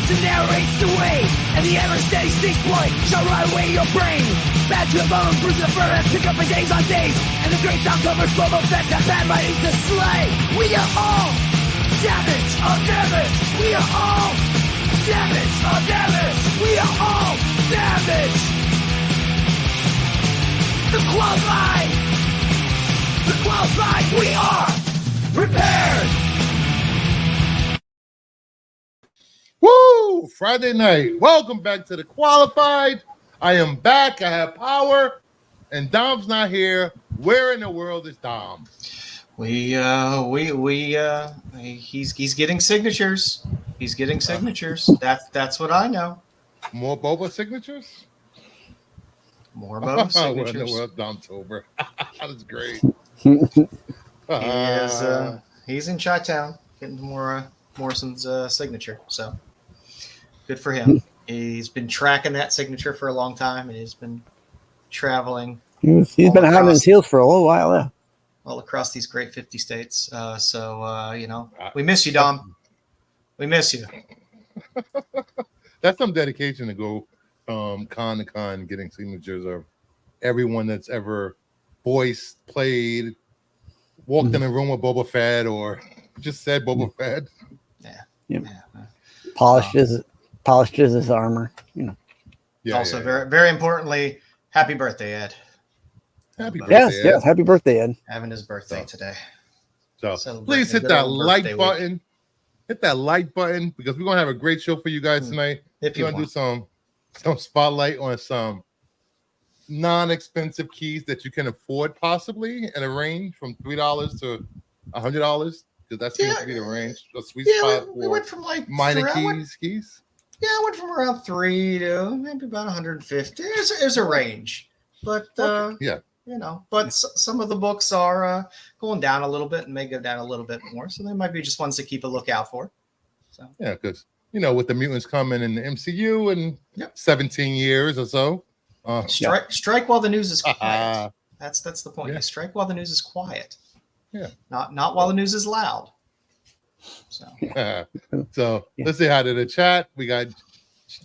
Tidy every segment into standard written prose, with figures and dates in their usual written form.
to narrate the way, and the ever-steady Styxboy shall rot away your brain. Bad to the bone, bruise the fur, and pick up for days on days, and the great sound covers Boba Fett that bad writing to slay. We are all damage of damage. We are all damage of damage. We are all damage. The qualified, we are prepared. Woo! Friday night. Welcome back to the Qualified. I am back. I have power, and Dom's not here. Where in the world is Dom? He's getting signatures. He's getting signatures. That's what I know. More Boba signatures? More Boba signatures. Where in the world Dom's over? That's great. He's in Chi-Town getting Morrison's signature. So good for him. He's been tracking that signature for a long time, and he's been traveling. He's been having his heels for a little while, yeah. All across these great 50 states. We miss you, Dom. We miss you. That's some dedication to go con to con, getting signatures of everyone that's ever voiced, played, walked in a room with Boba Fett, or just said Boba Fett. Yeah. Yep. Polished his armor. Also, very, very importantly, happy birthday, Ed. Happy birthday, yes, happy birthday, Ed. Having his birthday today. So please hit that like button. Week. Hit that like button, because we're gonna have a great show for you guys tonight. We're gonna do some spotlight on some non-expensive keys that you can afford, possibly in a range from $3 to $100, because that seems to be the range. A sweet spot. We went from like minor keys. Yeah, I went from around 3 to maybe about 150. There's a range, but but some of the books are going down a little bit and may go down a little bit more. So they might be just ones to keep a lookout for. So yeah, because with the mutants coming in the MCU in 17 years or so. Strike while the news is quiet. That's the point. Yeah. You strike while the news is quiet. Yeah. Not while the news is loud. So let's say hi to the chat. We got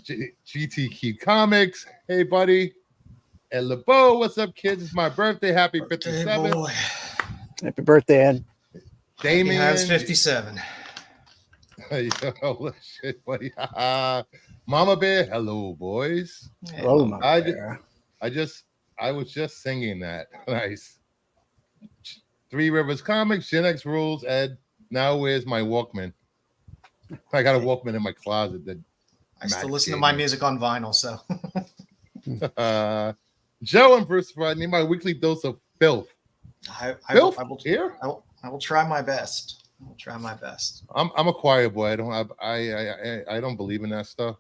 GTQ Comics. Hey, buddy. And LeBeau, what's up, kids? It's my birthday. Happy 57. Boy. Happy birthday, Ed. Damien has 57. Oh, shit, buddy. Mama Bear, hello, boys. Hello, Mama Bear. I was just singing that. Nice. Three Rivers Comics, Gen X Rules, Ed. Now where's my Walkman? I got a Walkman in my closet. That I still listen to my music on vinyl, so. Joe and Bruce, I need my weekly dose of filth. I will try my best. I'm a choir boy. I don't believe in that stuff.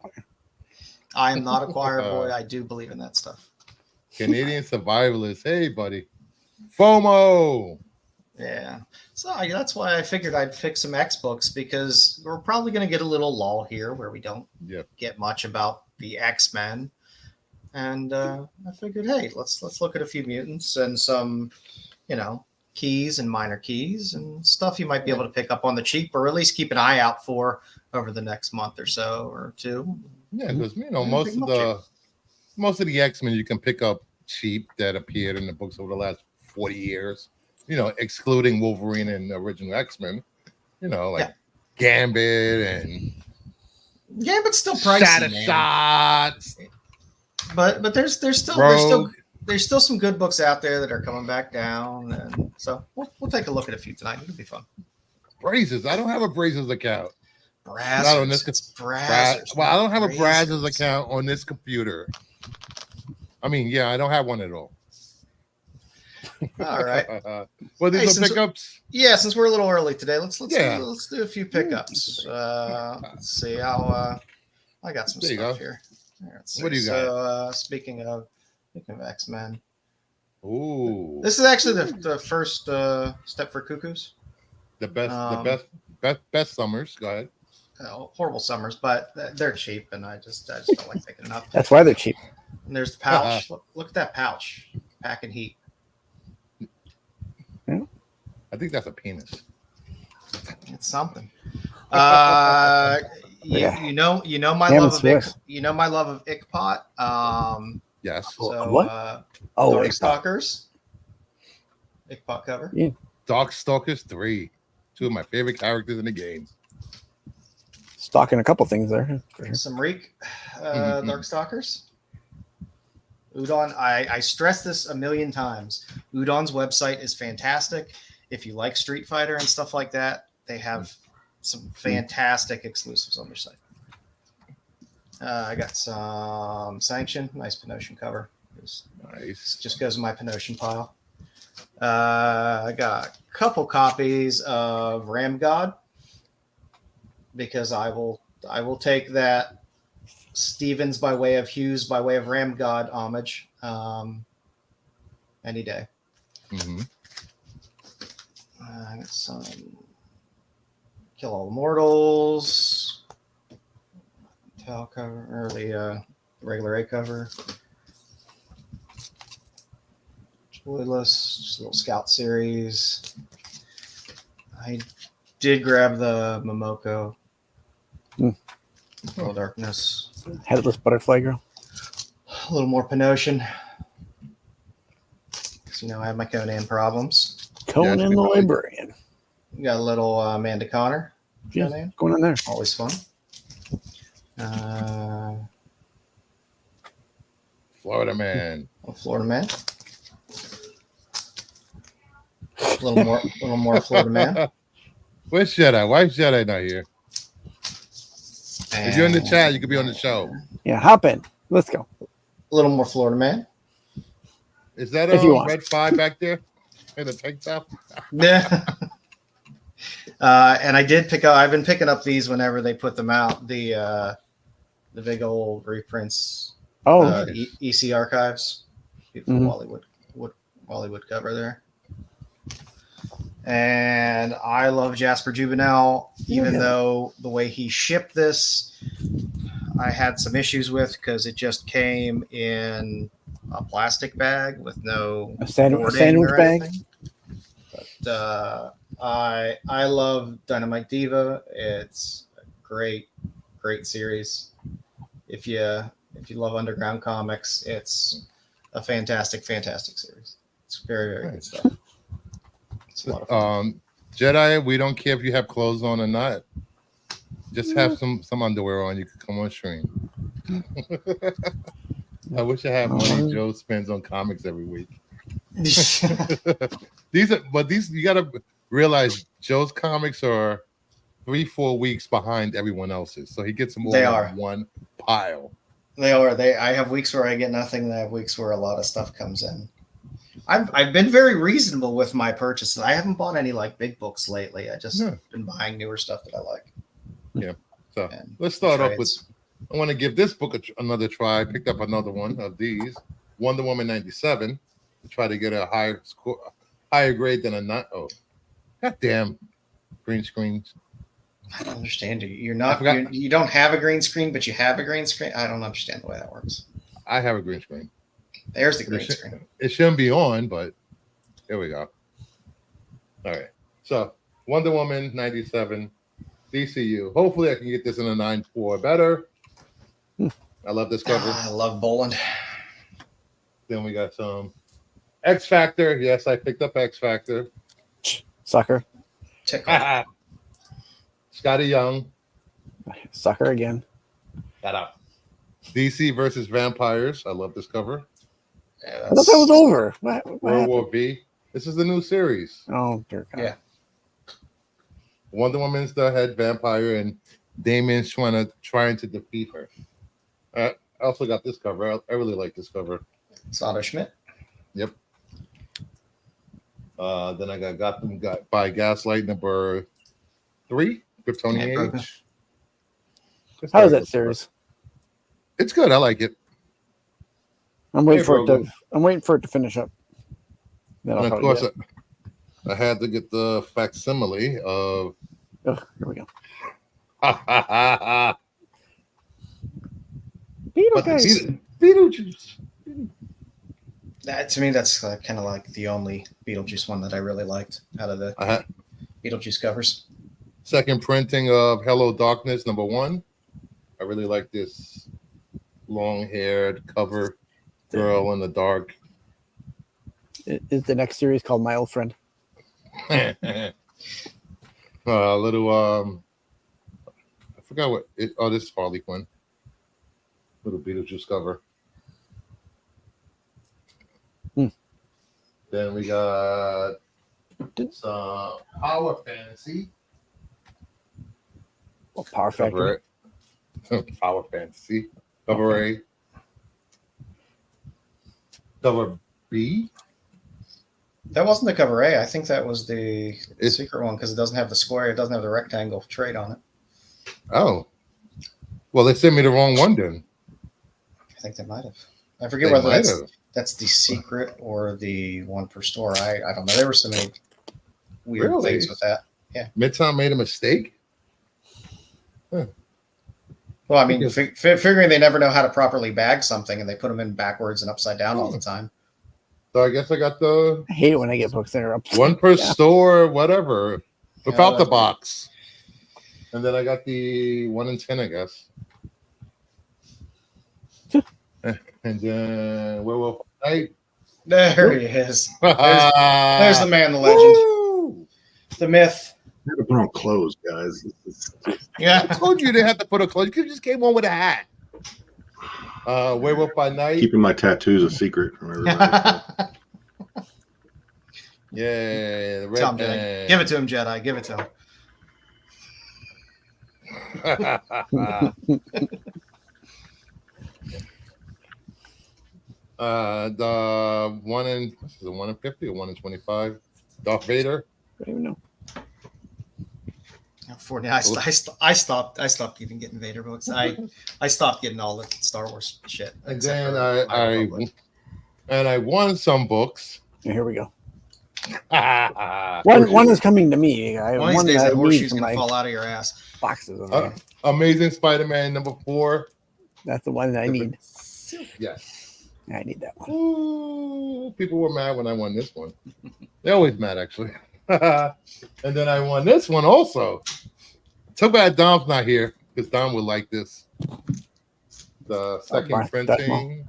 I am not a choir boy. I do believe in that stuff. Canadian survivalist. Hey, buddy. FOMO. Yeah. So that's why I figured I'd pick some X books, because we're probably going to get a little lull here where we don't get much about the X-Men. And I figured, hey, let's look at a few mutants and some, keys and minor keys and stuff you might be able to pick up on the cheap, or at least keep an eye out for over the next month or so or two. Yeah, because most of the X-Men you can pick up cheap that appeared in the books over the last 40 years. Excluding Wolverine and the original X-Men. Gambit and Gambit's still pricey. Shots. But there's still some good books out there that are coming back down, and so we'll take a look at a few tonight. It'll be fun. Brazzers. I don't have a Brazzers account. Brazzers. Not on this Brazzers. Well, I don't have a Brazzers account on this computer. I mean, I don't have one at all. All right. Well, there's some pickups. Since we're a little early today, let's do a few pickups. Let's see how I got some stuff here. What do you got? Speaking of X-Men, this is actually the first step for Cuckoos. The best summers. Go ahead. Horrible summers, but they're cheap, and I just don't like picking them up. That's why they're cheap. And there's the pouch. Look at that pouch, packing heat. I think that's a penis. It's something. You know my Ham love and of Ick, Swiss. you know my love of Ickpot. Yes. So What? Darkstalkers. Ickpot cover. Yeah. Darkstalkers 3. 2 of my favorite characters in the game. Stalking a couple things there. For sure. Some Reek Darkstalkers. Udon, I stress this a million times. Udon's website is fantastic. If you like Street Fighter and stuff like that, they have some fantastic exclusives on their site. I got some Sanction, nice Pinotion cover. Nice. Just goes in my Pinotion pile. I got a couple copies of Ram God because I will take that Stevens by way of Hughes by way of Ram God homage any day. Mm-hmm. I got some Kill All the Mortals, tail cover, or the regular A cover. Joyless, just a little Scout series. I did grab the Momoko. World Darkness. Headless Butterfly Girl. A little more Pinotion. Because, I have my Conan problems. Conan the Librarian. We got a little Amanda Connor. Yeah, Conan. going on there. Always fun. Florida Man. Florida Man. A little more Florida Man. Where's Jedi? Why is Jedi not here? If you're in the chat, you could be on the show. Yeah, hop in. Let's go. A little more Florida Man. Is that If you want. Red 5 back there in the tank top? Yeah. And I did pick up. I've been picking up these whenever they put them out. The big old reprints. Oh, EC Archives. Beautiful Mm-hmm. Hollywood cover there. And I love Jasper Juvenile, even though the way he shipped this, I had some issues with because it just came in a plastic bag with no a sandwich bag. But I love Dynamite Diva. It's a great series. If you love underground comics, it's a fantastic series. It's very, very good stuff. It's a lot of fun. Jedi, we don't care if you have clothes on or not. Just have some underwear on. You can come on stream. I wish I had money Joe spends on comics every week. These you gotta realize Joe's comics are 3-4 weeks behind everyone else's, so he gets them all in one pile. They are. I have weeks where I get nothing, and I have weeks where a lot of stuff comes in. I've been very reasonable with my purchases. I haven't bought any like big books lately. I just been buying newer stuff that I like. Yeah. So let's start off with. I want to give this book another try. I picked up another one of these, Wonder Woman 97, to try to get a higher grade than a not. Oh, goddamn green screens. I don't understand you. You don't have a green screen, but you have a green screen. I don't understand the way that works. I have a green screen. There's the green screen. It shouldn't be on, but here we go. All right. So Wonder Woman 97, DCU. Hopefully I can get this in a 9.4 better. I love this cover. I love Boland. Then we got some X Factor. Yes, I picked up X Factor. Sucker. Scotty Young. Sucker again. Shut up. DC versus Vampires. I love this cover. I thought that was over. What World War V. This is the new series. Oh, dear God. Yeah. Wonder Woman's the head vampire, and Damien's trying to defeat her. I also got this cover. I really like this cover. It's Otto Schmidt. Yep. Then I got Gotham by Gaslight number 3, Kryptonian Age. How is that series? It's good. I like it. I'm waiting for it to finish up. Then and of course, I had to get the facsimile of. Oh, here we go. Beetlejuice. That to me, that's kind of like the only Beetlejuice one that I really liked out of the Beetlejuice covers. Second printing of Hello Darkness number 1. really like this long-haired cover girl in the dark. Is the next series called My Old Friend? A little I forgot what it. Oh, this is Harley Quinn. Little Beetlejuice cover. Then we got some Power Fantasy. Oh, Power Factory. Power Fantasy. Cover A. Cover B. That wasn't the cover A. I think that was the secret one because it doesn't have the square. It doesn't have the rectangle trait on it. Oh. Well, they sent me the wrong one then. I think they might have. I forget whether that's the secret or the one per store. I don't know. There were so many weird things with that. Yeah. Midtown made a mistake? Huh. Well, I mean, figuring they never know how to properly bag something and they put them in backwards and upside down all the time. So I guess I got the... I hate it when I get books that are upside one per store, whatever. Without the box. And then I got the 1 in 10, I guess. And then Werewolf Night. There he is. There's the man, the legend. Woo! The myth. You had to put on clothes, guys. Yeah. I told you they had to put on clothes. You could just came on with a hat. Werewolf by Night. Keeping my tattoos a secret from everybody. Yeah, the red band. Give it to him, Jedi. Give it to him. The 1 in 50 or 1 in 25. Darth Vader. I don't even know. Fortnite. I stopped even getting Vader books. I stopped getting all the Star Wars shit. And then I won some books. Yeah, here we go. one is coming to me. One of these days, that horseshoe's gonna fall out of your ass. Boxes. Amazing Spider-Man #4. That's the one that I need. Yes. I need that one. Ooh, people were mad when I won this one. They're always mad, actually. And then I won this one also. Too bad Dom's not here because Dom would like this. The second printing.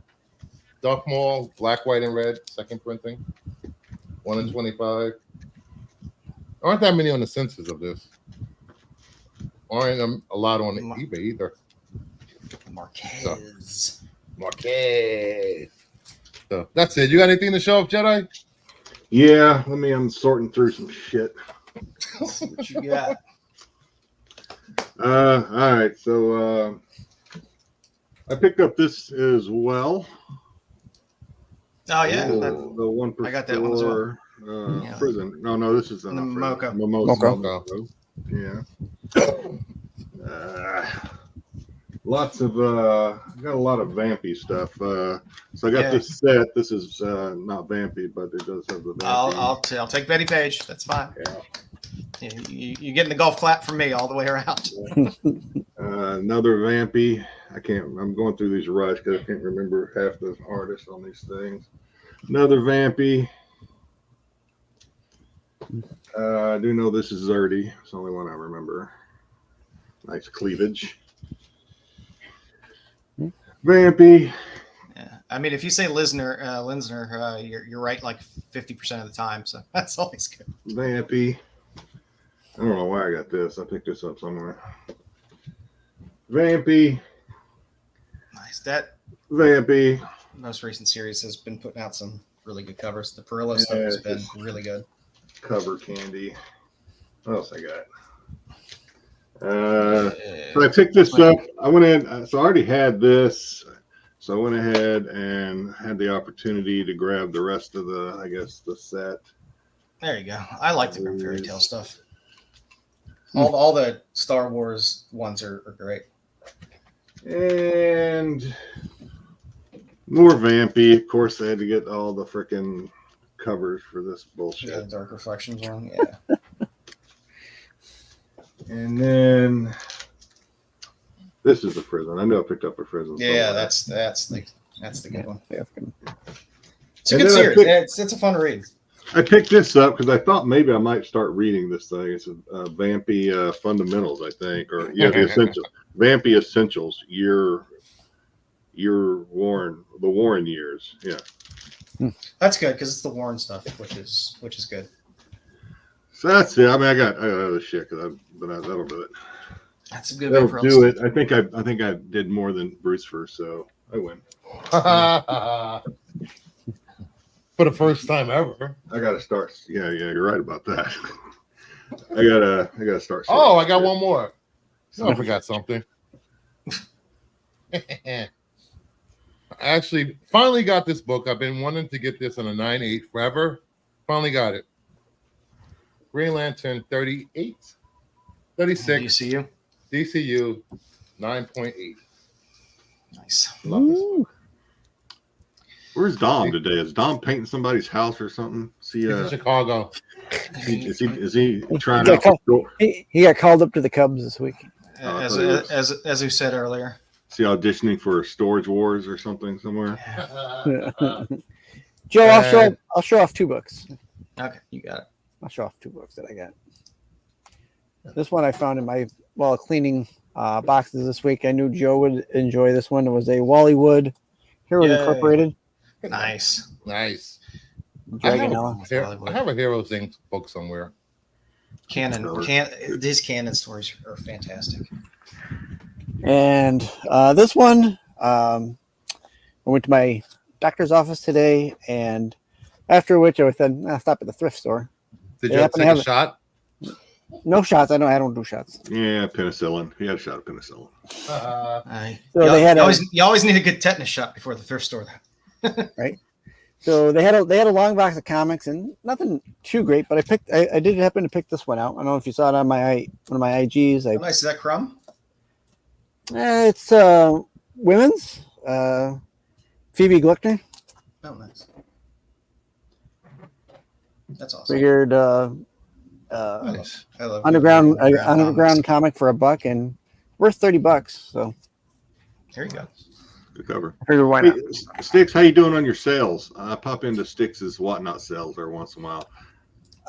Darth Maul, black, white, and red. Second printing. 1 in 25. Aren't that many on the census of this? Aren't a lot on eBay either. Marquez. So that's it. You got anything to show up, Jedi? Yeah, I'm sorting through some shit. What you got? All right, so I picked up this as well. Oh yeah, the one per I got that one as well. Prison. No, this is the Mocha. Mocha. Yeah. Lots of got a lot of vampy stuff. So I got this set. This is not vampy, but it does have the vampy. I'll take Betty Page. That's fine. Yeah. You're getting the golf clap from me all the way around. Another vampy. I'm going through these rush because I can't remember half the artists on these things. Another vampy. I do know this is Zerdy. It's the only one I remember. Nice cleavage. Vampy. Yeah, I mean, if you say Linsner, you're right like 50% of the time, so that's always good. Vampy. I don't know why I got this. I picked this up somewhere. Vampy. Nice. That Vampy. Most recent series has been putting out some really good covers. The Perillo stuff has been really good. Cover candy. What else I got? So I picked this up. I went in. So I already had this. So I went ahead and had the opportunity to grab the rest of the set. There you go. I like the Grim Fairy Tale stuff. All the Star Wars ones are great. And more vampy. Of course, I had to get all the freaking covers for this bullshit. Yeah, Dark Reflections one. Yeah. And then this is the prison. I know I picked up a prison. Yeah, that's the good one. Yeah, that's good. It's a good series. It's a fun read. I picked this up because I thought maybe I might start reading this thing. It's a Vampy Fundamentals, I think, or the Essentials. Vampy Essentials, the Warren years. Yeah. That's good because it's the Warren stuff, which is good. So that's it. I mean, I got other shit, but that'll do it. That's a good. That'll do it. I think I did more than Bruce first, so I win. For the first time ever. I gotta start. Yeah, you're right about that. I gotta start. Oh, I got one more. I forgot something. I actually finally got this book. I've been wanting to get this on a 9.8 forever. Finally got it. Green Lantern 38, 36. DCU 9.8. Nice. Love this one. Where's Dom today? Is Dom painting somebody's house or something? He's in Chicago. Is he trying out? He got called up to the Cubs this week. As we said earlier. Is he auditioning for Storage Wars or something somewhere? Joe, I'll show off 2 books. Okay, you got it. I'll show off 2 books that I got. This one I found in my cleaning boxes this week. I knew Joe would enjoy this one. It was a Wally Wood Heroes Incorporated. Nice. Dragonella. I have a Heroes Inc. book somewhere. His canon stories are fantastic. And this one, I went to my doctor's office today, and after which I said, I'll stop at the thrift store. Did you have to take a shot? No shots. I don't do shots. Yeah, penicillin. He had a shot of penicillin. You always need a good tetanus shot before the thrift store. Right. So they had a long box of comics and nothing too great, but I did happen to pick this one out. I don't know if you saw it on one of my IGs. Nice. Is that Crumb? It's women's Phoebe Gluckner. Oh, nice. That's awesome. Figured nice. I love underground comic for $1 and worth $30. So there you go. Good cover. I figured why not? Styx, how you doing on your sales? I pop into Styx's Whatnot sales every once in a while.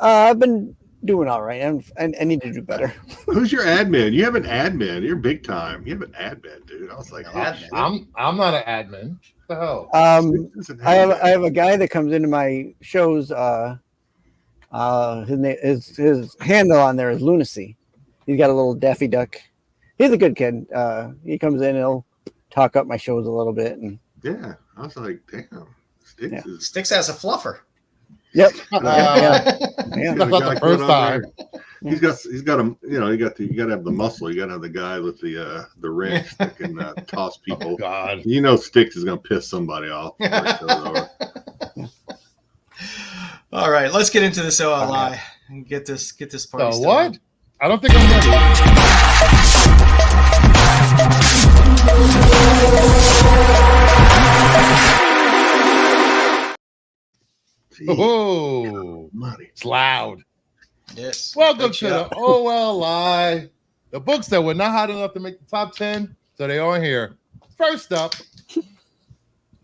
I've been doing all right. I need to do better. Who's your admin? You have an admin. You're big time. You have an admin, dude. I was like, I'm not an admin. What the hell? I have a guy that comes into my shows. His handle on there is Lunacy. He's got a little Daffy Duck. He's a good kid. He comes in and he'll talk up my shows a little bit. And yeah, I was like, damn, Styx has a fluffer. Yep. That's not the first time. He's got him. You got to have the muscle. You got to have the guy with the wrench that can toss people. Oh, God. Styx is gonna piss somebody off. All right, let's get into this OLI and get this party started. What? I don't think I'm ready. Oh, it's loud. Yes. Welcome to the OLI. The books that were not hot enough to make the top 10, so they are here. First up,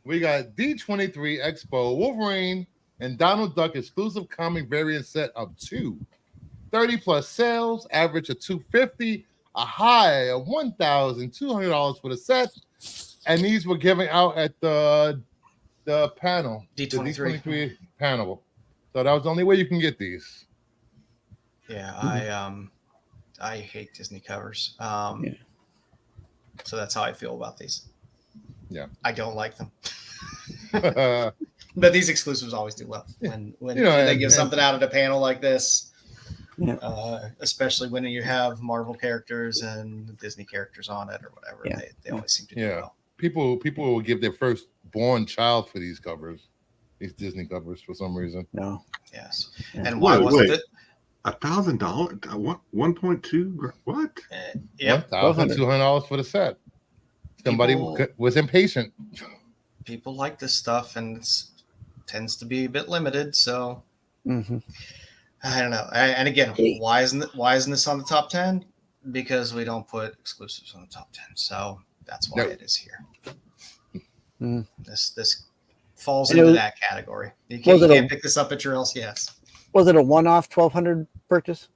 we got D23 Expo Wolverine and Donald Duck exclusive comic variant set of 2. 30+ sales, average of $250, a high of $1,200 for the set. And these were given out at the panel. D23 panel. So that was the only way you can get these. Yeah, I hate Disney covers. So that's how I feel about these. Yeah. I don't like them. But these exclusives always do well when they give something out at a panel like this, especially when you have Marvel characters and Disney characters on it or whatever. Yeah. They always seem to do well. People will give their first-born child for these covers, these Disney covers for some reason. No. Yes. And why wasn't it? $1,000? 1.2? What? Yeah. $1,200 for the set. Somebody was impatient. People like this stuff, and it tends to be a bit limited. So I don't know. And again, why isn't this on the top 10? Because we don't put exclusives on the top 10. So that's why it is here. This falls And into that category. You can't pick this up at your LCS. Was it a one-off 1,200 purchase?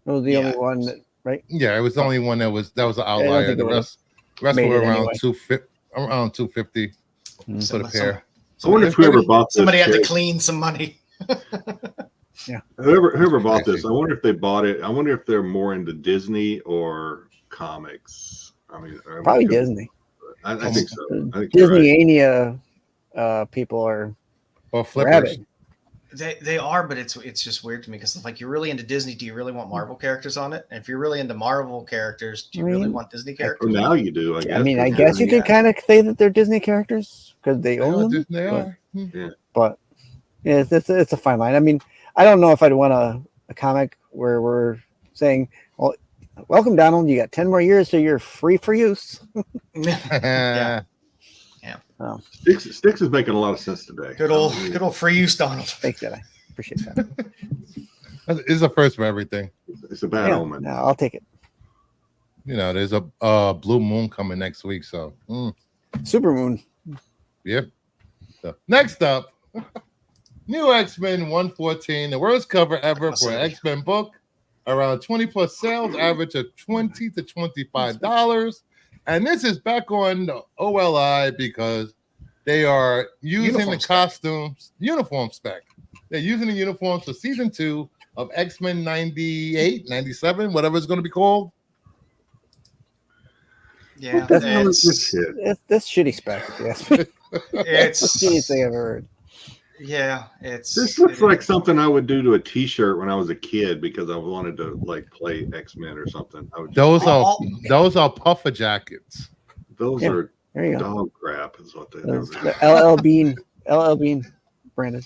It was the only one that, right? Yeah, it was the only one that was an outlier. The rest were around 250 for the pair. I wonder if whoever bought this. Somebody had to clean some money. Yeah. Whoever bought this, I wonder if they bought it. I wonder if they're more into Disney or comics. Probably Disney. I think so. I think Disney-ania people are flippers. They are, but it's just weird to me because like you're really into Disney. Do you really want Marvel characters on it? And if you're really into Marvel characters, do you really want Disney characters? Well, now you do. I guess. I guess you could kind of say that they're Disney characters because they own them. They are. But yeah, it's a fine line. I mean, I don't know if I'd want a comic where we're saying, "Well, welcome, Donald. You got 10 more years, so you're free for use." Yeah. Styx is making a lot of sense today. Good old free use, Donald. Thanks, Jedi. Appreciate that. It's a first for everything. It's a bad omen. No, I'll take it. There's a blue moon coming next week, so Super Moon. Yep. So, next up, new X-Men 114, the worst cover ever for an X-Men book. Around 20+ sales, average of $20 to $25. And this is back on the OLI because they are using the costumes, uniform spec. They're using the uniforms for season 2 of X-Men 98, 97, whatever it's going to be called. Yeah, that's shitty spec. Yes, it's the shittiest thing I've ever heard. Yeah, this looks like something I would do to a T-shirt when I was a kid because I wanted to like play X-Men or something. Those are puffer jackets. Those are dog crap, is what they are. The LL Bean branded.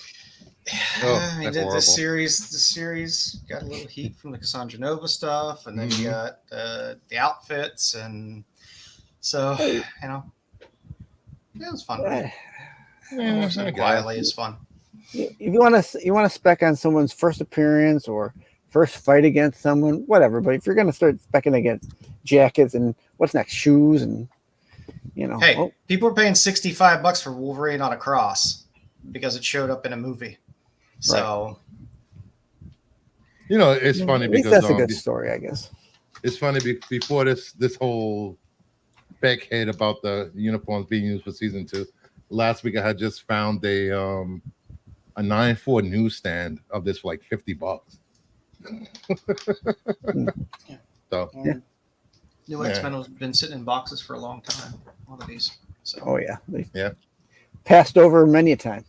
I mean, the series got a little heat from the Cassandra Nova stuff, and then you got the outfits, and so it was fun. Quietly is fun. If you want to spec on someone's first appearance or first fight against someone, whatever. But if you're going to start specking against jackets and what's next, shoes and people are paying $65 for Wolverine on a cross because it showed up in a movie. So, it's funny because that's a good story, I guess. It's funny before this whole backhead about the uniforms being used for season 2. Last week I had just found a 9.4 newsstand of this for like $50. So New X-Men has been sitting in boxes for a long time. All of these. So. Passed over many a time.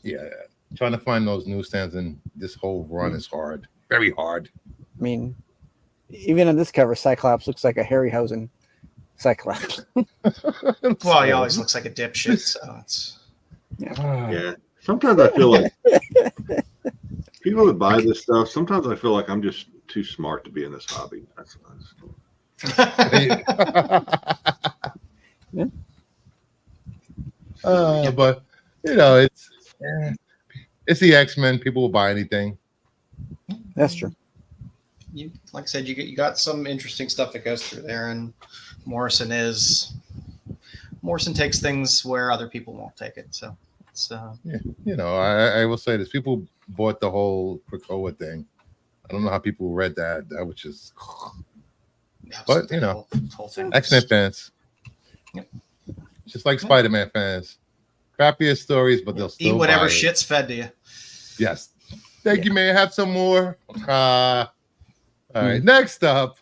Yeah, trying to find those newsstands in this whole run is hard, very hard. I mean, even on this cover, Cyclops looks like a Harryhausen Cyclops. Well, he always looks like a dipshit, so it's yeah. Sometimes I feel like people that buy this stuff. Sometimes I feel like I'm just too smart to be in this hobby. That's but it's the X-Men. People will buy anything. That's true. Like I said, you got some interesting stuff that goes through there, and Morrison takes things where other people won't take it. So it's I will say this: people bought the whole Krakoa thing. I don't know how people read that. That was just, but whole thing. X-Men fans, just like Spider-Man fans, crappiest stories, but they'll still eat whatever buy shit's fed to you. Yes. Thank you, man. Have some more. All right. Next up,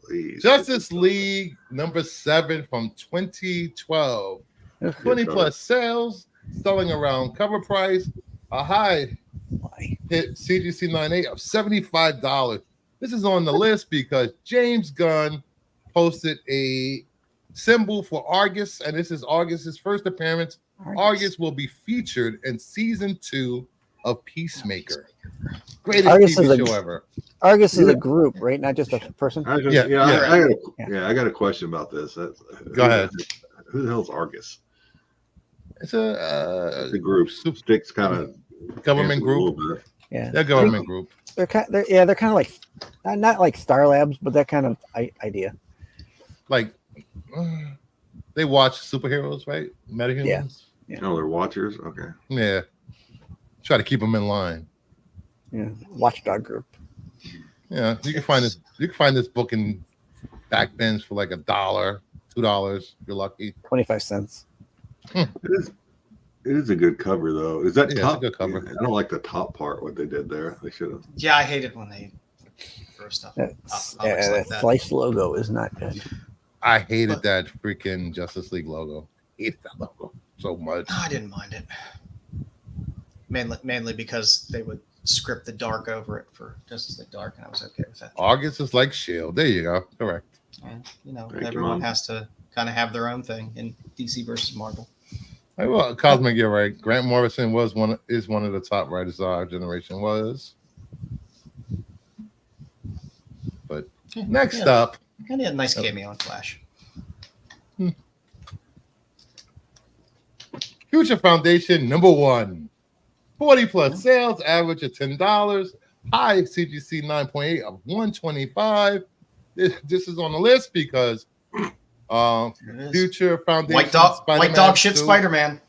Please. Justice League number 7 from 2012. 20+ sales, selling around cover price. A high hit CGC 98 of $75. This is on the list because James Gunn posted a symbol for Argus, and this is Argus's first appearance. Argus will be featured in season 2 of Peacemaker. Greatest TV show ever. Argus is a group, right? Not just a person. I got a question about this. Go ahead. Who the hell's Argus? It's a group. Styx kind of government group. Yeah, they're government group. They're kind of like not like Star Labs, but that kind of idea. Like They watch superheroes, right? Metahumans. Yeah. Oh, they're watchers. Okay. Yeah. Try to keep them in line. Yeah, watchdog group. Yeah, you can find this. You can find this book in back bins for like $1, $2. If you're lucky. 25 cents. It is a good cover though. Is that Yeah, top? it's a good cover. I don't like the top part. What they did there, they should have. Yeah, I hate it when they throw stuff. That Like that. Slice logo is not good. I hated that freaking Justice League logo. Hated that logo so much. I didn't mind it. Mainly because they would script the dark over it for Justice League Dark, and I was okay with that. August is like Shield. There you go. Correct. And, Thank you, everyone Mom. has to kind of have their own thing in DC versus Marvel. Hey, well, Cosmic, you're right. Grant Morrison is one of the top writers our generation was. But next up, And he had a nice cameo in Flash. Future Foundation #1. 40 plus sales, average of $10. High CGC 9.8 of 125. This is on the list because Future Foundation White dog shit 2 Spider-Man.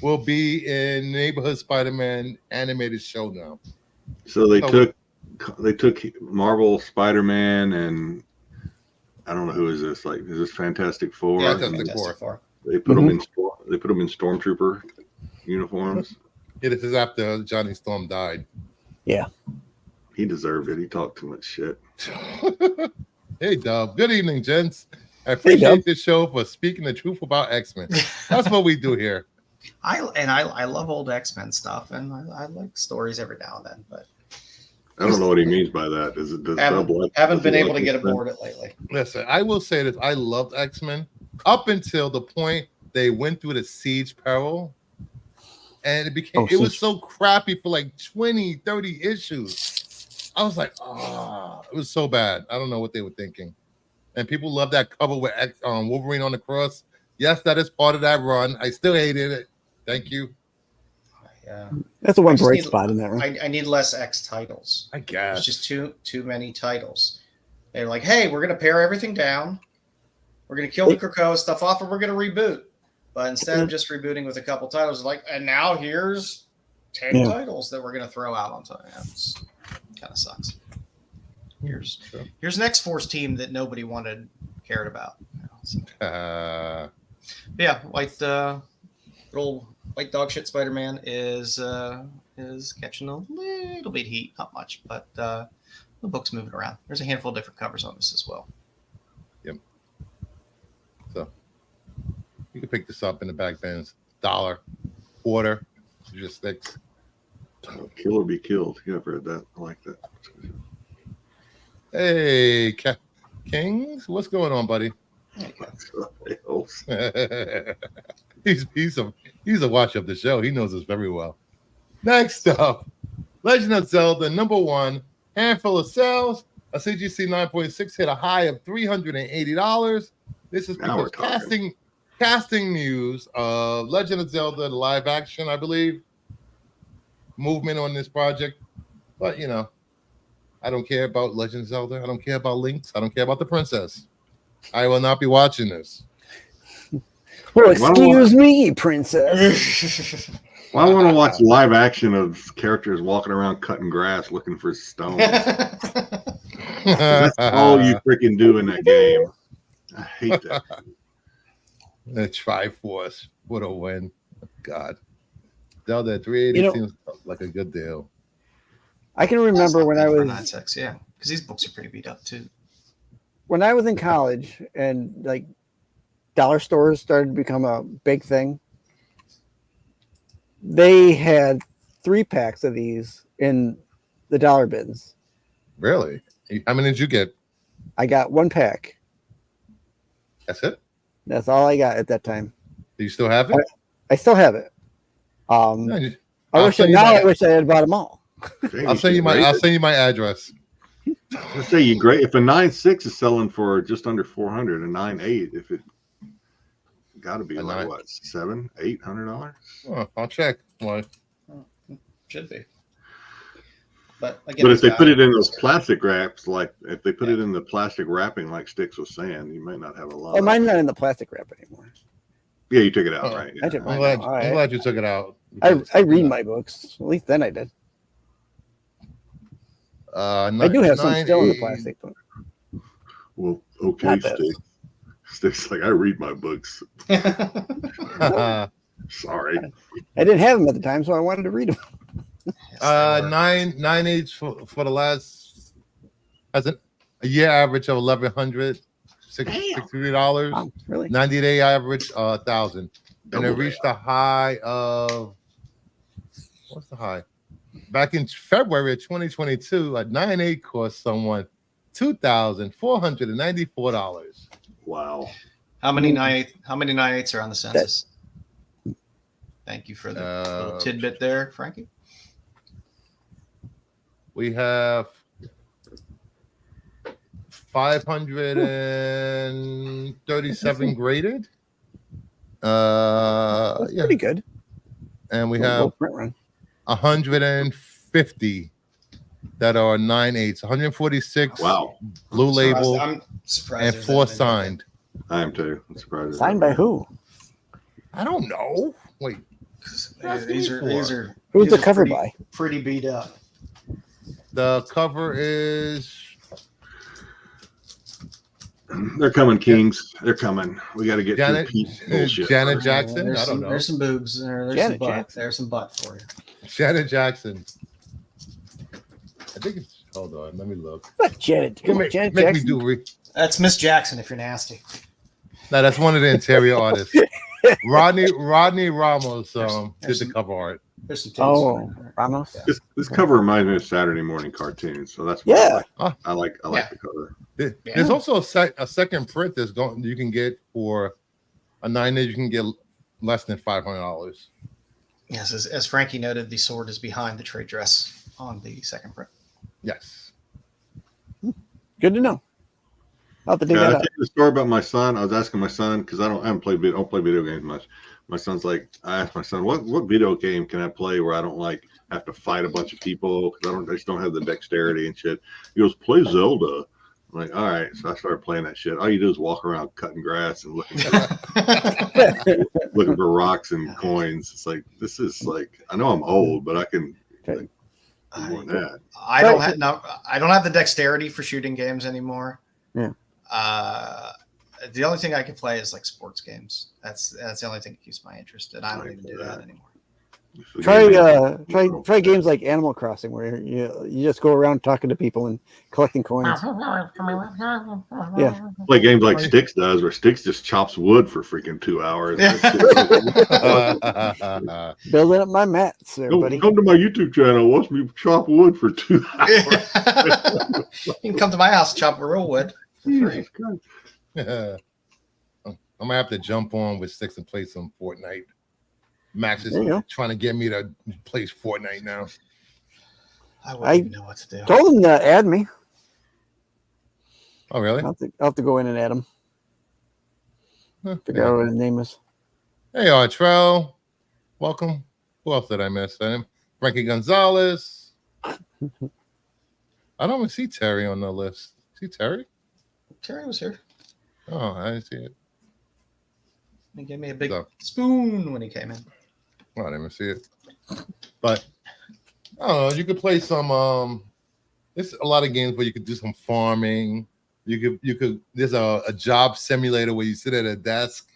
will be in Neighborhood Spider-Man animated show now. So they took Marvel Spider-Man and I don't know who is this. Like, is this Fantastic Four? Yeah, Fantastic Four. Four. They put them in Stormtrooper uniforms. Yeah, this is after Johnny Storm died. Yeah. He deserved it. He talked too much shit. Hey, Dub. Good evening, gents. I Dub. appreciate this show for speaking the truth about X-Men. That's what we do here. I love old X-Men stuff, and I like stories every now and then, but I don't know what he means by that. Does haven't been able to get aboard it lately. Listen, I will say this. I loved X-Men up until the point they went through the Siege Peril. And it was so crappy for like 20, 30 issues. I was like, it was so bad. I don't know what they were thinking. And people love that cover with Wolverine on the cross. Yes, that is part of that run. I still hated it. Thank you. Yeah, That's the one bright spot in that run. I need less X titles. I guess. It's just too many titles. They're like, hey, we're gonna pare everything down. We're gonna kill the Krakoa stuff off, and we're gonna reboot. But instead of just rebooting with a couple titles, like, and now here's 10 titles that we're gonna throw out on time. It kind of sucks. Here's an X-Force team that nobody cared about. Yeah, old white dog shit Spider-Man is catching a little bit heat, not much, but the book's moving around. There's a handful of different covers on this as well. Yep. So you can pick this up in the back bins. $1, quarter, just Styx. Kill or be killed. You ever read that? I like that. Hey, Kings, what's going on, buddy? He's a watch of the show. He knows us very well. Next up, Legend of Zelda #1, handful of sales. A CGC 9.6 hit a high of $380. This is because casting news of Legend of Zelda the live action, I believe, movement on this project. But I don't care about Legend of Zelda. I don't care about Links. I don't care about the princess. I will not be watching this. Well, excuse me, princess. Well, I want to watch live action of characters walking around cutting grass looking for stones. That's all you freaking do in that game. I hate that. The Triforce. What a win. God. Zelda 380 seems like a good deal. I can remember when I was... 9.6, yeah, because these books are pretty beat up, too. When I was in college and, like, dollar stores started to become a big thing, they had 3-packs of these in the dollar bins. Really? How many did you get? I got 1 pack. That's it? That's all I got at that time. Do you still have it? I still have it. I wish I had bought them all. I'll send you my address. Let's say you great if a 9.6 is selling for just under 400, a 9.8 if it got to be like what $700-800. Oh, I'll check. Why? Should be. But again, if they put it in those plastic wraps, like if they put it in the plastic wrapping, like Styx was saying, you might not have a lot. Oh, mine's not in the plastic wrap anymore. Yeah, you took it out, right? I Yeah. took I'm mine glad, out. I'm glad you took it out. I read my books. At least then I did. I do have some still in the plastic. But Well, okay, not this. Styx like I read my books. Sorry. I didn't have them at the time, so I wanted to read them. 9/8 for the last has a year average of $1,163. Wow, really? 90-day average 1,000, and it reached a high of what's the high? Back in February of 2022, a 9/8 cost someone $2,494. Wow. How many 9/8s are on the census? Thank you for the little tidbit there, Frankie. We have 537 graded. That's pretty good. And we have print run. 150 that are 9/8, 146. Wow. Blue label. I'm surprised. And 4 signed. I am too. I'm surprised. Signed by who? I don't know. Wait. These are Who's the cover by? Pretty beat up. The cover is. They're coming, Kings. They're coming. We got to get Janet, bullshit. Janet Jackson. There's I don't some, know. there's some boobs. There's Janet some butt. Jackson. There's some butt for you. Janet Jackson. I think it's. Hold on. Let me look. What Janet? Janet Make me Jackson. do. That's Miss Jackson. If you're nasty. No, that's one of the interior artists. Rodney Ramos did the cover art. There's some titties Oh, for you. Ramos. This cover reminds me of Saturday morning cartoons, so that's why I like the cover. There's also a second print that's going. You can get for a 9/8. You can get less than $500. Yes, as Frankie noted, the sword is behind the trade dress on the second print. Yes. Good to know. I'll have to dig I that tell up. you the story about my son. I was asking my son because I don't play video games much. My son's like, I asked my son, what video game can I play where I don't like have to fight a bunch of people because I just don't have the dexterity and shit. He goes, play Zelda. I'm like, all right. So I started playing that shit. All you do is walk around cutting grass and looking for rocks and coins. It's like this is like I know I'm old, but I can like, do more than that. I don't have the dexterity for shooting games anymore. Yeah. The only thing I can play is like sports games. That's the only thing that keeps my interest, and I don't even do that anymore. Try games like Animal Crossing where you just go around talking to people and collecting coins. Yeah. Play games like Styx does, where Styx just chops wood for freaking 2 hours. Building up my mats, everybody. Come to my YouTube channel. Watch me chop wood for 2 hours. You can come to my house and chop real wood for free. I'm gonna have to jump on with Styx and play some Fortnite. Max is trying to get me to play Fortnite now. I wouldn't even know what to do. Told him to add me. Oh, really? I'll have to go in and add him. Figure out what his name is. Hey, Artrell. Welcome. Who else did I miss? Frankie Gonzalez. I don't even see Terry on the list. See Terry? Terry was here. Oh, I didn't see it. He gave me a big spoon when he came in. Oh, I didn't even see it. But I don't know. You could play some. There's a lot of games where you could do some farming. You could. There's a job simulator where you sit at a desk.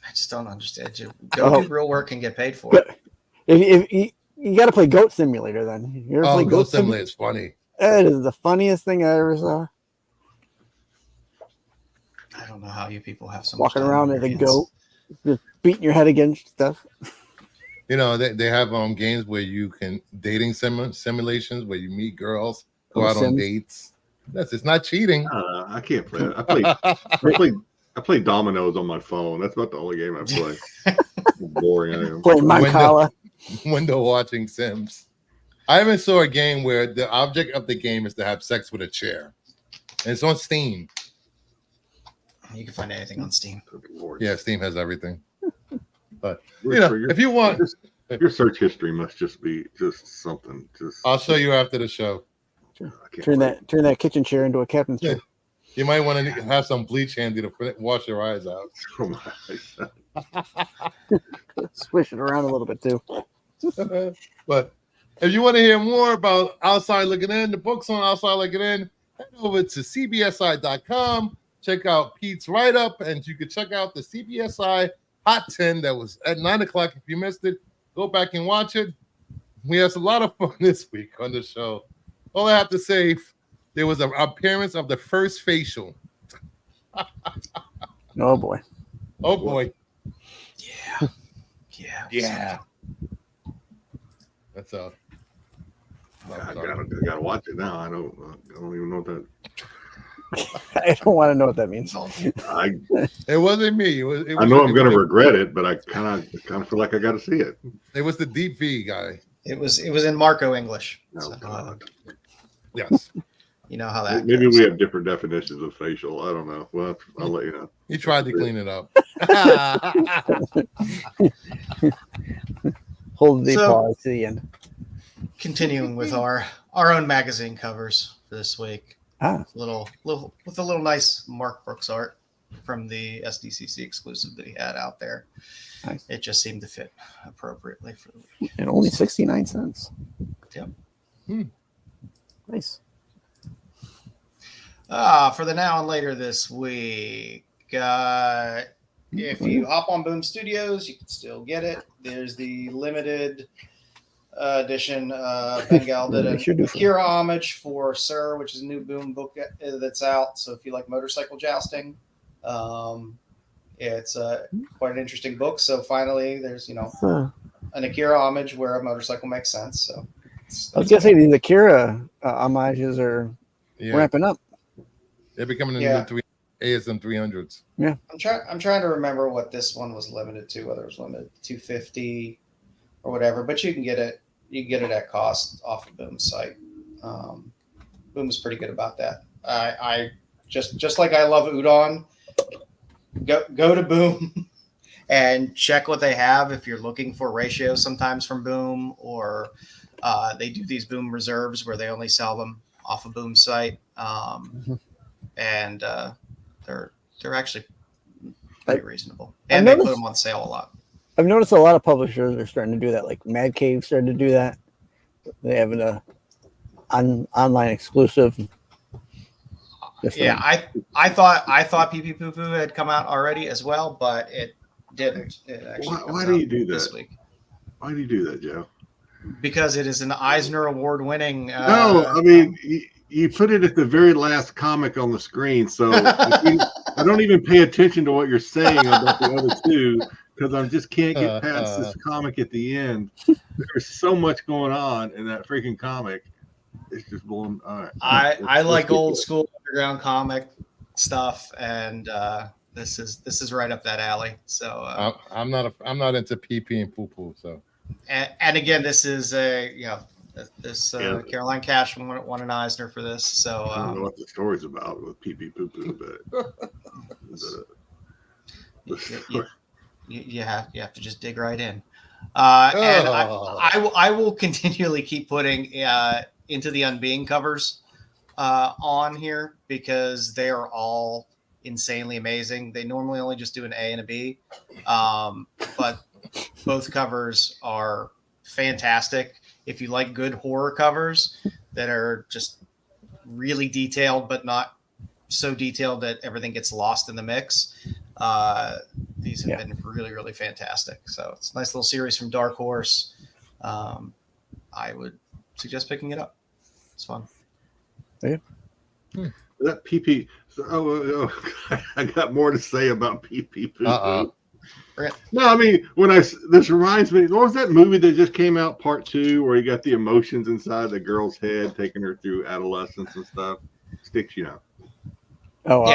I just don't understand. You go do real work and get paid for it. If you got to play Goat Simulator, then you ever play Goat Simulator is funny. That is the funniest thing I ever saw. I don't know how you people have so walking much around as a goat, just beating your head against stuff. You know, they have games where you can dating simulations where you meet girls, go out on dates. It's not cheating. I can't play it. I play dominoes on my phone. That's about the only game I play. Boring. Playing Mancala. Window watching Sims. I even saw a game where the object of the game is to have sex with a chair, and it's on Steam. You can find anything on Steam. Yeah, Steam has everything. But if you want, your search history must just be just something. I'll show you after the show. Turn that kitchen chair into a captain's chair. You might want to have some bleach handy to wash your eyes out. Swish it around a little bit too. But if you want to hear more about Outside Looking In, the books on Outside Looking In, head over to CBSI.com. Check out Pete's write-up, and you can check out the CBSI Hot 10 that was at 9 o'clock. If you missed it, go back and watch it. We had a lot of fun this week on the show. All I have to say, there was an appearance of the first facial. Oh boy. Oh boy. Yeah. That's all. I gotta watch it now. I don't even know what that. I don't want to know what that means. It wasn't me. I know I'm gonna regret it, but I kind of feel like I got to see it. It was the Deep V guy. It was in Marco English. Oh, God. Yes. You know how that Maybe goes. we have different definitions of facial. I don't know. Well, I'll let you know. He tried to clean it up. Hold the So- pause to the end. Continuing with our own magazine covers for this week. Ah, Little with a little nice Mark Brooks art from the SDCC exclusive that he had out there. nice. It just seemed to fit appropriately for the week. And only 69 cents. Yep. Nice. For the now and later this week, if you hop on Boom Studios, you can still get it. There's the limited edition. Bengal did They sure an do. Akira homage for Sir, which is a new Boom book that's out. So if you like motorcycle jousting, it's quite an interesting book. So finally, there's Huh. an Akira homage where a motorcycle makes sense. So I was gonna say these Akira homages are Yeah. ramping up. They're becoming the Yeah. new ASM 300s. I'm trying to remember what this one was limited to, whether it was limited to 250 or whatever, but you can get it at cost off of Boom's site. Boom is pretty good about that. I just like I love Udon, go to Boom and check what they have if you're looking for ratios sometimes from Boom, or they do these Boom reserves where they only sell them off of Boom's site. And they're actually pretty reasonable, and they put them on sale a lot. I've noticed a lot of publishers are starting to do that. Like Mad Cave started to do that. They have an online exclusive. Yeah, I thought PP Poo Poo had come out already as well, but it didn't. It actually Why comes do you out do this that? week? Why do you do that, Joe? Because it is an Eisner Award winning. No, I mean you put it at the very last comic on the screen, so I don't even pay attention to what you're saying about the other two because I just can't get past this comic at the end. There's so much going on in that freaking comic. It's just blowing. All right. I like old school underground comic stuff, and this is right up that alley. So I'm not into PP and poo poo. So and again, this is Caroline Cash won an Eisner for this. So I don't know what the story's about with PP Poo Poo, but you have to just dig right in. And I will continually keep putting Into the Unbeing covers on here because they are all insanely amazing. They normally only just do an A and a B, but both covers are fantastic. If you like good horror covers that are just really detailed, but not so detailed that everything gets lost in the mix, these have been really, really fantastic. So it's a nice little series from Dark Horse. I would suggest picking it up. It's fun. Yeah. that PP. I got more to say about PP Poo Poo. No, I mean this reminds me. What was that movie that just came out, Part 2, where you got the emotions inside the girl's head, taking her through adolescence and stuff? Styx, Oh,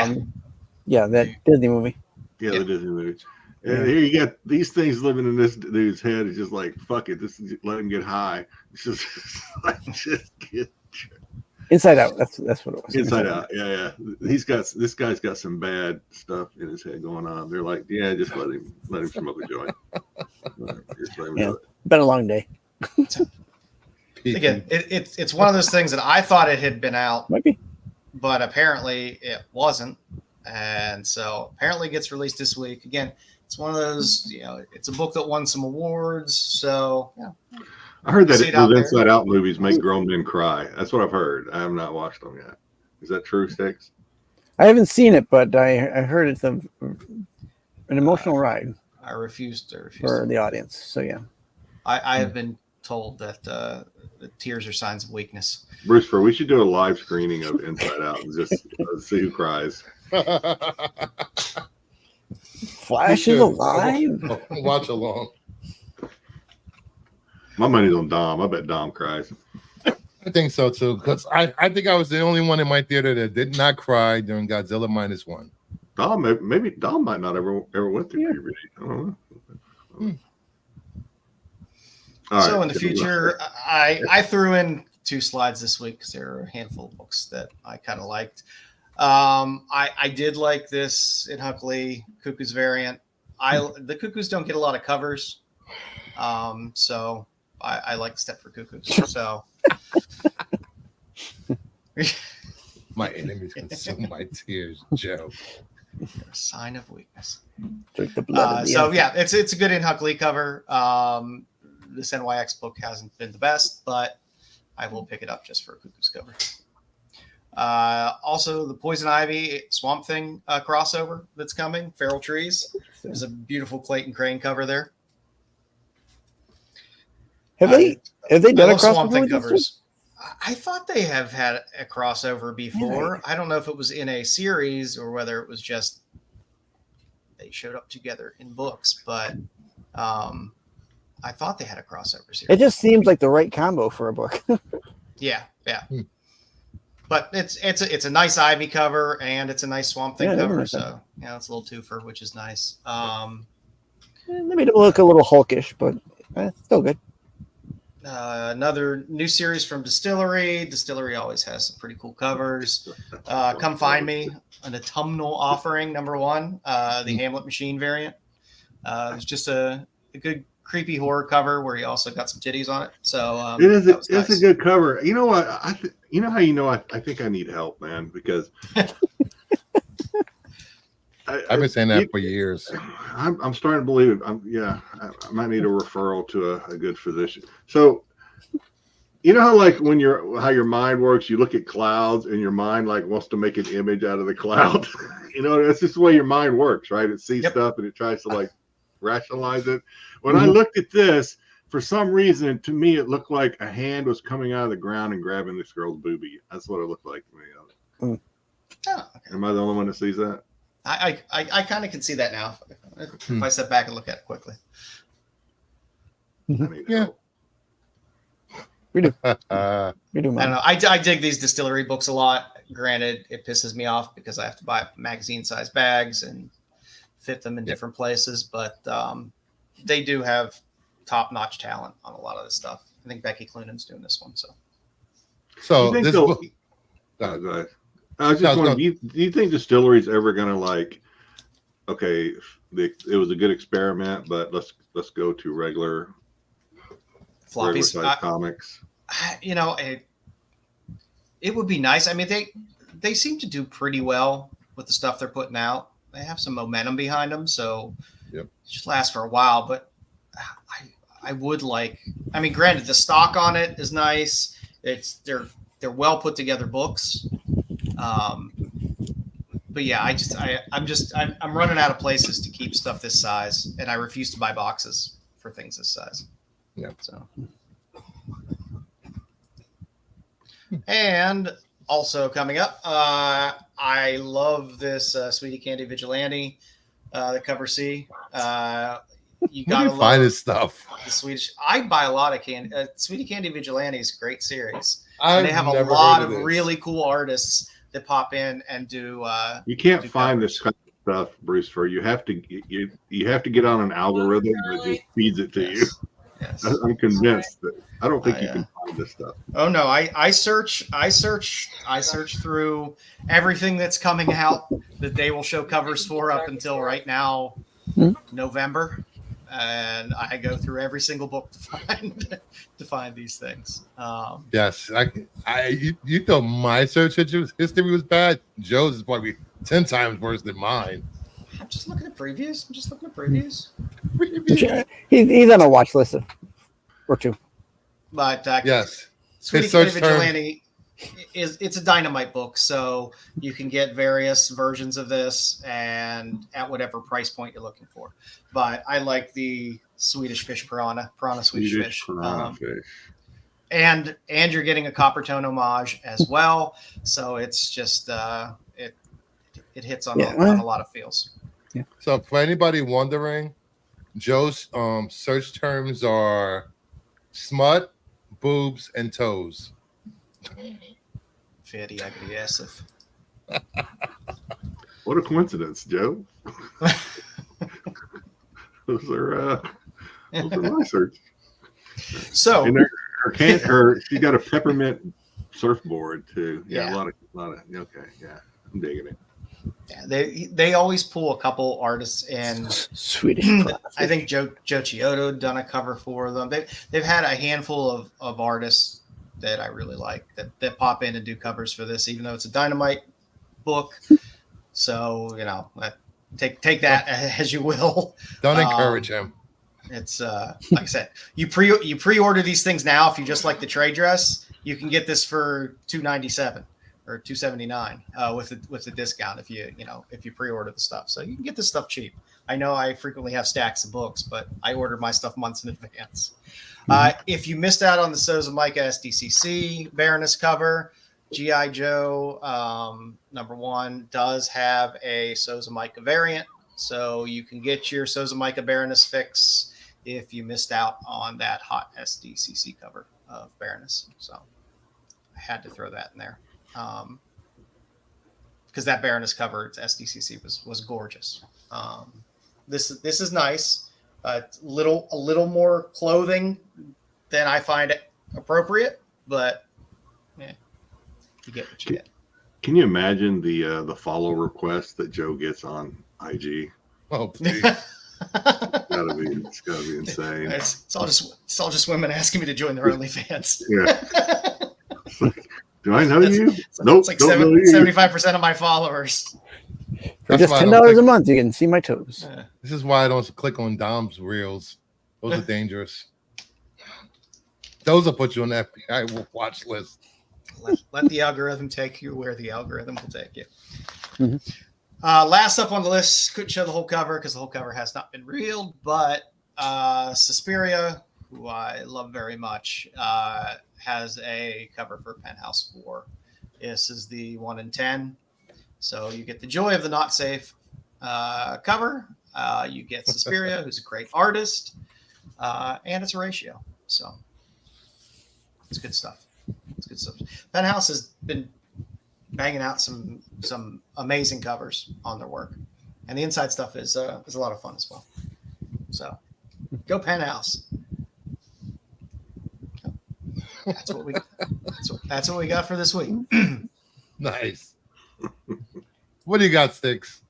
Yeah. That Disney movie. Yeah, the Disney movie. And here you got these things living in this dude's head. It's just like, fuck it, just let him get high. It's just like, just get Inside Out. That's what it was. Inside Out. Yeah. This guy's got some bad stuff in his head going on. They're like, yeah, just let him smoke a joint. Just let him do it. Been a long day. Again, it's one of those things that I thought it had been out, Might be. but apparently it wasn't. And so apparently it gets released this week. Again, it's one of those, it's a book that won some awards. So, yeah. I heard that those Inside Out movies make grown men cry. That's what I've heard. I have not watched them yet. Is that true, Styx? I haven't seen it, but I heard it's an emotional ride. I refuse for the audience. So, yeah. I have been told that the tears are signs of weakness. Bruce, we should do a live screening of Inside Out and just see who cries. Flash is alive. Watch along. My money's on Dom. I bet Dom cries. I think so too, because I think I was the only one in my theater that did not cry during Godzilla -1. Dom, maybe Dom might not ever went through puberty. I don't know. So in the future, I threw in 2 slides this week because there are a handful of books that I kind of liked. I did like this in Huckley Cuckoo's variant. The Cuckoos don't get a lot of covers, so I like Step for Cuckoos. So my enemies consume my tears, Joe. A sign of weakness. Drink the blood. So yeah, it's a good in Huckley cover. This NYX book hasn't been the best, but I will pick it up just for a Cuckoo's cover. Also, the Poison Ivy Swamp Thing crossover that's coming, Feral Trees. There's a beautiful Clayton Crane cover there. Have they done a crossover Swamp Thing with covers? I thought they have had a crossover before. Yeah. I don't know if it was in a series or whether it was just they showed up together in books, but I thought they had a crossover series. It just seems like the right combo for a book. Yeah. But it's a nice Ivy cover and it's a nice Swamp Thing cover. So it's a little twofer, which is nice. They made it look a little hulkish, but still good. Another new series from Distillery. Distillery always has some pretty cool covers. Come Find Me, an autumnal offering, #1, the Hamlet Machine variant. It's just a good creepy horror cover where he also got some titties on it. So it's a good cover. You know what? I think I need help, man, because I've been saying that for years. I'm starting to believe it. I might need a referral to a good physician. So, you know how like how your mind works, you look at clouds and your mind like wants to make an image out of the cloud. That's just the way your mind works, right? It sees stuff and it tries to like rationalize it. When I looked at this, for some reason, to me, it looked like a hand was coming out of the ground and grabbing this girl's boobie. That's what it looked like to me. Oh, okay. Am I the only one that sees that? I kind of can see that now if I step back and look at it quickly. Yeah. We do. I don't know. I dig these Distillery books a lot. Granted, it pisses me off because I have to buy magazine-sized bags and fit them in different places. But they do have top-notch talent on a lot of this stuff. I think Becky Cloonan's doing this one. So this book. Go ahead. I was just wondering, do you think Distillery's ever gonna like? Okay, it was a good experiment, but let's go to regular floppies comics. It would be nice. I mean, they seem to do pretty well with the stuff they're putting out. They have some momentum behind them, so it should last for a while. But I would like. I mean, granted, the stock on it is nice. They're well put together books. But yeah, I'm running out of places to keep stuff this size, and I refuse to buy boxes for things this size. Yeah. So, and also coming up, I love this Sweetie Candy Vigilante, the cover C. You gotta find this stuff. The Swedish. I buy a lot of candy. Sweetie Candy Vigilante is a great series. And they have a lot of really cool artists that pop in and do. You can't find this kind of stuff, Bruce. You have to get on an algorithm that just feeds it to you. Yes. I'm convinced that I don't think you can find this stuff. Oh no, I search through everything that's coming out that they will show covers for up until right now, November. and I go through every single book to find these things. Yes, you thought my search history was bad. Joe's is probably 10 times worse than mine. I'm just looking at previews. He's on a watch list or two. But yes, Sweetie Kitty Vigilante it's a Dynamite book, so you can get various versions of this and at whatever price point you're looking for. But I like the Swedish fish piranha Swedish fish. And you're getting a Copper Tone homage as well. So it's just it hits on a lot of feels. Yeah. So for anybody wondering, Joe's search terms are smut, boobs, and toes. Very aggressive. What a coincidence, Joe. Those are my search. So and she got a peppermint surfboard too. Yeah, a lot of okay, yeah. I'm digging it. Yeah, they always pull a couple artists in. Swedish. I think Joe Chiodo done a cover for them. They've had a handful of artists that I really like that pop in and do covers for this, even though it's a Dynamite book. So take that as you will. Don't encourage him. It's like I said, you pre-order these things now. If you just like the trade dress, you can get this for $297 or $279 with the discount if you pre-order the stuff. So you can get this stuff cheap. I know I frequently have stacks of books, but I order my stuff months in advance. If you missed out on the Souza Micah SDCC Baroness cover, G.I. Joe #1 does have a Souza Micah variant, so you can get your Souza Micah Baroness fix if you missed out on that hot SDCC cover of Baroness. So I had to throw that in there because that Baroness cover to SDCC was gorgeous. This is nice. A little more clothing than I find appropriate, but you get what you get. Can you imagine the follow request that Joe gets on IG? Oh, please. It's gotta be insane. It's all just women asking me to join their OnlyFans. Yeah. Do I know you? Nope. It's like 75% of my followers. For just $10 a month, you can see my toes. This is why I don't click on Dom's reels. Those are dangerous. Those will put you on the FBI watch list. Let the algorithm take you where the algorithm will take you. Mm-hmm. Last up on the list, couldn't show the whole cover because the whole cover has not been reeled, but Suspiria, who I love very much, has a cover for Penthouse 4. This is the 1 in 10. So you get the joy of the not safe cover. You get Suspiria, who's a great artist, and it's a ratio. So it's good stuff. Penthouse has been banging out some amazing covers on their work, and the inside stuff is a lot of fun as well. So go Penthouse. That's what we got for this week. Nice. What do you got, Styx?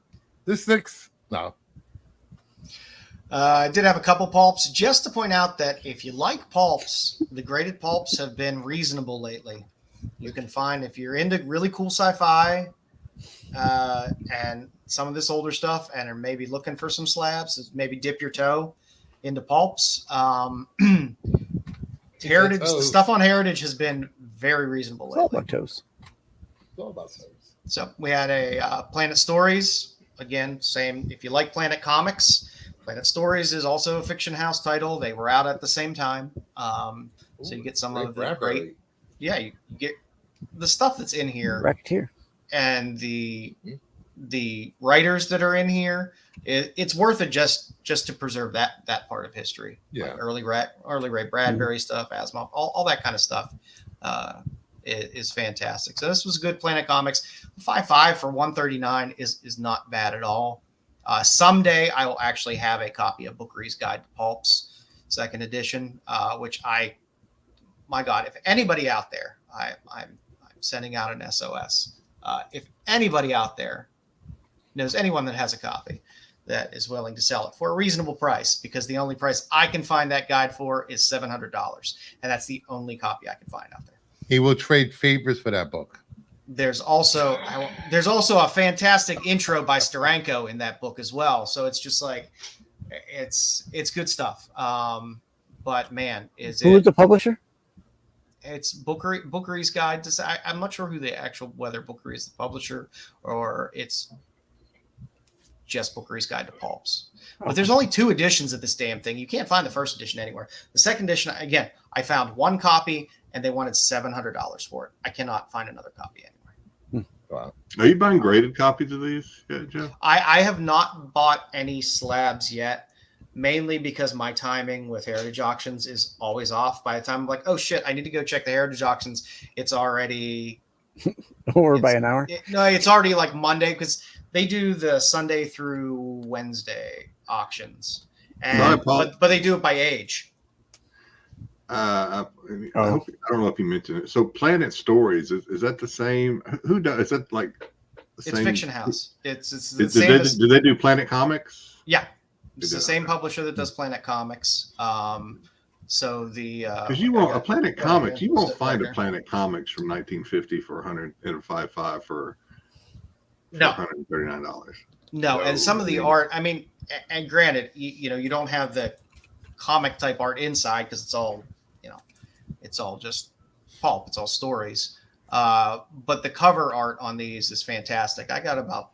This Styx? No. I did have a couple pulps. Just to point out that if you like pulps, the graded pulps have been reasonable lately. You can find, if you're into really cool sci-fi and some of this older stuff and are maybe looking for some slabs, maybe dip your toe into pulps. Heritage, the stuff on Heritage has been very reasonable lately. It's all about toes. It's all about toes. So we had a Planet Stories. Again, same. If you like Planet Comics, Planet Stories is also a Fiction House title. They were out at the same time. So you get some of the great. Yeah, you get the stuff that's in here. Racketeer. And the writers that are in here. It's worth it just to preserve that part of history. Yeah. Like early Ray Bradbury stuff, Asimov, all that kind of stuff. Is fantastic. So this was good Planet Comics. 5.5 for 139 is not bad at all. Someday I will actually have a copy of Bookery's Guide to Pulps, 2nd edition, which my God, if anybody out there, I'm sending out an SOS. If anybody out there knows anyone that has a copy, that is willing to sell it for a reasonable price, because the only price I can find that guide for is $700, and that's the only copy I can find out there. He will trade favors for that book. There's also a fantastic intro by Steranko in that book as well. So it's just like it's good stuff. But man, who is the publisher? It's Bookery's Guide to. I'm not sure whether Bookery is the publisher or it's just Bookery's Guide to Pulps. But there's only 2 editions of this damn thing. You can't find the first edition anywhere. The second edition, again, I found 1 copy and they wanted $700 for it. I cannot find another copy anywhere. Wow. Are you buying graded copies of these yet, Joe? I have not bought any slabs yet, mainly because my timing with Heritage Auctions is always off. By the time I'm like, oh shit, I need to go check the Heritage Auctions, it's already over by an hour. It's already like Monday, because they do the Sunday through Wednesday auctions, and but they do it by age. I don't know if you mentioned it. So Planet Stories, is that the same? Who does? Is that like the same? It's Fiction House. It's the same as, do they do Planet Comics? Yeah, it's the same publisher that does Planet Comics. So because you won't Planet Comics, you won't find a Planet Comics from 1950 for $105.5 for $139. No, and some of the art, I mean, and granted, you don't have the comic type art inside because it's all, it's all just pulp, it's all stories. But the cover art on these is fantastic. I got about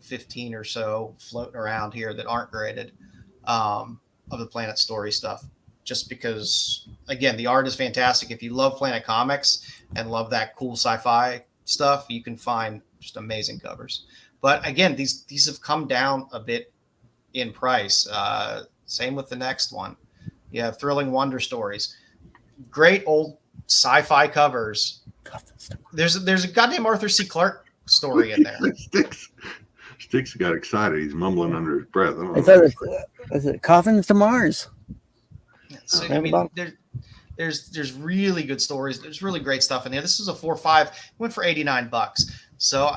15 or so floating around here that aren't graded of the Planet Story stuff. Just because, again, the art is fantastic. If you love Planet Comics and love that cool sci-fi stuff, you can find just amazing covers. But again, these have come down a bit in price. Same with the next one. You have Thrilling Wonder Stories. Great old sci-fi covers. There's a goddamn Arthur C. Clarke story in there. Styx got excited. He's mumbling under his breath. Is it Coffins to Mars? So, I mean, there's really good stories. There's really great stuff in there. This is a 4.5. Went for $89. So,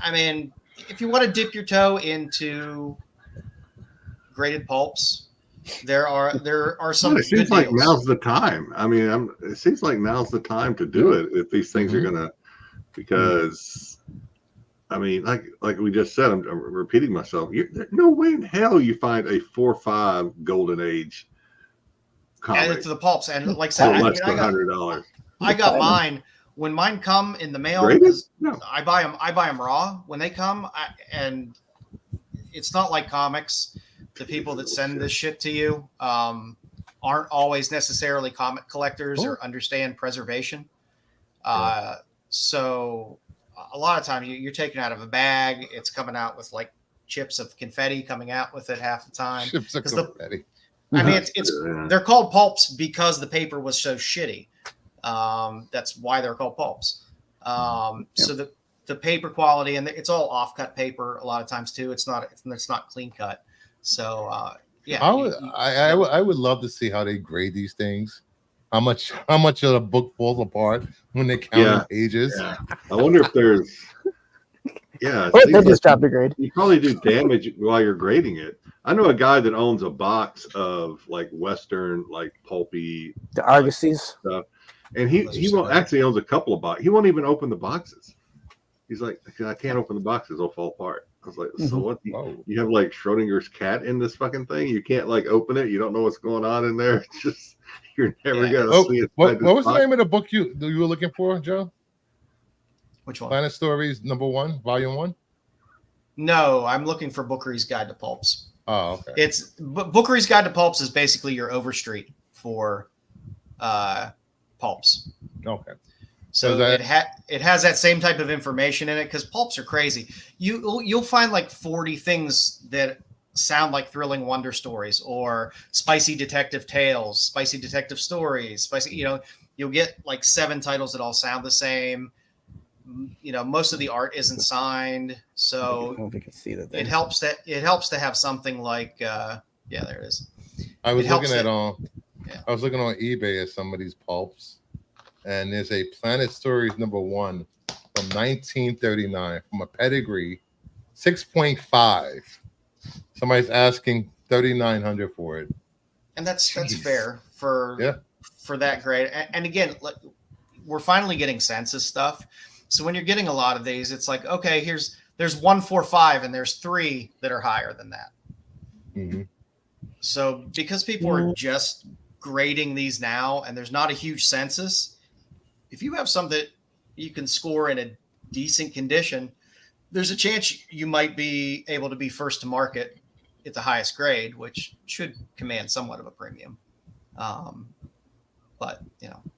I mean, if you want to dip your toe into graded pulps, there are some. It seems like now's the time. I mean, it seems like now's the time to do it if these things are gonna, because, I mean, like we just said, I'm repeating myself. There's no way in hell you find a 4.5 Golden Age comic. Added to the pulps, and like I said, less than $100. I got mine. When mine come in the mail, no. I buy them raw when they come, and it's not like comics. The people that send this shit to you aren't always necessarily comic collectors or understand preservation. So a lot of times you're taking out of a bag. It's coming out with like chips of confetti coming out with it half the time. Chips of confetti. I mean, they're called pulps because the paper was so shitty. That's why they're called pulps. So the paper quality, and it's all off-cut paper a lot of times too. It's not clean cut. So I would love to see how they grade these things. How much of the book falls apart when they count the pages. Yeah. I wonder if there's they just dropped the grade. You probably do damage while you're grading it. I know a guy that owns a box of like Western, like pulpy the Argosies stuff, and he won't actually owns a couple of boxes. He won't even open the boxes. He's like, I can't open the boxes; they'll fall apart. I was like, so what? You have like Schrodinger's cat in this fucking thing? You can't like open it. You don't know what's going on in there. It's just you're never gonna see it. What was the name of the book you were looking for, Joe? Which one? Planet Stories #1, Volume 1. No, I'm looking for Bookery's Guide to Pulps. Oh, okay. Bookery's Guide to Pulps is basically your Overstreet for pulps. Okay. So it has that same type of information in it because pulps are crazy. You'll find like 40 things that sound like Thrilling Wonder Stories or Spicy Detective Tales, Spicy Detective Stories, you'll get like 7 titles that all sound the same. Most of the art isn't signed, so I don't think I can see that. It helps to have something like there it is. I was looking on eBay at some of these pulps, and there's a Planet Stories #1 from 1939 from a pedigree 6.5. Somebody's asking $3,900 for it. And that's Jeez. fair for that grade. And again, we're finally getting census stuff. So when you're getting a lot of these, it's like, okay, there's 145 and there's 3 that are higher than that. Mm-hmm. So because people are just grading these now and there's not a huge census, if you have some that you can score in a decent condition, there's a chance you might be able to be first to market at the highest grade, which should command somewhat of a premium. But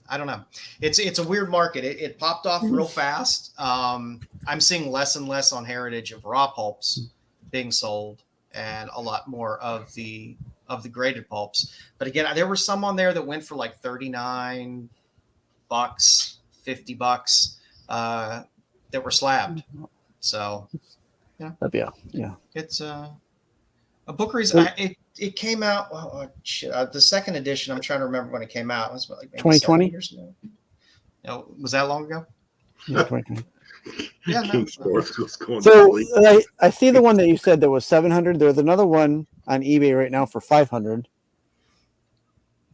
I don't know. It's a weird market. It popped off real fast. I'm seeing less and less on Heritage of raw pulps being sold, and a lot more of the graded pulps. But again, there were some on there that went for like $39, $50 that were slabbed. So it's a Bookery's. It came out. The second edition. I'm trying to remember when it came out. It was like 2020 years ago. No, was that long ago? Yeah, 2020. Yeah. No. So I see the one that you said that was 700. There's another one on eBay right now for 500.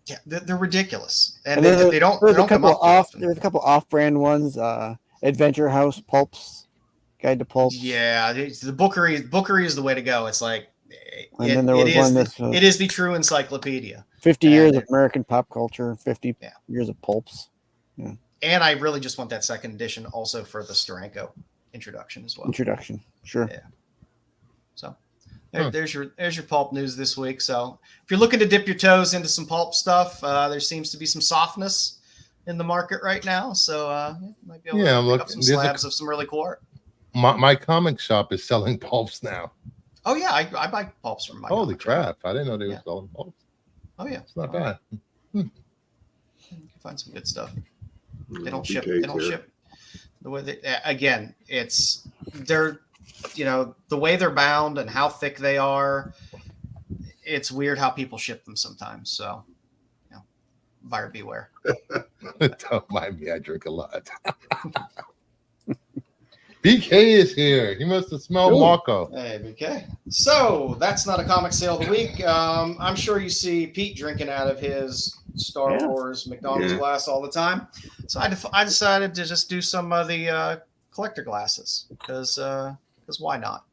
Yeah, they're ridiculous, and there's they don't There's come up often. a couple off-brand ones. Adventure House Pulps, Guide to Pulps. Yeah, the Bookery is the way to go. It's like then there was one that's it is the true encyclopedia. 50 years of American pop culture, 50 years of pulps. Yeah. And I really just want that second edition also for the Steranko introduction as well. Introduction, sure. Yeah. So there's your pulp news this week. So if you're looking to dip your toes into some pulp stuff, there seems to be some softness in the market right now. So might be able to pick up some slabs of some really cool art. My comic shop is selling pulps now. Oh yeah, I buy pulps from my. Holy crap! I didn't know they were selling pulps. Oh yeah, it's not bad. You can find some good stuff. They don't ship. They don't ship the way again. It's they're the way they're bound and how thick they are. It's weird how people ship them sometimes. So, buyer beware. Don't mind me. I drink a lot. BK is here. He must have smelled Marco. Hey, BK. So that's not a comic sale of the week. I'm sure you see Pete drinking out of his Star Wars McDonald's glass all the time. So I decided to just do some of the collector glasses because why not?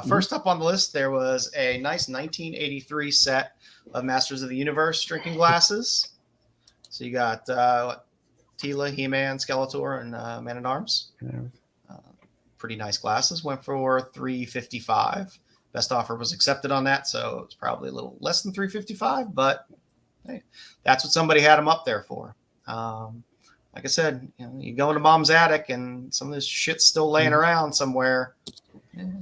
First up on the list, there was a nice 1983 set of Masters of the Universe drinking glasses. So you got Tila, He-Man, Skeletor, and Man-at-Arms. Pretty nice glasses. Went for $355. Best offer was accepted on that, so it's probably a little less than $355. But hey, that's what somebody had them up there for. Like I said, you go into mom's attic and some of this shit's still laying around somewhere.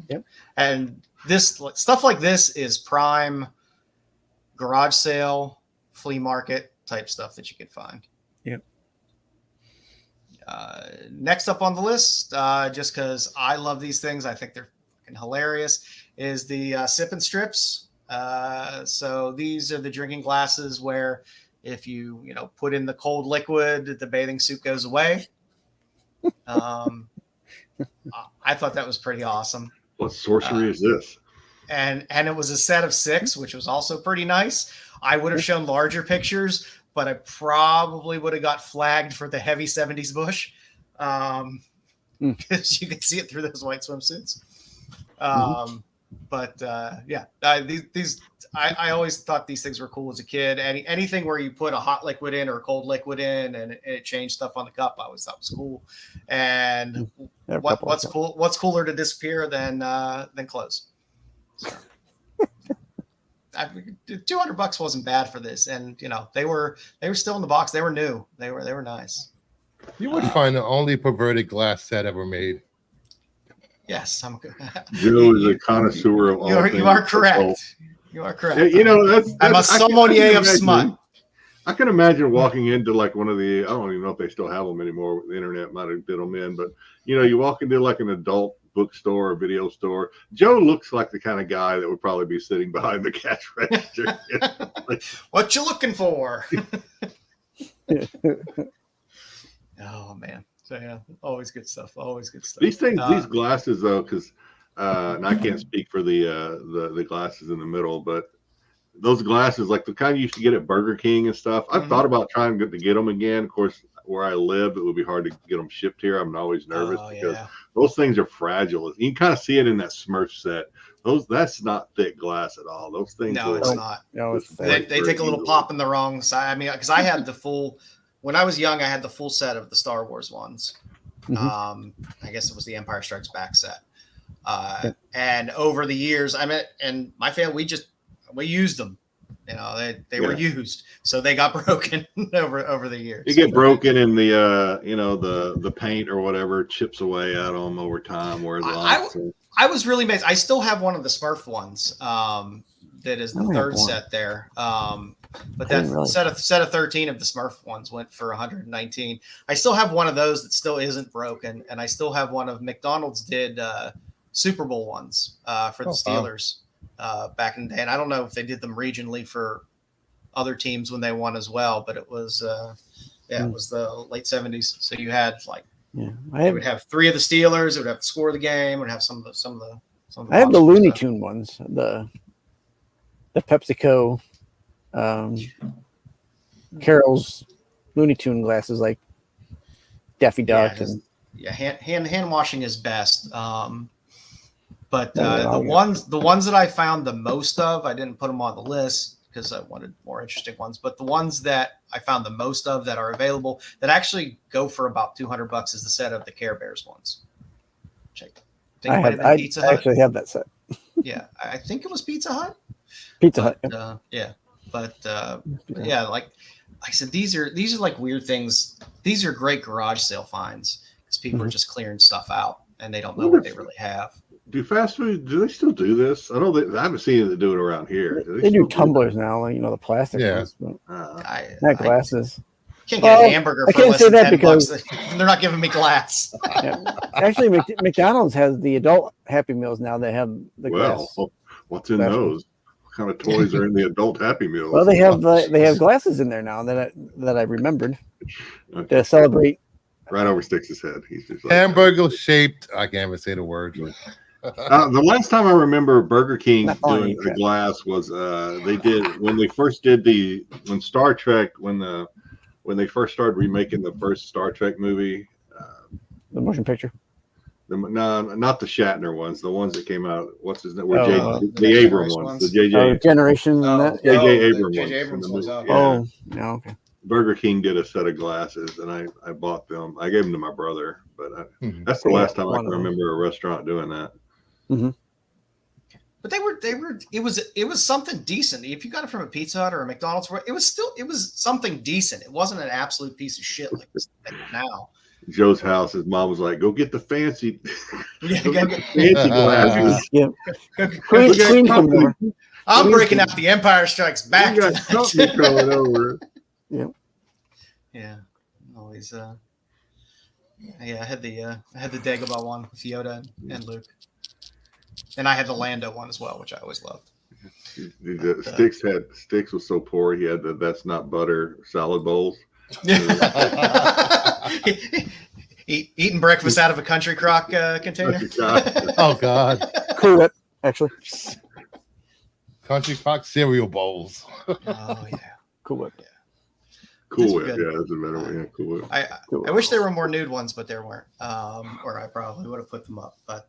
Yep. And this stuff like this is prime garage sale, flea market type stuff that you could find. Yep. Next up on the list, just because I love these things, I think they're fucking hilarious, is the sip and strips. So these are the drinking glasses where if you put in the cold liquid, the bathing suit goes away. I thought that was pretty awesome. What sorcery is this? And it was a set of 6, which was also pretty nice. I would have shown larger pictures, but I probably would have got flagged for the heavy 70s bush because you can see it through those white swimsuits. But these I always thought these things were cool as a kid. Anything where you put a hot liquid in or a cold liquid in and it changed stuff on the cup, I always thought was cool. And what's cooler to disappear than clothes? So. $200 wasn't bad for this, and they were still in the box. They were new. They were nice. You would find the only perverted glass set ever made. Yes, I'm good. Joe is a connoisseur of all things. You are correct. You are correct. That's I'm a sommelier of smut. I can imagine walking into like one of the, I don't even know if they still have them anymore. The internet might have bid them in, but you walk into like an adult bookstore or video store. Joe looks like the kind of guy that would probably be sitting behind the cash register. What you looking for? Oh man. So yeah, always good stuff. Always good stuff. These things, these glasses though, because and I can't speak for the glasses in the middle, but those glasses, like the kind you used to get at Burger King and stuff, I've thought about trying to get them again. Of course, where I live, it would be hard to get them shipped here. I'm always nervous because those things are fragile. You can kind of see it in that Smurf set. That's not thick glass at all. Those things. No, it's not. No, they take a little pop in the wrong side. I mean, because I had the full. When I was young, I had the full set of the Star Wars ones. I guess it was the Empire Strikes Back set. And over the years, and my family, we used them. You know, they were used, so they got broken over the years. You get broken, and the paint or whatever chips away at them over time. Whereas I was really amazed. I still have one of the Smurf ones. That is the third set there. But that set of 13 of the Smurf ones went for 119. I still have one of those that still isn't broken, and I still have one of McDonald's did Super Bowl ones for the Steelers back in the day. And I don't know if they did them regionally for other teams when they won as well, but it was it was the late 70s. So you had it would have 3 of the Steelers. It would have the score of the game. It would have some of the. I have the Looney Tune ones, the PepsiCo, Carol's Looney Tune glasses, like Daffy Duck, hand washing is best. But the ones that I found the most of, I didn't put them on the list because I wanted more interesting ones. But the ones that I found the most of that are available that actually go for about $200 is the set of the Care Bears ones. I actually have that set. Yeah, I think it was Pizza Hut. Hut. Like I said, these are like weird things. These are great garage sale finds because people are just clearing stuff out and they don't know what they really have. Do fast food? Do they still do this? I know I haven't seen it do it around here. They do tumblers now, like the plastic ones, but not glasses. Can't get a hamburger for less than $10. They're not giving me glass. Actually, McDonald's has the adult Happy Meals now. They have the glass. What's in those? What kind of toys are in the adult Happy Meals? Well, they have glasses in there now that I remembered to celebrate. Right over Styx's head. He's just like, hamburger shaped. I can't even say the word. The last time I remember Burger King doing a glass was they did when they first did when Star Trek when they first started remaking the first Star Trek movie. The motion picture. No, not the Shatner ones. The ones that came out. What's his name? The Abrams ones. The JJ Generations. Abrams ones. Okay. Burger King did a set of glasses, and I bought them. I gave them to my brother, but that's the last time I can remember a restaurant doing that. Mm-hmm. But they were. It was something decent. If you got it from a Pizza Hut or a McDonald's, it was something decent. It wasn't an absolute piece of shit like this now. Joe's house, his mom was like, "Go get the fancy, fancy glasses." Yeah. I'm breaking out the Empire Strikes Back. You got something coming over. Yeah. Yeah. Always. I had the Dagobah one with Yoda and Luke, and I had the Lando one as well, which I always loved. Styx was so poor. He had that's not butter salad bowls. Eating breakfast out of a Country Crock container. Oh God. Cool Whip, actually. Country Crock cereal bowls. Oh yeah. Cool Whip. Yeah. Cool Whip. Yeah, that's a better one. Yeah, Cool Whip. I wish there were more nude ones, but there weren't. Or I probably would have put them up. But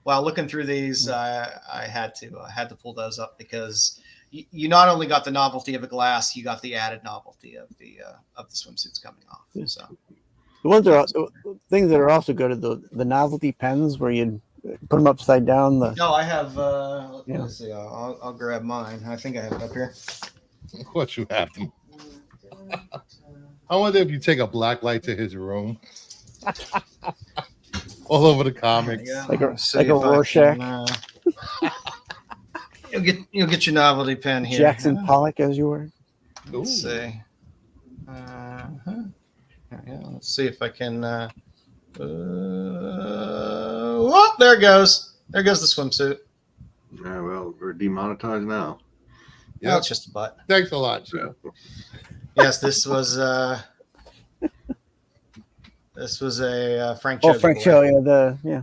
while looking through these, I had to pull those up because you not only got the novelty of a glass, you got the added novelty of the swimsuits coming off. Yeah. So the ones that are things that are also good are the novelty pens where you put them upside down. No, I have. Let's see. I'll grab mine. I think I have it up here. Of course you have them. I wonder if you take a black light to his room. All over the comics. Like a Rorschach. You'll get your novelty pen here. Jackson Pollock, as you were. Let's see. Let's see if I can. Oh, there it goes. There goes the swimsuit. Yeah, well, we're demonetized now. Yeah, no, it's just a butt. Thanks a lot, Joe. Yes, this was a Frank Cho. Oh, Frank Cho, yeah.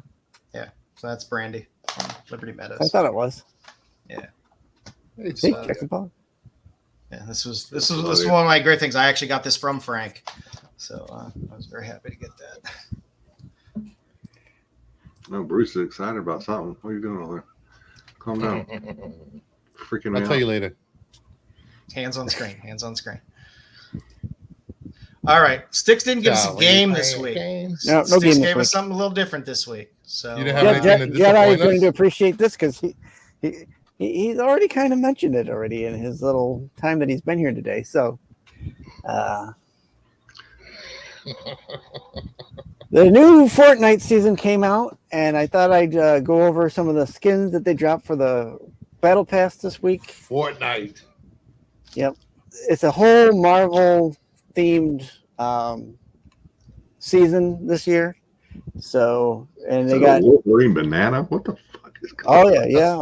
So that's Brandy from Liberty Meadows. I thought it was. Yeah. See, check the ball. Yeah, this was one of my great things. I actually got this from Frank, so I was very happy to get that. No, Bruce is excited about something. What are you doing over there? Calm down. Freaking I'll tell you later. Hands on screen. Hands on screen. All right. Styx didn't give us a game this week. No Styx game gave this us something a little different this week. So You didn't have anything to Jedi is disappoint going us? to appreciate this because he's already kind of mentioned it already in his little time that he's been here today. So the new Fortnite season came out, and I thought I'd go over some of the skins that they dropped for the Battle Pass this week. Fortnite. Yep. It's a whole Marvel themed season this year. So, and they got Wolverine banana. What the fuck is oh yeah.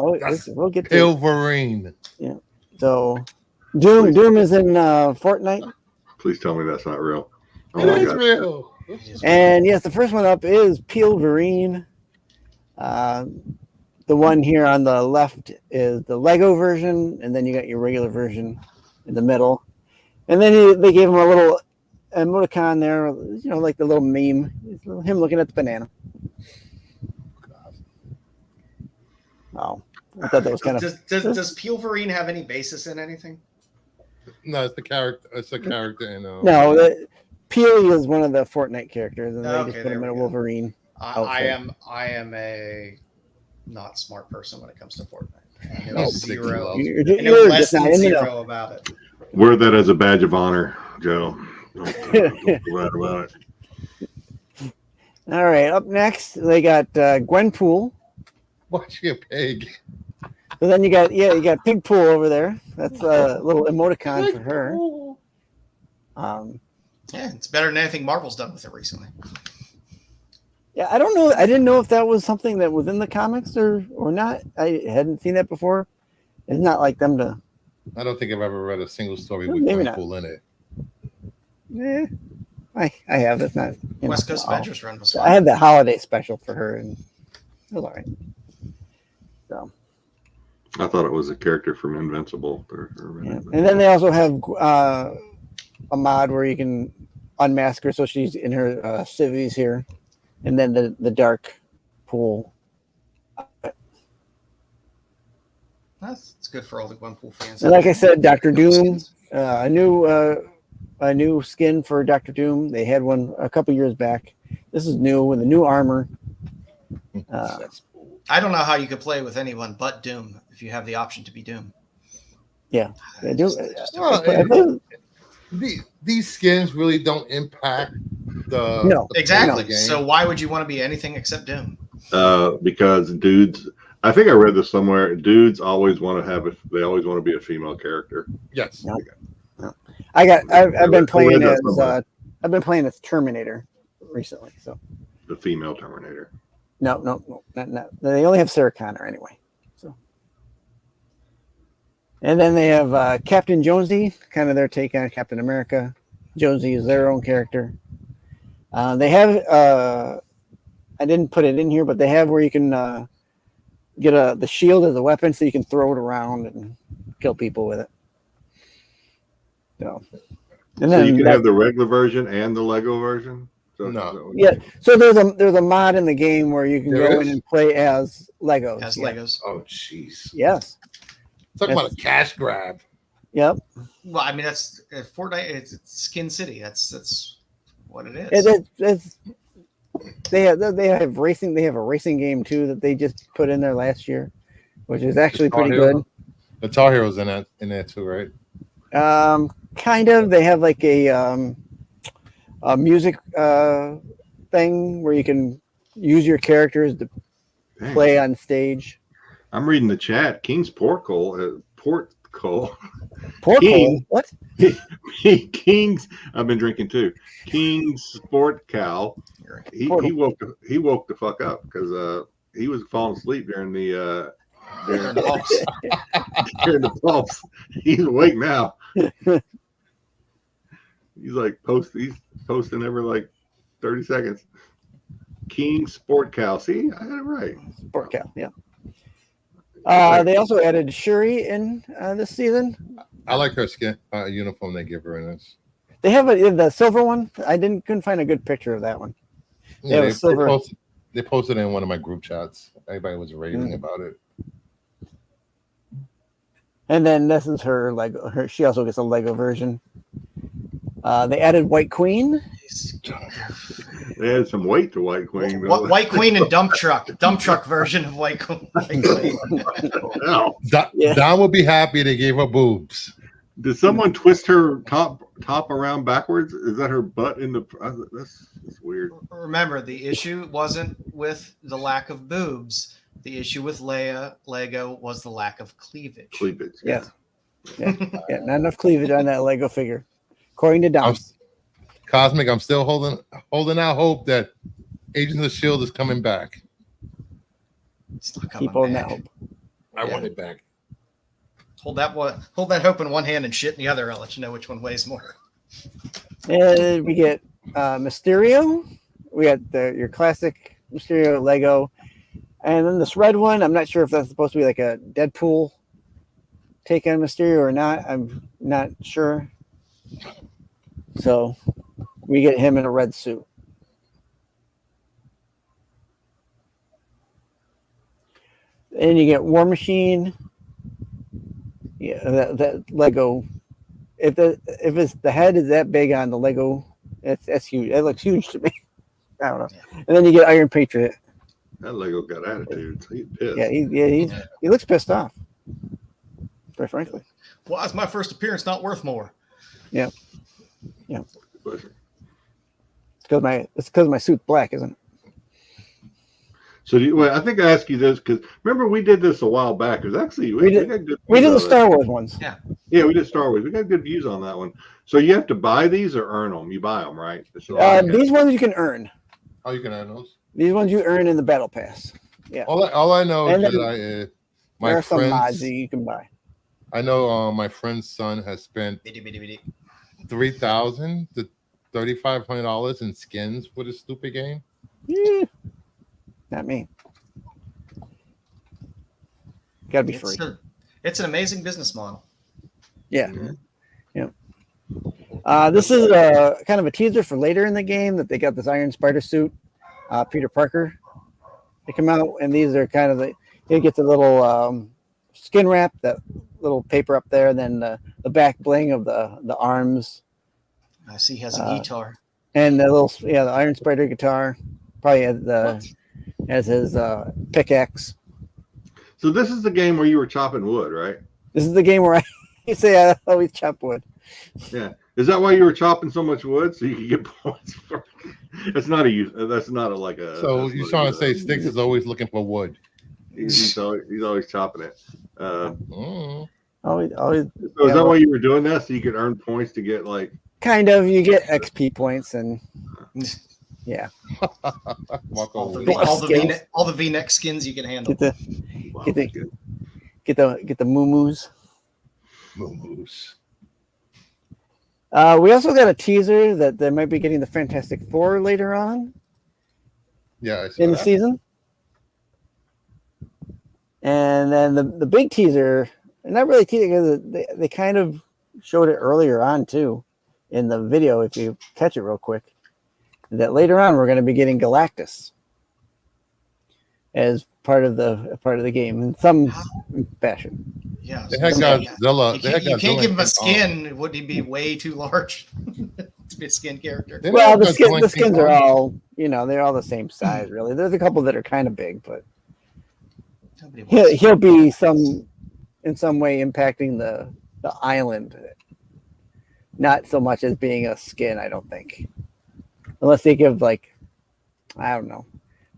We'll get to it. Silverine. Yeah. So Doom is in Fortnite. Please tell me that's not real. Oh It my is God. real. And yes, the first one up is Peelverine. The one here on the left is the Lego version, and then you got your regular version in the middle. And then they gave him a little emoticon there, you know, like the little meme, him looking at the banana. Oh, I thought that was kind of. Does Peelverine have any basis in anything? No, it's the character. It's a character in. No, Peel is one of the Fortnite characters, and they Okay, just put him there in a we go. Wolverine. I am a not smart person when it comes to Fortnite. I know Oh, zero. You're I know less just not than in the know. zero about it. Wear that as a badge of honor, Joe. Don't feel bad about it. All right, up next they got Gwenpool. Watch your pig. But then you got Pigpool over there. That's a little emoticon for her. Yeah, it's better than anything Marvel's done with it recently. Yeah, I don't know. I didn't know if that was something that was in the comics or not. I hadn't seen that before. It's not like them to. I don't think I've ever read a single story Well, with maybe not. Gwenpool in it. I have. It's not. West Coast Avengers run was I fine. had the holiday special for her, and it was all right. So. I thought it was a character from Invincible. Yeah. And then they also have a mod where you can unmask her, so she's in her civvies here, and then the dark pool. That's good for all the Gwenpool fans. And like I said, Dr. Doom, a new skin for Dr. Doom. They had one a couple years back. This is new with a new armor. I don't know how you could play with anyone but Doom if you have the option to be Doom. Yeah, they do. These skins really don't impact the No. the Exactly. game. So why would you want to be anything except Doom? Because dudes, I think I read this somewhere. Dudes always want to be a female character. Yes. No. I've been playing that as somewhere. I've been playing as Terminator recently. So The female Terminator. no, not. They only have Sarah Connor anyway. So, and then they have Captain Jonesy, kind of their take on Captain America. Jonesy is their own character. They have I didn't put it in here, but they have where you can get the shield as a weapon, so you can throw it around and kill people with it. So, and So then you can have the regular version and the Lego version. So No. yeah. So there's a mod in the game where you can There go is? in and play as Legos. As Yeah. Legos. Oh, jeez. Yes. Talk about a cash grab. Yep. Well, I mean that's Fortnite. It's Skin City. That's what it is. They have racing. They have a racing game too that they just put in there last year, which is actually pretty good. The Tar Heroes in there too, right? Kind of. They have like a music thing where you can use your characters to Dang. play on stage. I'm reading the chat. King's Portkole. Porthole? King. What? King's. I've been drinking too. King's Sport Cow. He woke the fuck up because he was falling asleep during the during the pulse. He's awake now. He's posting every like 30 seconds. King Sport Cow. See, I had it right. Sport Cow, yeah. They also added Shuri in this season. I like her skin uniform they give her in this. They have the silver one. I couldn't find a good picture of that one. Yeah, silver. They posted it in one of my group chats. Everybody was raving about it. And then this is her Lego. She also gets a Lego version. They added White Queen. They added some weight to White Queen. White Queen and dump truck version of White Queen. No. Don would be happy they gave her boobs. Did someone twist her top around backwards? Is that her butt in the? That's weird. Remember, the issue wasn't with the lack of boobs. The issue with Lego was the lack of cleavage. Yeah. Not enough cleavage on that Lego figure, according to Don. Cosmic, I'm still holding out hope that Agents of S.H.I.E.L.D. is coming back. It's not coming Keep holding back. that hope. I want it back. Hold that hope in one hand and shit in the other. I'll let you know which one weighs more. And we get Mysterio. We got your classic Mysterio Lego. And then this red one, I'm not sure if that's supposed to be like a Deadpool take on Mysterio or not. I'm not sure. So we get him in a red suit. And you get War Machine. Yeah, that Lego. If the head is that big on the Lego, that's huge. It looks huge to me. I don't know. And then you get Iron Patriot. That Lego got attitude. He's pissed. Yeah, he looks pissed off. Quite frankly. Why is my first appearance not worth more? Yeah. It's because my suit's black, isn't it? So I think I asked you this because remember we did this a while back. Because actually we did the Star Wars ones. Yeah, we did Star Wars. We got good views on that one. So you have to buy these or earn them. You buy them, right? These ones you can earn. Oh, you can earn those. These ones you earn in the battle pass. Yeah. All I know is that there are some mods that you can buy. I know my friend's son has spent $3,000 to $3,500 in skins for this stupid game. Yeah. Not me. Got to be free. It's an amazing business model. Yeah. Yeah. This is kind of a teaser for later in the game that they got this Iron Spider suit, Peter Parker. They come out, and these are kind of you get the little skin wrap, that little paper up there, and then the back bling of the arms. I see he has a guitar. And the Iron Spider guitar. Probably has his pickaxe. So this is the game where you were chopping wood, right? This is the game where I say I always chop wood. Yeah. Is that why you were chopping so much wood so you could get points for? That's not like a. So you're trying to say Styx is always looking for wood? He's always chopping it. Always. So is that why you were doing that so you could earn points to get like? Kind of. You get XP points and. Yeah. all the V-neck skins you can handle. Get the moo-moos. Moo-moos. We also got a teaser that they might be getting the Fantastic Four later on. Yeah, I in the season. And then the big teaser, not really teaser because they kind of showed it earlier on too in the video if you catch it real quick. That later on we're going to be getting Galactus as part of the game in some fashion. Yeah, they had Godzilla. You can't give him a skin. Would he be way too large to be a skin character? Well, the skins are all they're all the same size really. There's a couple that are kind of big, but he'll be in some way impacting the island. Not so much as being a skin, I don't think. Unless they give I don't know,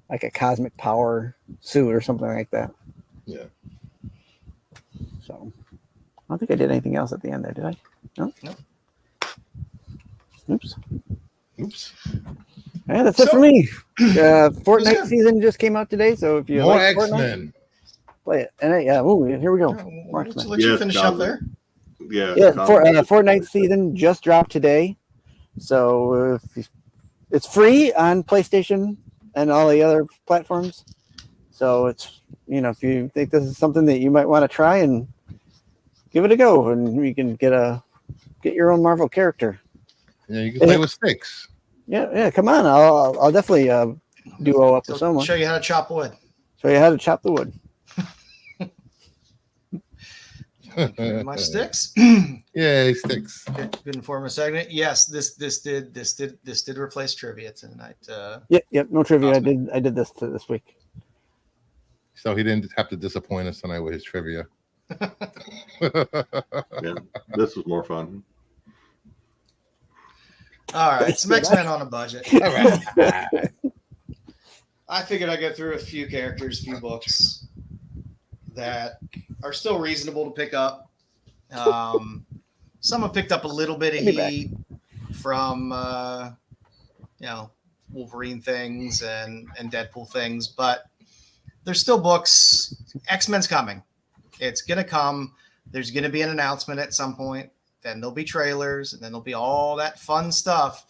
like a cosmic power suit or something like that. Yeah. So I don't think I did anything else at the end there, did I? No. Oops. Yeah, that's it for me. Fortnite season just came out today, so if you more like X-Men, play it. And here we go. Let you finish up there. Yeah. Fortnite season just dropped today, so it's free on PlayStation and all the other platforms. So it's, if you think this is something that you might want to try, and give it a go, and you can get your own Marvel character. Yeah, you can play with Styx. Yeah. Come on, I'll definitely duo up with someone. Show you how to chop wood. Show you how to chop the wood. My Styx. Yay, Styx. Good informative segment. Yes, this did replace trivia tonight. Yep. No trivia. Awesome. I did this week. So he didn't have to disappoint us tonight with his trivia. Yeah, this was more fun. All right, some X-Men on a budget. All right. I figured I'd go through a few characters, few books that are still reasonable to pick up. Some have picked up a little bit of heat from, Wolverine things and Deadpool things, but there's still books. X-Men's coming. It's going to come. There's going to be an announcement at some point. Then there'll be trailers, and then there'll be all that fun stuff.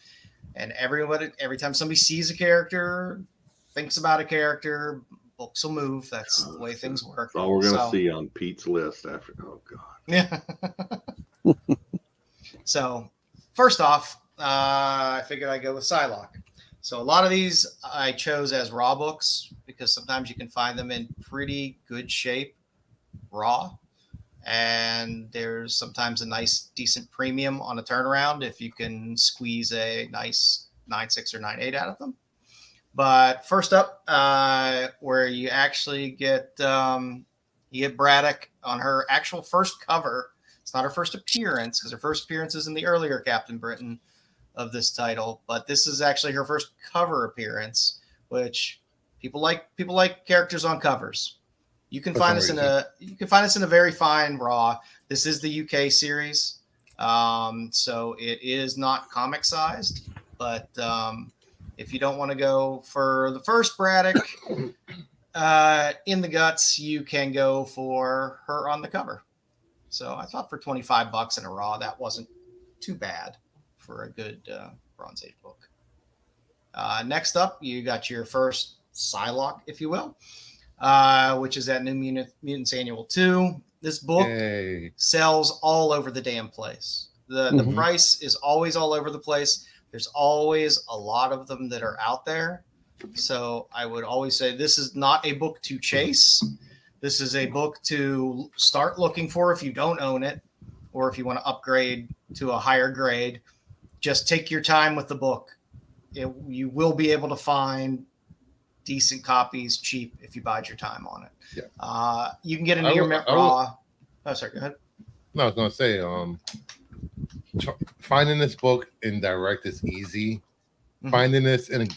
And every time somebody sees a character, thinks about a character, books will move. That's the way things work. That's all we're going to see on Pete's list after. Oh, God. Yeah. So, first off, I figured I'd go with Psylocke. So, a lot of these I chose as raw books because sometimes you can find them in pretty good shape raw. And there's sometimes a nice, decent premium on a turnaround if you can squeeze a nice 9.6 or 9.8 out of them. But first up, where you actually get Braddock on her actual first cover. It's not her first appearance because her first appearance is in the earlier Captain Britain of this title, but this is actually her first cover appearance, which people like characters on covers. You can find us in a very fine raw. This is the UK series, so it is not comic sized. But if you don't want to go for the first Braddock in the guts, you can go for her on the cover. So I thought for $25 in a raw, that wasn't too bad for a good Bronze Age book. Next up, you got your first Psylocke, if you will. Which is that New Mutants Annual 2. This book sells all over the damn place. The price is always all over the place. There's always a lot of them that are out there. So I would always say this is not a book to chase. This is a book to start looking for if you don't own it, or if you want to upgrade to a higher grade. Just take your time with the book. You will be able to find decent copies cheap if you bide your time on it. Yeah. You can get a near mint raw. Oh, sorry, go ahead. No, I was gonna say, finding this book in direct is easy. Mm-hmm. Finding this in a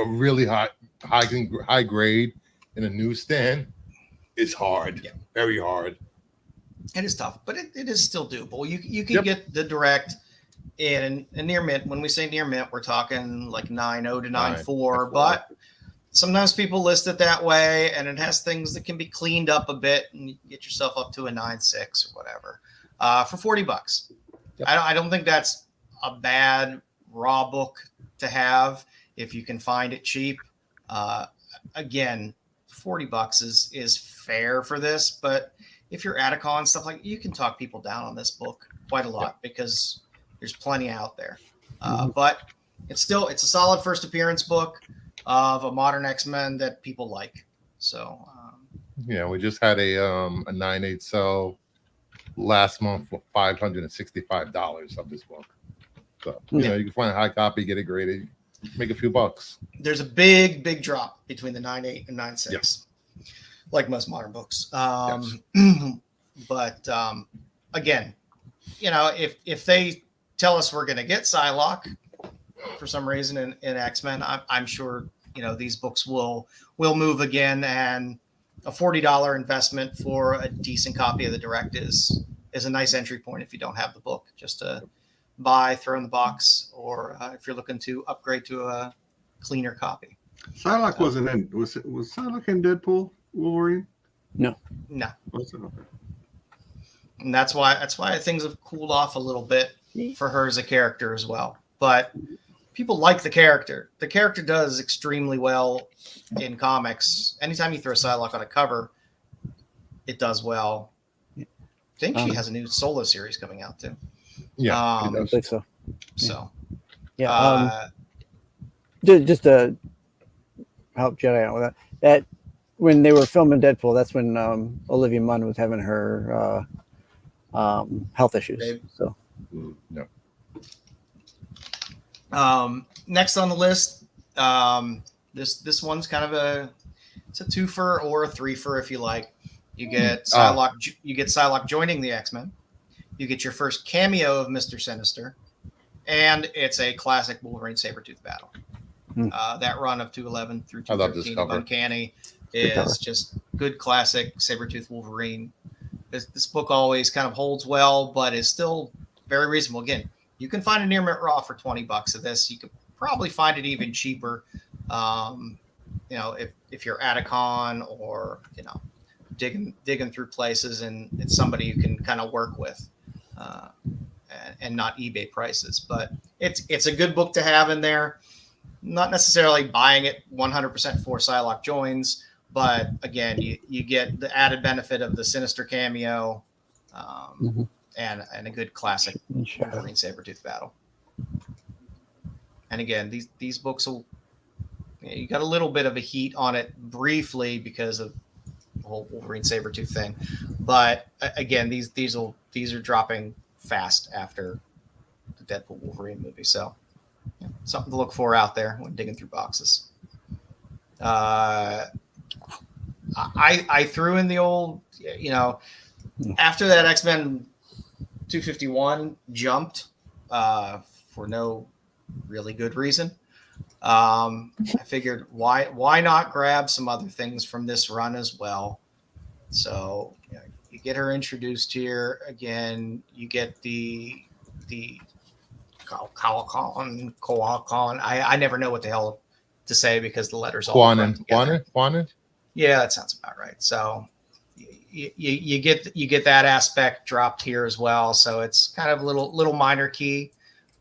really high grade in a newsstand is hard. Yeah. Very hard. It is tough, but it is still doable. You can get the direct in a near mint. When we say near mint, we're talking like 9.0 to 9.4, but sometimes people list it that way, and it has things that can be cleaned up a bit, and you get yourself up to a 9.6 or whatever for $40. Yep. I don't think that's a bad raw book to have if you can find it cheap. Again, $40 is fair for this, but if you're at a con, stuff like you can talk people down on this book quite a lot because there's plenty out there. But it's a solid first appearance book of a modern X-Men that people like. So we just had a 9.8 sell last month for $565 of this book. So you can find a high copy, get it graded, make a few bucks. There's a big drop between the 9.8 and 9.6, like most modern books. But again, if they tell us we're going to get Psylocke for some reason in X-Men, I'm sure these books will move again, and a $40 investment for a decent copy of the direct is a nice entry point if you don't have the book, just to buy, throw in the box, or if you're looking to upgrade to a cleaner copy. Psylocke wasn't in. Was Psylocke in Deadpool Wolverine? No. Was it? Okay. And that's why things have cooled off a little bit for her as a character as well. But people like the character. The character does extremely well in comics. Anytime you throw Psylocke on a cover, it does well. I think she has a new solo series coming out too. Yeah, I believe so. So, Yeah. Just to help Jedi out with that when they were filming Deadpool, that's when Olivia Munn was having her health issues. So, no. Next on the list, this one's kind of it's a twofer or a threefer if you like. You get Psylocke. You get Psylocke joining the X-Men. You get your first cameo of Mr. Sinister, and it's a classic Wolverine Sabretooth battle. That run of 211 through 213 of Uncanny is just good classic Sabretooth Wolverine. This book always kind of holds well, but is still very reasonable. Again, you can find a near mint raw for $20 of this. You could probably find it even cheaper. If you're at a con or digging through places, and it's somebody you can kind of work with, and not eBay prices. But it's a good book to have in there. Not necessarily buying it 100% for Psylocke joins, but again, you get the added benefit of the Sinister cameo, and a good classic Wolverine Sabretooth battle. And again, these books will, you got a little bit of a heat on it briefly because of the whole Wolverine Sabretooth thing, but again, these are dropping fast after the Deadpool Wolverine movie, so something to look for out there when digging through boxes. I threw in the old, after that X-Men 251 jumped for no really good reason. I figured why not grab some other things from this run as well. So you get her introduced here again. You get the Coacon. I never know what the hell to say because the letters all run together. Quanon? Yeah, that sounds about right. So you get that aspect dropped here as well. So it's kind of a little minor key,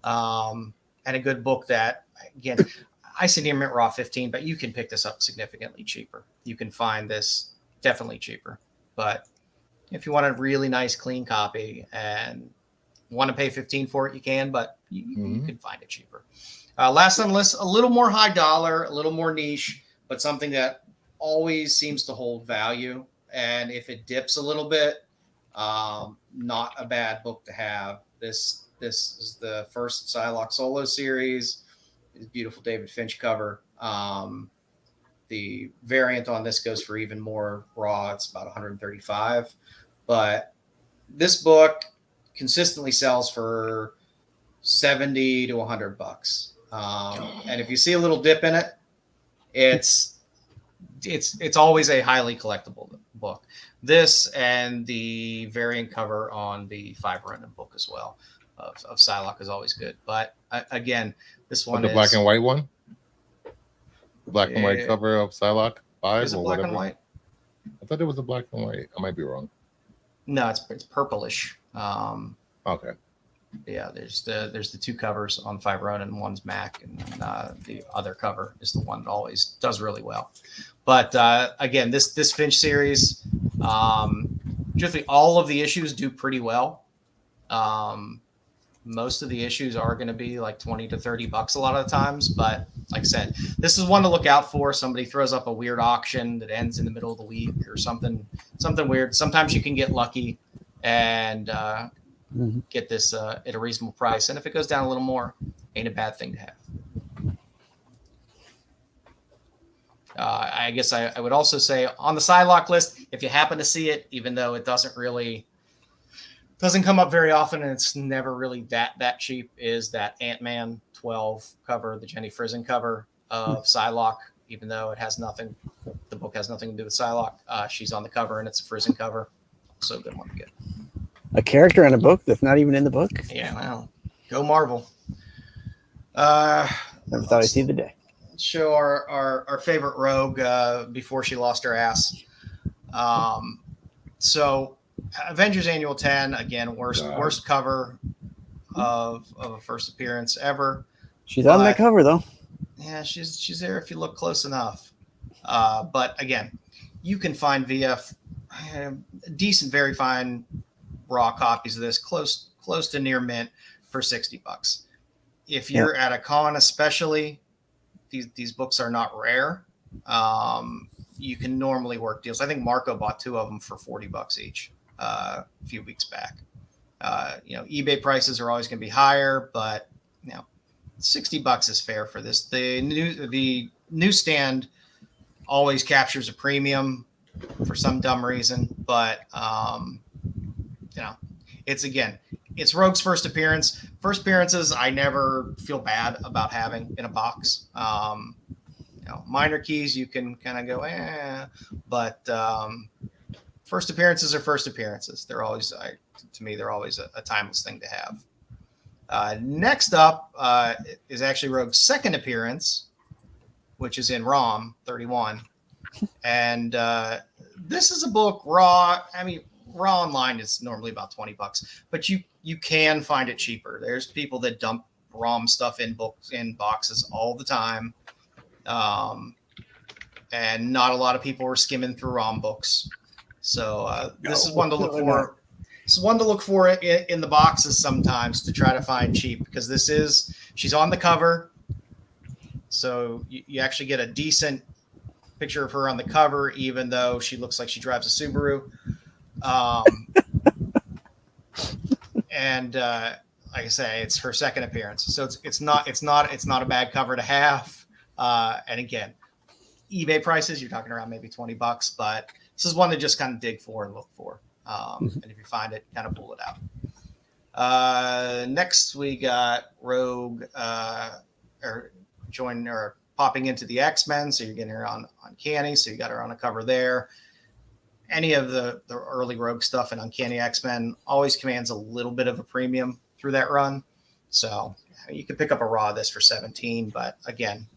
and a good book that, again, I see near mint raw 15, but you can pick this up significantly cheaper. You can find this definitely cheaper, but if you want a really nice clean copy and want to pay 15 for it, you can, but you can find it cheaper. Last on the list, a little more high dollar, a little more niche, but something that always seems to hold value. And if it dips a little bit, not a bad book to have. This is the first Psylocke solo series. It's a beautiful David Finch cover. The variant on this goes for even more raw. It's about 135, but this book consistently sells for $70 to $100. And if you see a little dip in it, it's always a highly collectible book. This and the variant cover on the 5 Ronin book as well of Psylocke is always good. But again, this one the black and white one, the black and white cover of Psylocke 5 is it or black whatever. And white? I thought it was a black and white. I might be wrong. No, it's purplish. Okay. Yeah, there's the two covers on 5 Ronin. One's Mac, and the other cover is the one that always does really well. But again, this Finch series, truthfully, all of the issues do pretty well. Most of the issues are going to be like $20 to $30 a lot of the times, but like I said, this is one to look out for. Somebody throws up a weird auction that ends in the middle of the week or something weird. Sometimes you can get lucky and get this at a reasonable price, and if it goes down a little more, ain't a bad thing to have. I guess I would also say on the Psylocke list, if you happen to see it, even though it doesn't come up very often and it's never really that cheap, is that Ant-Man 12 cover, the Jenny Frison cover of Psylocke. Even though the book has nothing to do with Psylocke, she's on the cover and it's a Frison cover. So good one to get. A character in a book that's not even in the book? Yeah, well, go Marvel. Never thought I'd see the day. Show our favorite rogue before she lost her ass. So Avengers Annual 10, again, worst cover of a first appearance ever. She's on that cover though. Yeah, she's there if you look close enough. But again, you can find VF decent, very fine raw copies of this, close to near mint for $60. If you're at a con, especially, these books are not rare. You can normally work deals. I think Marco bought 2 of them for $40 each a few weeks back. eBay prices are always going to be higher, but $60 is fair for this. The newsstand always captures a premium for some dumb reason, but it's Rogue's first appearance. First appearances, I never feel bad about having in a box. Minor keys, you can kind of go, but first appearances are first appearances. They're always, to me, they're always a timeless thing to have. Next up is actually Rogue's second appearance, which is in ROM 31. And this is a book raw. I mean, raw online is normally about $20, but you can find it cheaper. There's people that dump ROM stuff in boxes all the time. And not a lot of people are skimming through ROM books. So this is one to look for. It's one to look for in the boxes sometimes to try to find cheap, because she's on the cover. So you actually get a decent picture of her on the cover, even though she looks like she drives a Subaru. And like I say, it's her second appearance. So it's not a bad cover to have. And again, eBay prices, you're talking around maybe $20, but this is one to just kind of dig for and look for. And if you find it, kind of pull it out. Next, we got Rogue popping into the X-Men. So you're getting her on Uncanny. So you got her on a cover there. Any of the early Rogue stuff in Uncanny X-Men always commands a little bit of a premium through that run. So you could pick up a raw of this for 17, but again,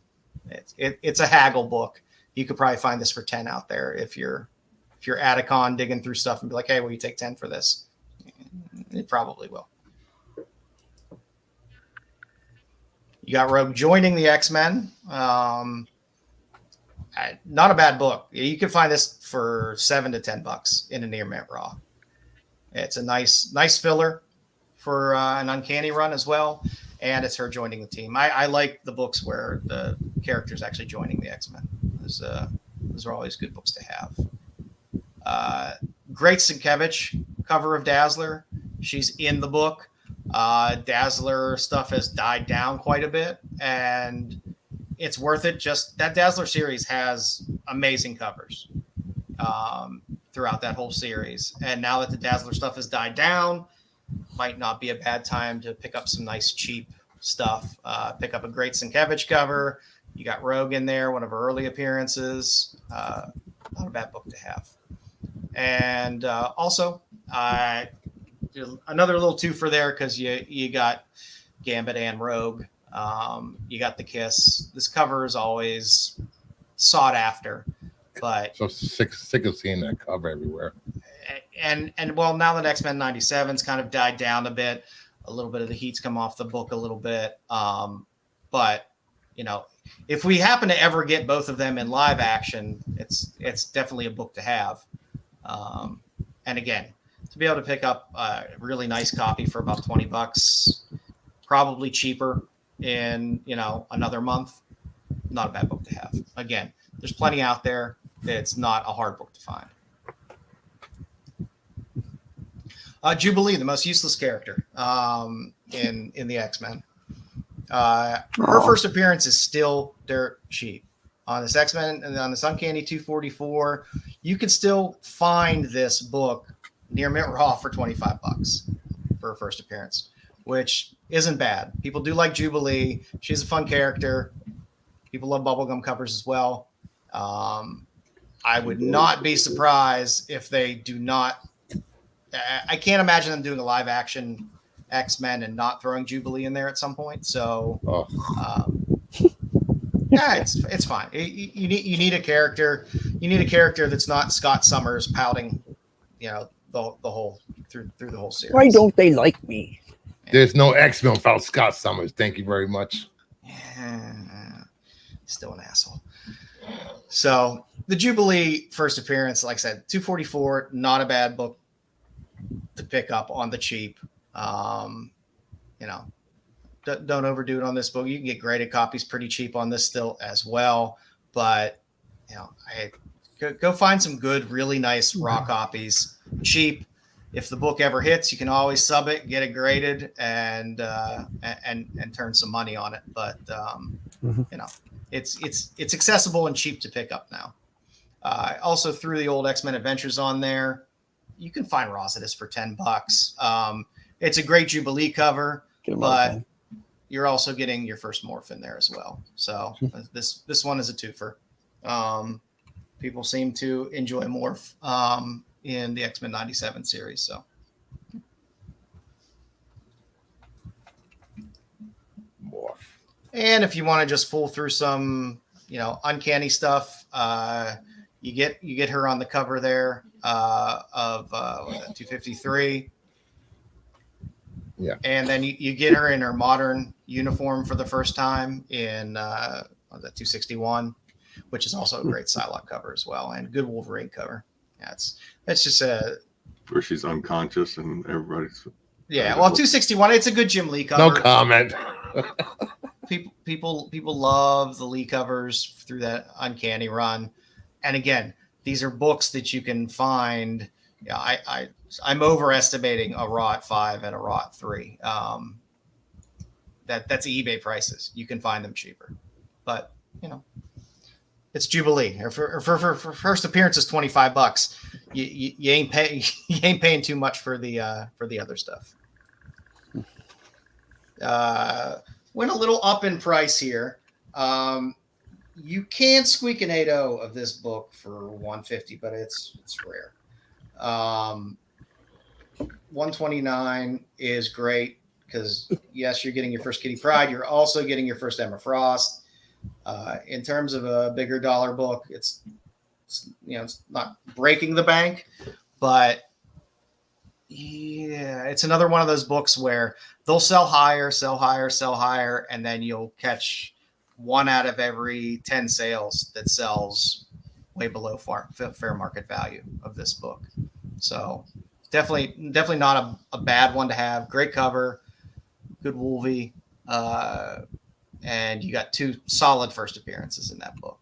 it's a haggle book. You could probably find this for 10 out there if you're at a con digging through stuff and be like, hey, will you take 10 for this? It probably will. You got Rogue joining the X-Men. Not a bad book. You can find this for $7 to $10 in a near mint raw. It's a nice filler for an Uncanny run as well. And it's her joining the team. I like the books where the character's actually joining the X-Men. Those are always good books to have. Great Sienkiewicz cover of Dazzler. She's in the book. Dazzler stuff has died down quite a bit, and it's worth it. Just that Dazzler series has amazing covers throughout that whole series. And now that the Dazzler stuff has died down, might not be a bad time to pick up some nice cheap stuff. Pick up a Great Sienkiewicz cover. You got Rogue in there, one of her early appearances. Not a bad book to have. And also, another little twofer there, because you got Gambit and Rogue. You got the Kiss. This cover is always sought after, but so sick of seeing that cover everywhere. And well, now that X-Men 97's kind of died down a bit. A little bit of the heat's come off the book a little bit. But if we happen to ever get both of them in live action, it's definitely a book to have. And again, to be able to pick up a really nice copy for about $20, probably cheaper in another month, not a bad book to have. Again, there's plenty out there. It's not a hard book to find. Jubilee, the most useless character in the X-Men. Her first appearance is still dirt cheap. On this X-Men and on this Uncanny 244, you can still find this book near mint raw for $25 for her first appearance, which isn't bad. People do like Jubilee. She's a fun character. People love bubblegum covers as well. I would not be surprised if they do not. I can't imagine them doing a live action X-Men and not throwing Jubilee in there at some point. So, yeah, it's fine. You need a character. You need a character that's not Scott Summers pouting, the whole through the whole series. Why don't they like me? There's no X-Men without Scott Summers. Thank you very much. still an asshole. So the Jubilee first appearance, like I said, $244, not a bad book to pick up on the cheap. You know, don't overdo it on this book. You can get graded copies pretty cheap on this still as well. But, you know, go find some good, really nice raw copies, cheap. If the book ever hits, you can always sub it, get it graded, and turn some money on it. But you know, it's accessible and cheap to pick up now. Also threw the old X-Men Adventures on there. You can find Rossetus for $10. It's a great Jubilee cover, but you're also getting your first morph in there as well. So this one is a twofer. People seem to enjoy morph in the X-Men 97 series. So Morph. And if you want to just fool through some, you know, uncanny stuff, you get her on the cover there of 253. Yeah. And then you get her in her modern uniform for the first time in the 261, which is also a great Psylocke cover as well, and good Wolverine cover. Yeah, that's just where she's unconscious and everybody's. Yeah, well, 261. It's a good Jim Lee cover. No comment. People love the Lee covers through that Uncanny run, and again, these are books that you can find. Yeah, I'm overestimating a Raw at 5 and a Raw at 3. That's eBay prices. You can find them cheaper, but you know, it's Jubilee. For first appearance is $25. You ain't paying too much for the other stuff. Went a little up in price here. You can squeak an 8.0 of this book for $150, but it's rare. 129 is great because yes, you're getting your first Kitty Pryde. You're also getting your first Emma Frost. In terms of a bigger dollar book, it's it's not breaking the bank, but yeah, it's another one of those books where they'll sell higher, and then you'll catch one out of every 10 sales that sells way below fair market value of this book. So definitely not a bad one to have. Great cover, good Wolvie, and you got 2 solid first appearances in that book.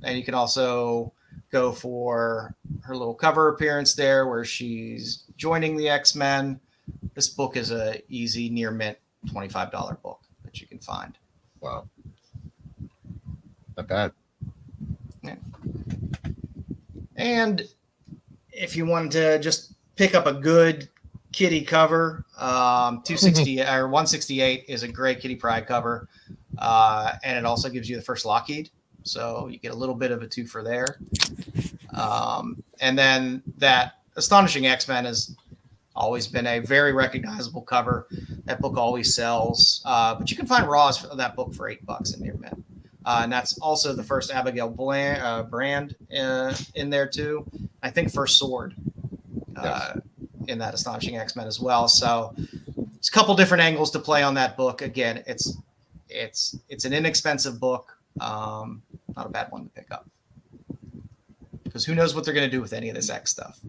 And you can also go for her little cover appearance there where she's joining the X-Men. This book is a easy near mint $25 book that you can find. Wow. Not bad. Yeah. And if you wanted to just pick up a good Kitty cover, 260 or 168 is a great Kitty Pryde cover. And it also gives you the first Lockheed. So you get a little bit of a twofer there. And then that Astonishing X-Men has always been a very recognizable cover. That book always sells. But you can find Raws for that book for $8 in near mint. And that's also the first Abigail brand in there too. I think first Sword in that Astonishing X-Men as well. So it's a couple different angles to play on that book. Again, it's an inexpensive book. Not a bad one to pick up because who knows what they're going to do with any of this X stuff.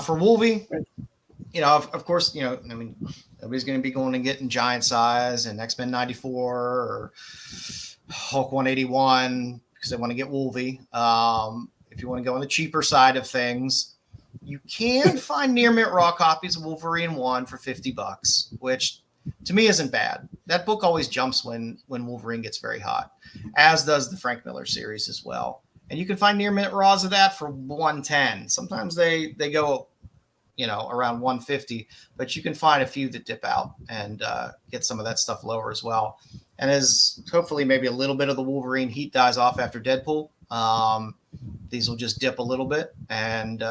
For Wolvie, of course, nobody's going to be going and getting Giant Size and X-Men 94 or Hulk 181 because they want to get Wolvie. If you want to go on the cheaper side of things, you can find near mint raw copies of Wolverine 1 for $50, which to me isn't bad. That book always jumps when Wolverine gets very hot, as does the Frank Miller series as well. And you can find near mint raws of that for $110. Sometimes they go, around $150, but you can find a few that dip out and get some of that stuff lower as well. And as hopefully maybe a little bit of the Wolverine heat dies off after Deadpool, these will just dip a little bit. And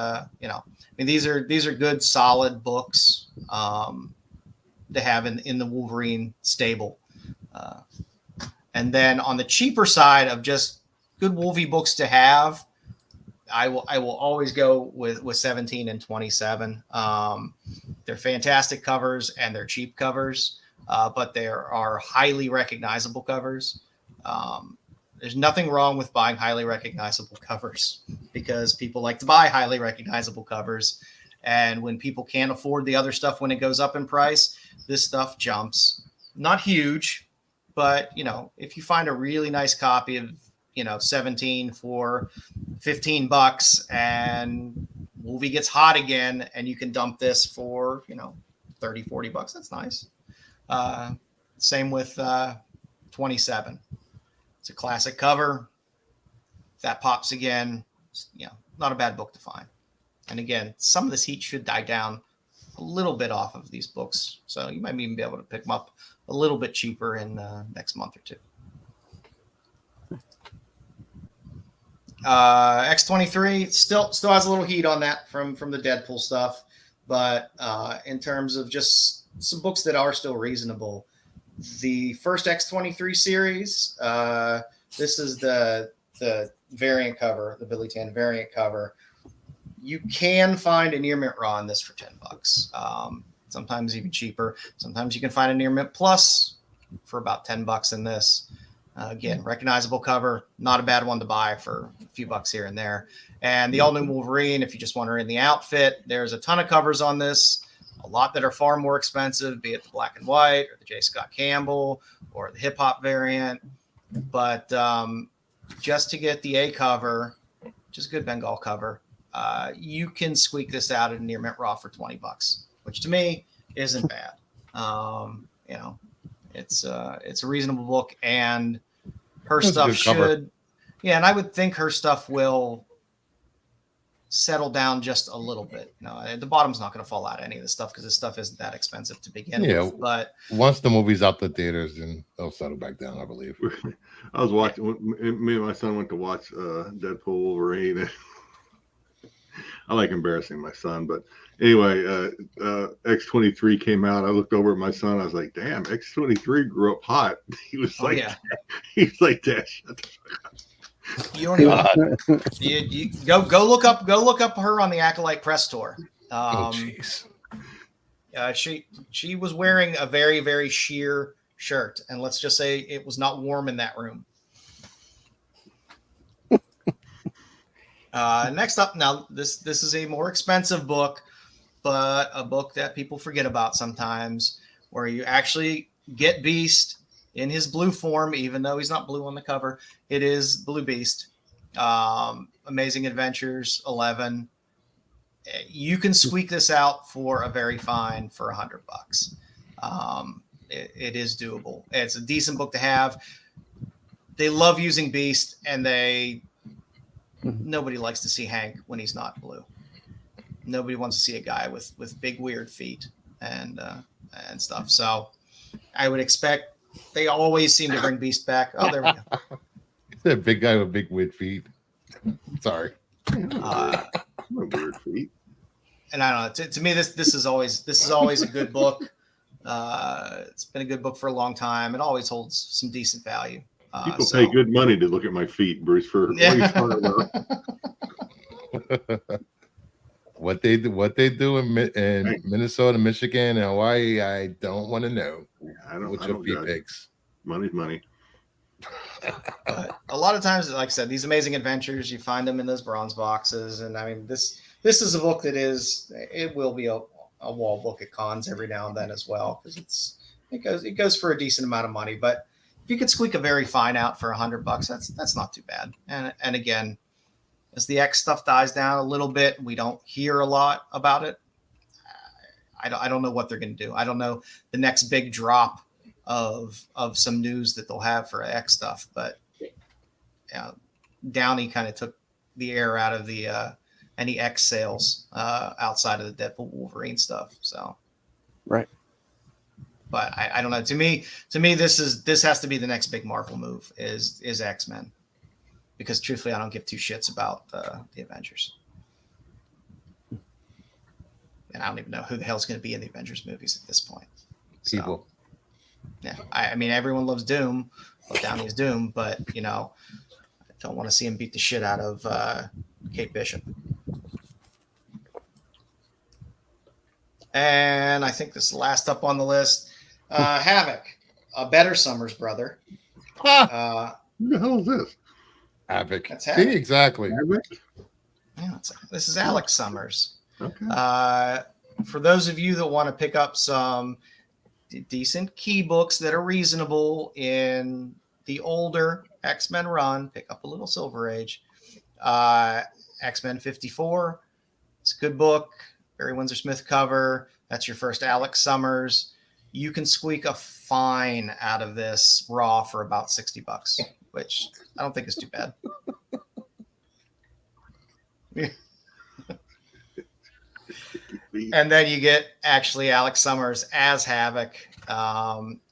these are good solid books to have in the Wolverine stable. And then on the cheaper side of just good Wolvie books to have, I will always go with 17 and 27. They're fantastic covers and they're cheap covers. but there are highly recognizable covers. There's nothing wrong with buying highly recognizable covers because people like to buy highly recognizable covers. And when people can't afford the other stuff when it goes up in price, this stuff jumps. Not huge, but, if you find a really nice copy of, 17 for $15 and movie gets hot again and you can dump this for, $30-$40, that's nice. Same with 27. It's a classic cover. If that pops again, not a bad book to find. And again, some of this heat should die down a little bit off of these books. So you might even be able to pick them up a little bit cheaper in the next month or two. X-23 still has a little heat on that from the Deadpool stuff. But in terms of just some books that are still reasonable, the first X-23 series, this is the variant cover, the Billy Tan variant cover. You can find a near mint raw in this for $10. Sometimes even cheaper. Sometimes you can find a near mint plus for about $10 in this. Again, recognizable cover, not a bad one to buy for a few bucks here and there. And the all-new Wolverine, if you just want her in the outfit, there's a ton of covers on this. A lot that are far more expensive, be it the black and white or the J. Scott Campbell or the hip hop variant. But just to get the A cover, which is a good Bengal cover, you can squeak this out at a near mint raw for $20, which to me isn't bad. It's a reasonable book, and her stuff should, and I would think her stuff will settle down just a little bit. The bottom's not going to fall out any of this stuff because this stuff isn't that expensive to begin with. But once the movie's out the theaters, then they'll settle back down, I believe. I was watching. Me and my son went to watch Deadpool Wolverine. I like embarrassing my son, but anyway, X-23 came out. I looked over at my son. I was like, "Damn, X-23 grew up hot." He was he's like, "Dad, shut the fuck up." You don't even, you go look up her on the Acolyte press tour. Jeez. She was wearing a very, very sheer shirt, and let's just say it was not warm in that room. Next up, now this is a more expensive book, but a book that people forget about sometimes, where you actually get Beast in his blue form, even though he's not blue on the cover. It is Blue Beast. Amazing Adventures 11. You can squeak this out for a very fine for $100. It is doable. It's a decent book to have. They love using Beast, and nobody likes to see Hank when he's not blue. Nobody wants to see a guy with big weird feet and stuff. So I would expect they always seem to bring Beast back. Oh, there we go. That big guy with big weird feet. Sorry. Weird feet. And I don't know. To me, this is always a good book. It's been a good book for a long time. It always holds some decent value. People pay good money to look at my feet, Bruce. For what they do in Minnesota, Michigan, and Hawaii, I don't want to know. I don't. What your feet picks. Money's money. But a lot of times, like I said, these Amazing Adventures, you find them in those bronze boxes, and I mean this is a book that it will be a wall book at cons every now and then as well, because it goes for a decent amount of money. But if you could squeak a very fine out for $100, that's not too bad. And again, as the X stuff dies down a little bit, we don't hear a lot about it. I don't know what they're going to do. I don't know the next big drop of some news that they'll have for X stuff, but Downey kind of took the air out of the any X sales outside of the Deadpool Wolverine stuff. So, right. But I don't know. To me, this has to be the next big Marvel move is X-Men, because truthfully, I don't give two shits about the Avengers, and I don't even know who the hell's going to be in the Avengers movies at this point. People. Yeah, I mean, everyone loves Doom. Well, Downey's Doom, but I don't want to see him beat the shit out of Kate Bishop. And I think this is last up on the list. Havoc, a better Summers brother. Who the hell is this? Havoc. That's See, Havoc. exactly. Yeah, this is Alex Summers. Okay. For those of you that want to pick up some decent key books that are reasonable in the older X-Men run, pick up a little Silver Age. X-Men 54. It's a good book. Barry Windsor Smith cover. That's your first Alex Summers. You can squeak a fine out of this raw for about $60, which I don't think is too bad. And then you get actually Alex Summers as Havoc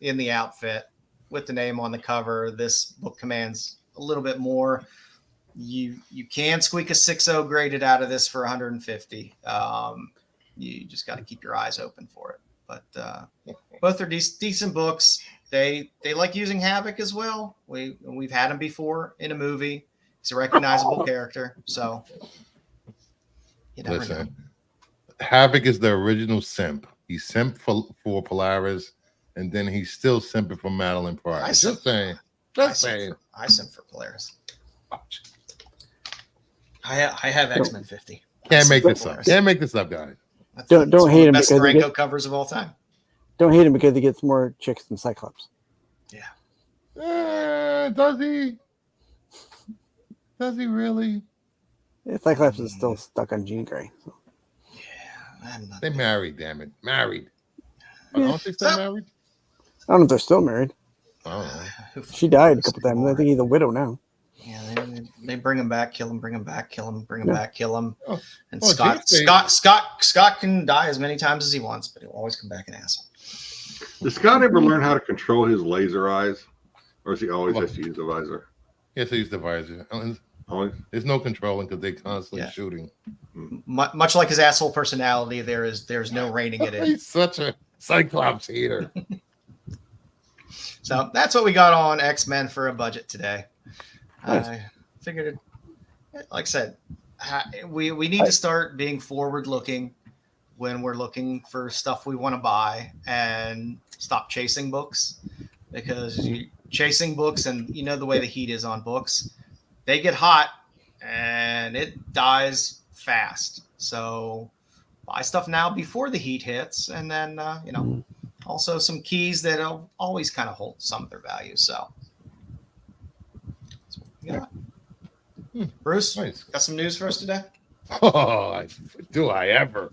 in the outfit with the name on the cover. This book commands a little bit more. You can squeak a 6.0 graded out of this for 150. You just got to keep your eyes open for it. But both are decent books. They like using Havoc as well. We've had him before in a movie. He's a recognizable character. So you never know. Havoc is the original simp. He simped for Polaris, and then he's still simping for Madeline Price. Just saying. I simp for Polaris. I have X-Men 50. Can't make this up. Can't make this up, guys. Don't hate him because Franco covers of all time. Don't hate him because he gets more chicks than Cyclops. Yeah. Does he? Does he really? Yeah, Cyclops is still stuck on Jean Grey. So. Yeah, they married. Damn it, married. Yeah. Don't they still married? I don't know if they're still married. Oh, she died a couple times. I think he's a widow now. Yeah, they bring him back, kill him, bring him back, kill him, bring him back, kill him. And Scott can die as many times as he wants, but he'll always come back an asshole. Does Scott ever learn how to control his laser eyes, or is he always has to use the visor? Yes, he used the visor. Always. There's no controlling because they're constantly shooting. Much like his asshole personality, there's no reining it in. He's such a Cyclops hater. So that's what we got on X-Men for a budget today. Nice. I figured, like I said, we need to start being forward-looking when we're looking for stuff we want to buy and stop chasing books, because chasing books, and you know the way the heat is on books, they get hot and it dies fast. So buy stuff now before the heat hits, and then also some keys that'll always kind of hold some of their value. So yeah. Bruce, nice. Got some news for us today? Oh, do I ever?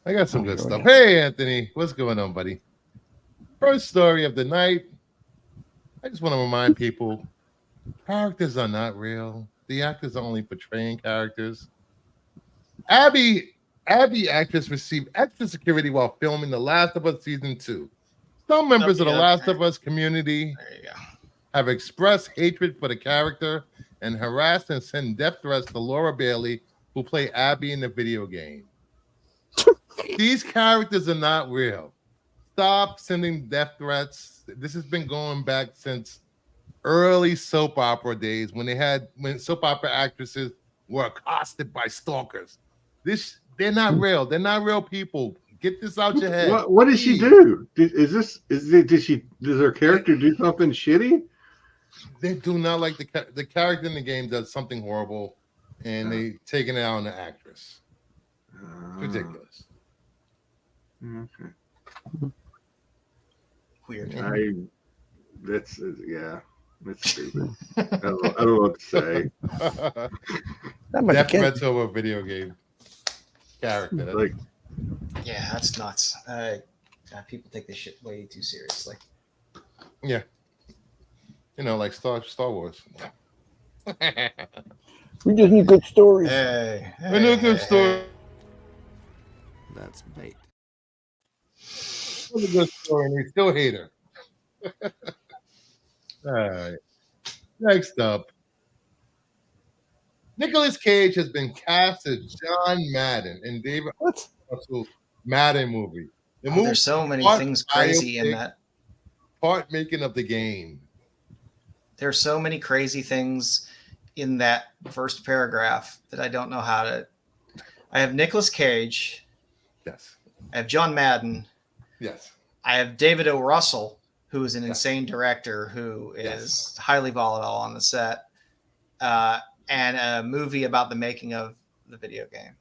I got some good stuff. Hey, Anthony, what's going on, buddy? First story of the night. I just want to remind people, characters are not real. The actors are only portraying characters. Abby actress received extra security while filming The Last of Us Season 2. Some members of the Last of Us community have expressed hatred for the character and harassed and sent death threats to Laura Bailey, who played Abby in the video game. These characters are not real. Stop sending death threats. This has been going back since early soap opera days when soap opera actresses were accosted by stalkers. They're not real. They're not real people. Get this out your head. What did she do? Did her character do something shitty? They do not like the character in the game does something horrible, and they taking it out on the actress. Ridiculous. Okay. Weird. That's stupid. I don't know what to say. Death threats over a video game character. Yeah, that's nuts. People take this shit way too seriously. Yeah. Like Star Wars. We just need good stories. We need good story. That's bait. It's a good story, and we still hate her. All right. Next up, Nicolas Cage has been cast as John Madden in David Russell's Madden movie. There's so many things crazy in that. Part making of the game. There's so many crazy things in that first paragraph that I don't know how to. I have Nicolas Cage. Yes. I have John Madden. Yes. I have David O. Russell, who is an insane director who is highly volatile on the set, and a movie about the making of the video game.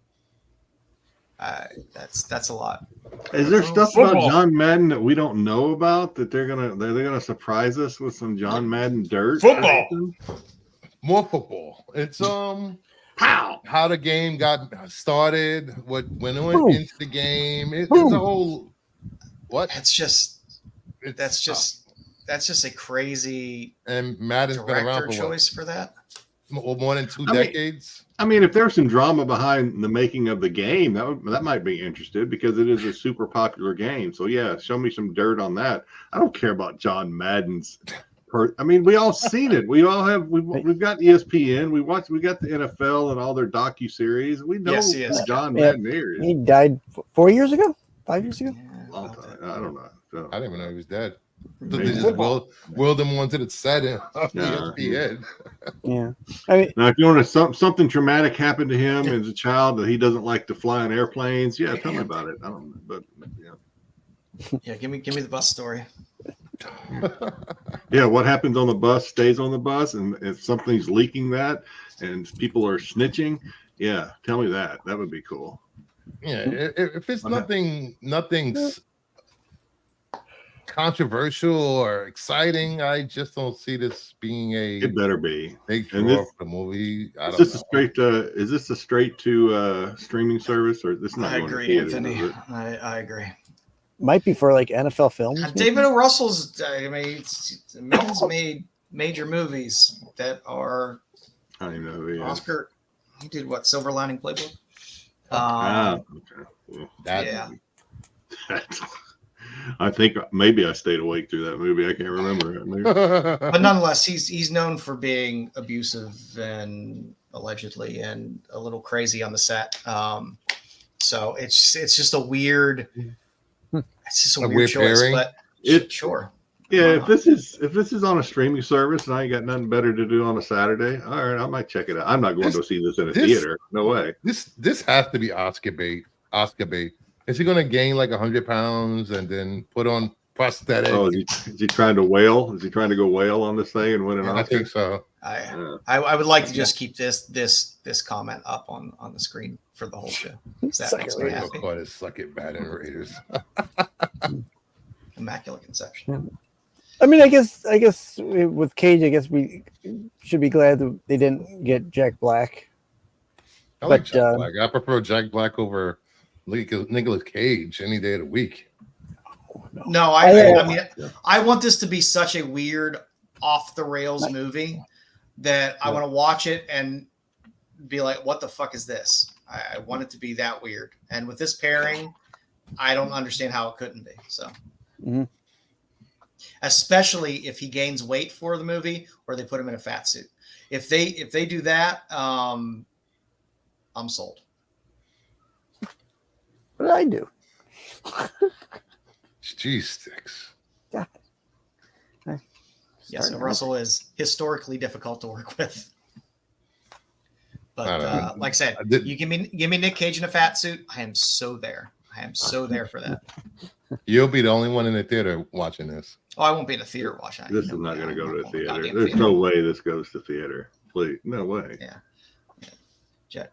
That's a lot. Is there stuff about John Madden that we don't know about that they're gonna surprise us with some John Madden dirt? Football. More football. It's Pow! How the game got started, when it went into the game. It's a whole That's just a crazy and Madden's been around for choice for that. More than 2 decades. I mean, if there's some drama behind the making of the game, that might be interesting because it is a super popular game. So yeah, show me some dirt on that. I don't care about John Madden's. I mean, we all seen it. We all have. We've got ESPN. We got the NFL and all their docu-series. We know who John Madden is. He died 4 years ago, 5 years ago. Long time. I don't know. I didn't even know he was dead. They just willed him onto the set of ESPN. Yeah. I mean, now, if you want to something traumatic happened to him as a child that he doesn't like to fly in airplanes, tell me about it. I don't know, but yeah, give me the bus story. Yeah, what happens on the bus stays on the bus, and if something's leaking that, and people are snitching, tell me that. That would be cool. Yeah, if it's nothing's controversial or exciting, I just don't see this being It better be big draw for the movie. Is this a straight to streaming service, or this is not? I agree, Anthony. I agree. Might be for like NFL films. David O. Russell's. I mean, he's made major movies that are. I don't even know who he is. Oscar. He did what? Silver Lining Playbook. Okay. Yeah. I think maybe I stayed awake through that movie. I can't remember that movie. But nonetheless, he's known for being abusive and allegedly and a little crazy on the set. So it's just a weird. It's just a weird choice, pairing. but sure. Yeah, if this is on a streaming service and I ain't got nothing better to do on a Saturday, all right, I might check it out. I'm not going to see this in a theater. No way. This has to be Oscar bait. Is he going to gain like 100 pounds and then put on prosthetic? Oh, is he trying to whale? Is he trying to go whale on this thing and win an Oscar? I think so. I would like to just keep this comment up on the screen for the whole show. That makes me happy. Suck it, bad and Raiders. Immaculate Conception. I mean, I guess with Cage, I guess we should be glad that they didn't get Jack Black. I like Jack Black. I prefer Jack Black over Nicolas Cage any day of the week. No, I mean, I want this to be such a weird, off the rails movie that I want to watch it and be like, "What the fuck is this?" I want it to be that weird. And with this pairing, I don't understand how it couldn't be. So, especially if he gains weight for the movie or they put him in a fat suit. If they do that, I'm sold. What did I do? Jeez, Styx. Yeah. Yes, so Russell is historically difficult to work with. But like I said, you give me Nick Cage in a fat suit, I am so there. I am so there for that. You'll be the only one in the theater watching this. Oh, I won't be in the theater watching. This is not going to go to the theater. There's no way this goes to theater. Please, no way. Yeah.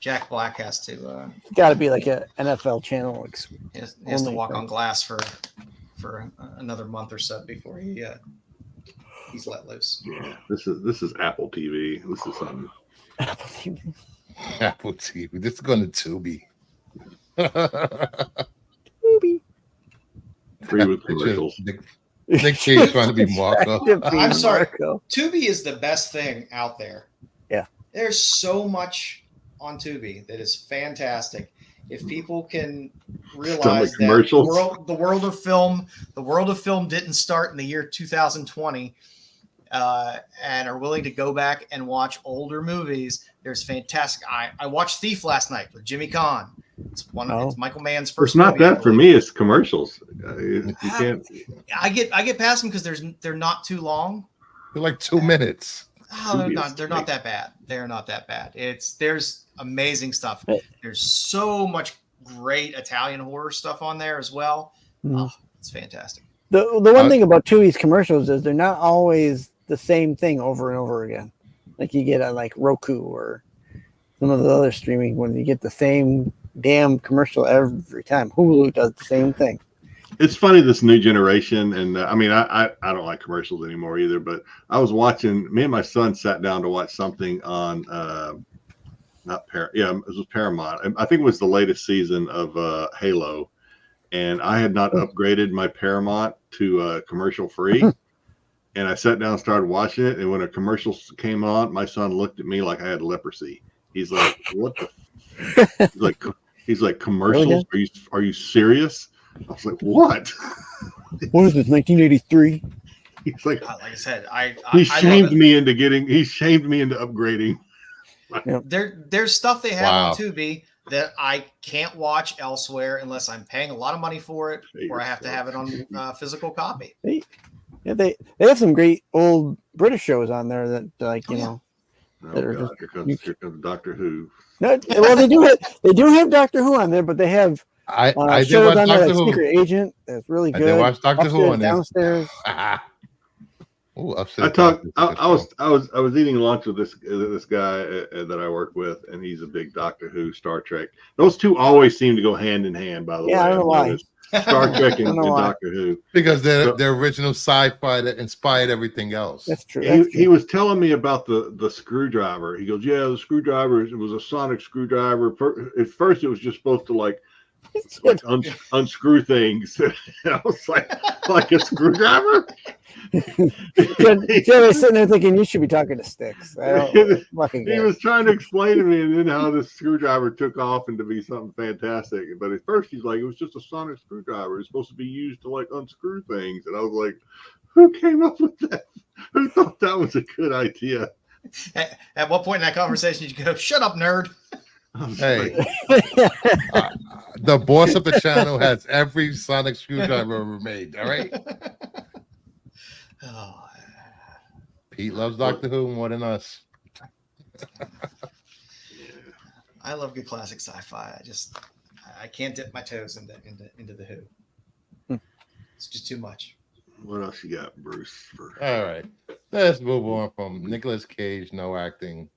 Jack Black has to. It's got to be like an NFL channel. He has to walk on glass for another month or so before he's let loose. Yeah, this is Apple TV. This is something. Apple TV. Apple TV. This is going to Tubi. Tubi. Free with commercials. Nick Cage trying to be Marco. I'm sorry. Tubi is the best thing out there. Yeah. There's so much on Tubi that is fantastic. If people can realize that the world of film didn't start in the year 2020, and are willing to go back and watch older movies, there's fantastic. I watched Thief last night with Jimmy Caan. It's it's Michael Mann's first. It's not movie, that for me. It's commercials. You can't. I get past them because they're not too long. They're like 2 minutes. Oh, they're not that bad. They're not that bad. There's amazing stuff. There's so much great Italian horror stuff on there as well. Oh, it's fantastic. The one thing about Tui's commercials is they're not always the same thing over and over again. Like you get on like Roku or some of the other streaming when you get the same damn commercial every time. Hulu does the same thing. It's funny, this new generation, and I mean, I don't like commercials anymore either. But I was watching. Me and my son sat down to watch something on it was Paramount. I think it was the latest season of Halo, and I had not upgraded my Paramount to commercial free. And I sat down and started watching it. And when a commercial came on, my son looked at me like I had leprosy. He's like, "What the?" He's like, "Commercials? Are you serious?" I was like, "What?" What is this? 1983. He's like, like I said, he shamed me into upgrading. There's stuff they have on Tubi that I can't watch elsewhere unless I'm paying a lot of money for it, or I have to have it on physical copy. They have some great old British shows on there that know. Here comes Doctor Who. No, well, they do have Doctor Who on there, but they have I shows did watch on there Doctor like Who. Secret Agent. That's really good. I did watch Doctor Who on downstairs. Ooh, upstairs. I was eating lunch with this guy that I work with, and he's a big Doctor Who, Star Trek. Those two always seem to go hand in hand. By the way, I don't know why. Star Trek and Doctor Who, because they're original sci-fi that inspired everything else. That's true. He was telling me about the screwdriver. He goes, "Yeah, the screwdriver. It was a sonic screwdriver. At first, it was just supposed to unscrew things." And I was like a screwdriver. Joe sitting there thinking you should be talking to Styx. He was trying to explain to me, and then how this screwdriver took off into be something fantastic. But at first, he's like, "It was just a sonic screwdriver. It's supposed to be used to unscrew things." And I was like, "Who came up with that? Who thought that was a good idea?" At what point in that conversation did you go, "Shut up, nerd"? Hey, the boss of the channel has every sonic screwdriver ever made. All right. Pete loves Doctor Who more than us. I love good classic sci-fi. I can't dip my toes into the Who. It's just too much. What else you got, Bruce? All right, let's move on from Nicolas Cage, no acting.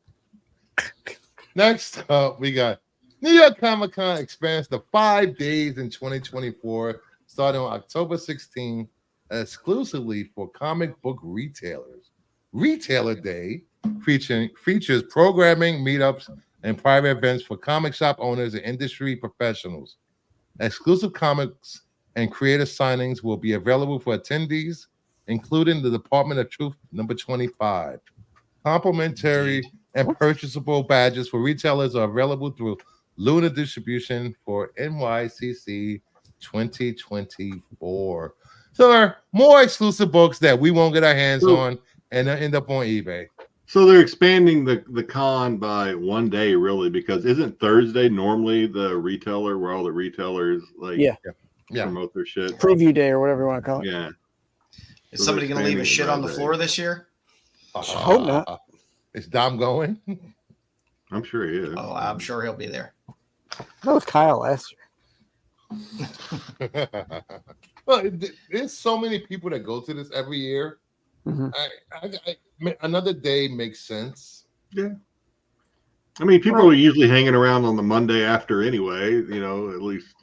Next up, we got New York Comic Con expands to 5 days in 2024, starting on October 16th, exclusively for comic book retailers. Retailer Day features programming, meetups, and private events for comic shop owners and industry professionals. Exclusive comics and creative signings will be available for attendees, including the Department of Truth number 25. Complimentary and purchasable badges for retailers are available through Luna Distribution for NYCC 2024. So there are more exclusive books that we won't get our hands on and end up on eBay. So they're expanding the con by 1 day, really, because isn't Thursday normally the retailer where all the retailers promote their shit? Preview day or whatever you want to call it. Yeah. Is somebody going to leave a shit on the floor this year? I hope not. Is Dom going? I'm sure he is. Oh, I'm sure he'll be there. That was Kyle last year. Well, there's so many people that go to this every year. Mm-hmm. Another day makes sense. Yeah. I mean, people are usually hanging around on the Monday after anyway, at least,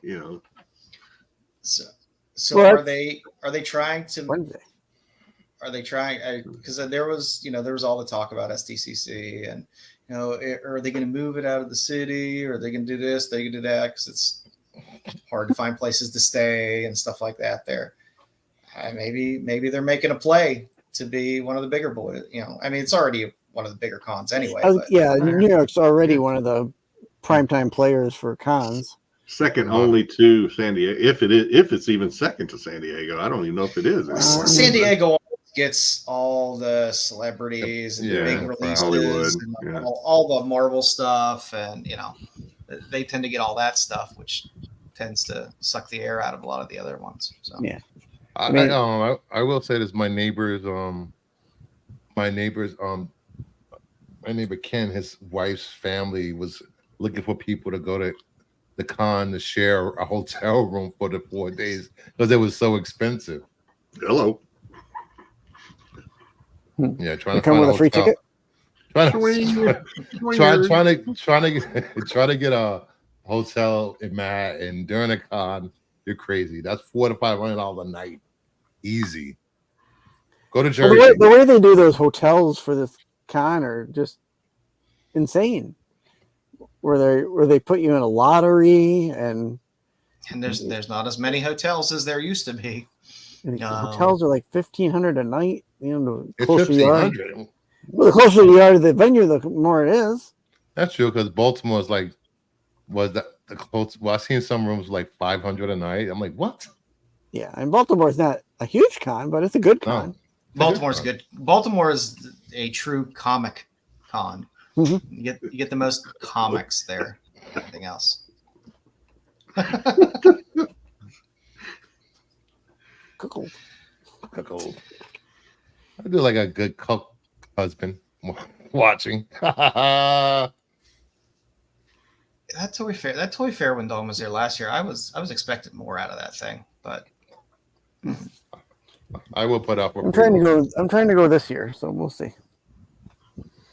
So are they trying to Wednesday. Are they trying because there was all the talk about SDCC and are they going to move it out of the city, or are they going to do this, they can do that, because it's hard to find places to stay and stuff like that there. Maybe they're making a play to be one of the bigger boys. I mean, it's already one of the bigger cons anyway. New York's already one of the primetime players for cons. Second only to San Diego, if it's even second to San Diego. I don't even know if it is. San Diego gets all the celebrities and the big releases and all the Marvel stuff, and they tend to get all that stuff, which tends to suck the air out of a lot of the other ones. So yeah. I will say this: my neighbor Ken, his wife's family was looking for people to go to the con to share a hotel room for the 4 days because it was so expensive. Hello. Yeah, trying to come find with a free hotel. ticket. Trying to get a hotel in and during a con, you're crazy. That's $400 to $500 a night, easy. Go to Jersey. Well, the way they do those hotels for this con are just insane. Where they put you in a lottery and there's not as many hotels as there used to be. Hotels are like $1,500 a night. You know, the It's closer you are. $1,500. Well, the closer you are to the venue, the more it is. That's true because Baltimore is like the close. Well, I've seen some rooms like $500 a night. I'm like, what? Yeah, and Baltimore's not a huge con, but it's a good con. No. Baltimore's good. Baltimore is a true comic con. Mm-hmm. You get the most comics there. Anything else? Cuckold. I do like a good cook husband watching. That Toy Fair when Dawn was there last year, I was expecting more out of that thing, but I will put up. I'm trying to go this year, so we'll see.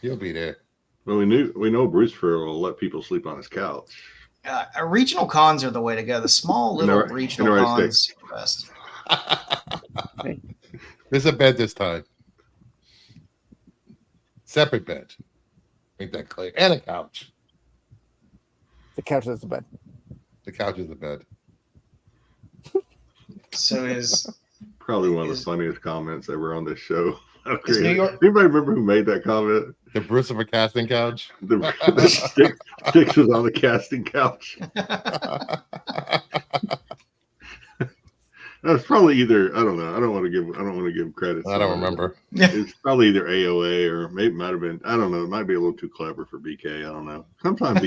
You'll be there. Well, we know Bruce Fair will let people sleep on his couch. Regional cons are the way to go. The small little regional cons are best. There's a bed this time. Separate bed. Make that clear. And a couch. The couch is the bed. The couch is the bed. So is probably one of the funniest comments ever on this show. Is New York? Anybody remember who made that comment? The Bruce of a casting couch. The Styx was on the casting couch. That's probably either, I don't know. I don't want to give credit. I don't remember. It's probably either AOA or maybe it might have been. I don't know. It might be a little too clever for BK. I don't know. Sometimes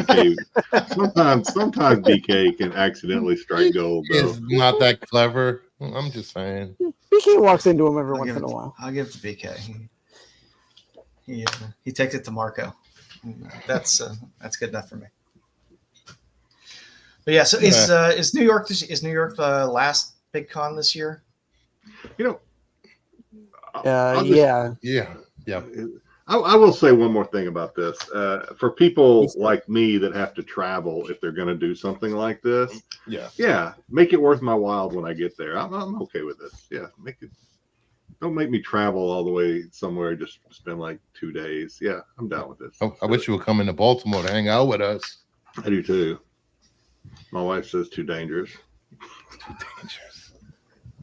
BK can accidentally strike gold. Though. It's not that clever. I'm just saying. BK walks into him every once in a while. I'll give it to BK. He takes it to Marco. That's good enough for me. But yeah, so is New York the last big con this year? You know, yeah. I will say one more thing about this. For people like me that have to travel, if they're going to do something like this, make it worth my while when I get there. I'm okay with this. Yeah, don't make me travel all the way somewhere just to spend like 2 days. Yeah, I'm down with this. I wish you would come into Baltimore to hang out with us. I do too. My wife says too dangerous. Too dangerous.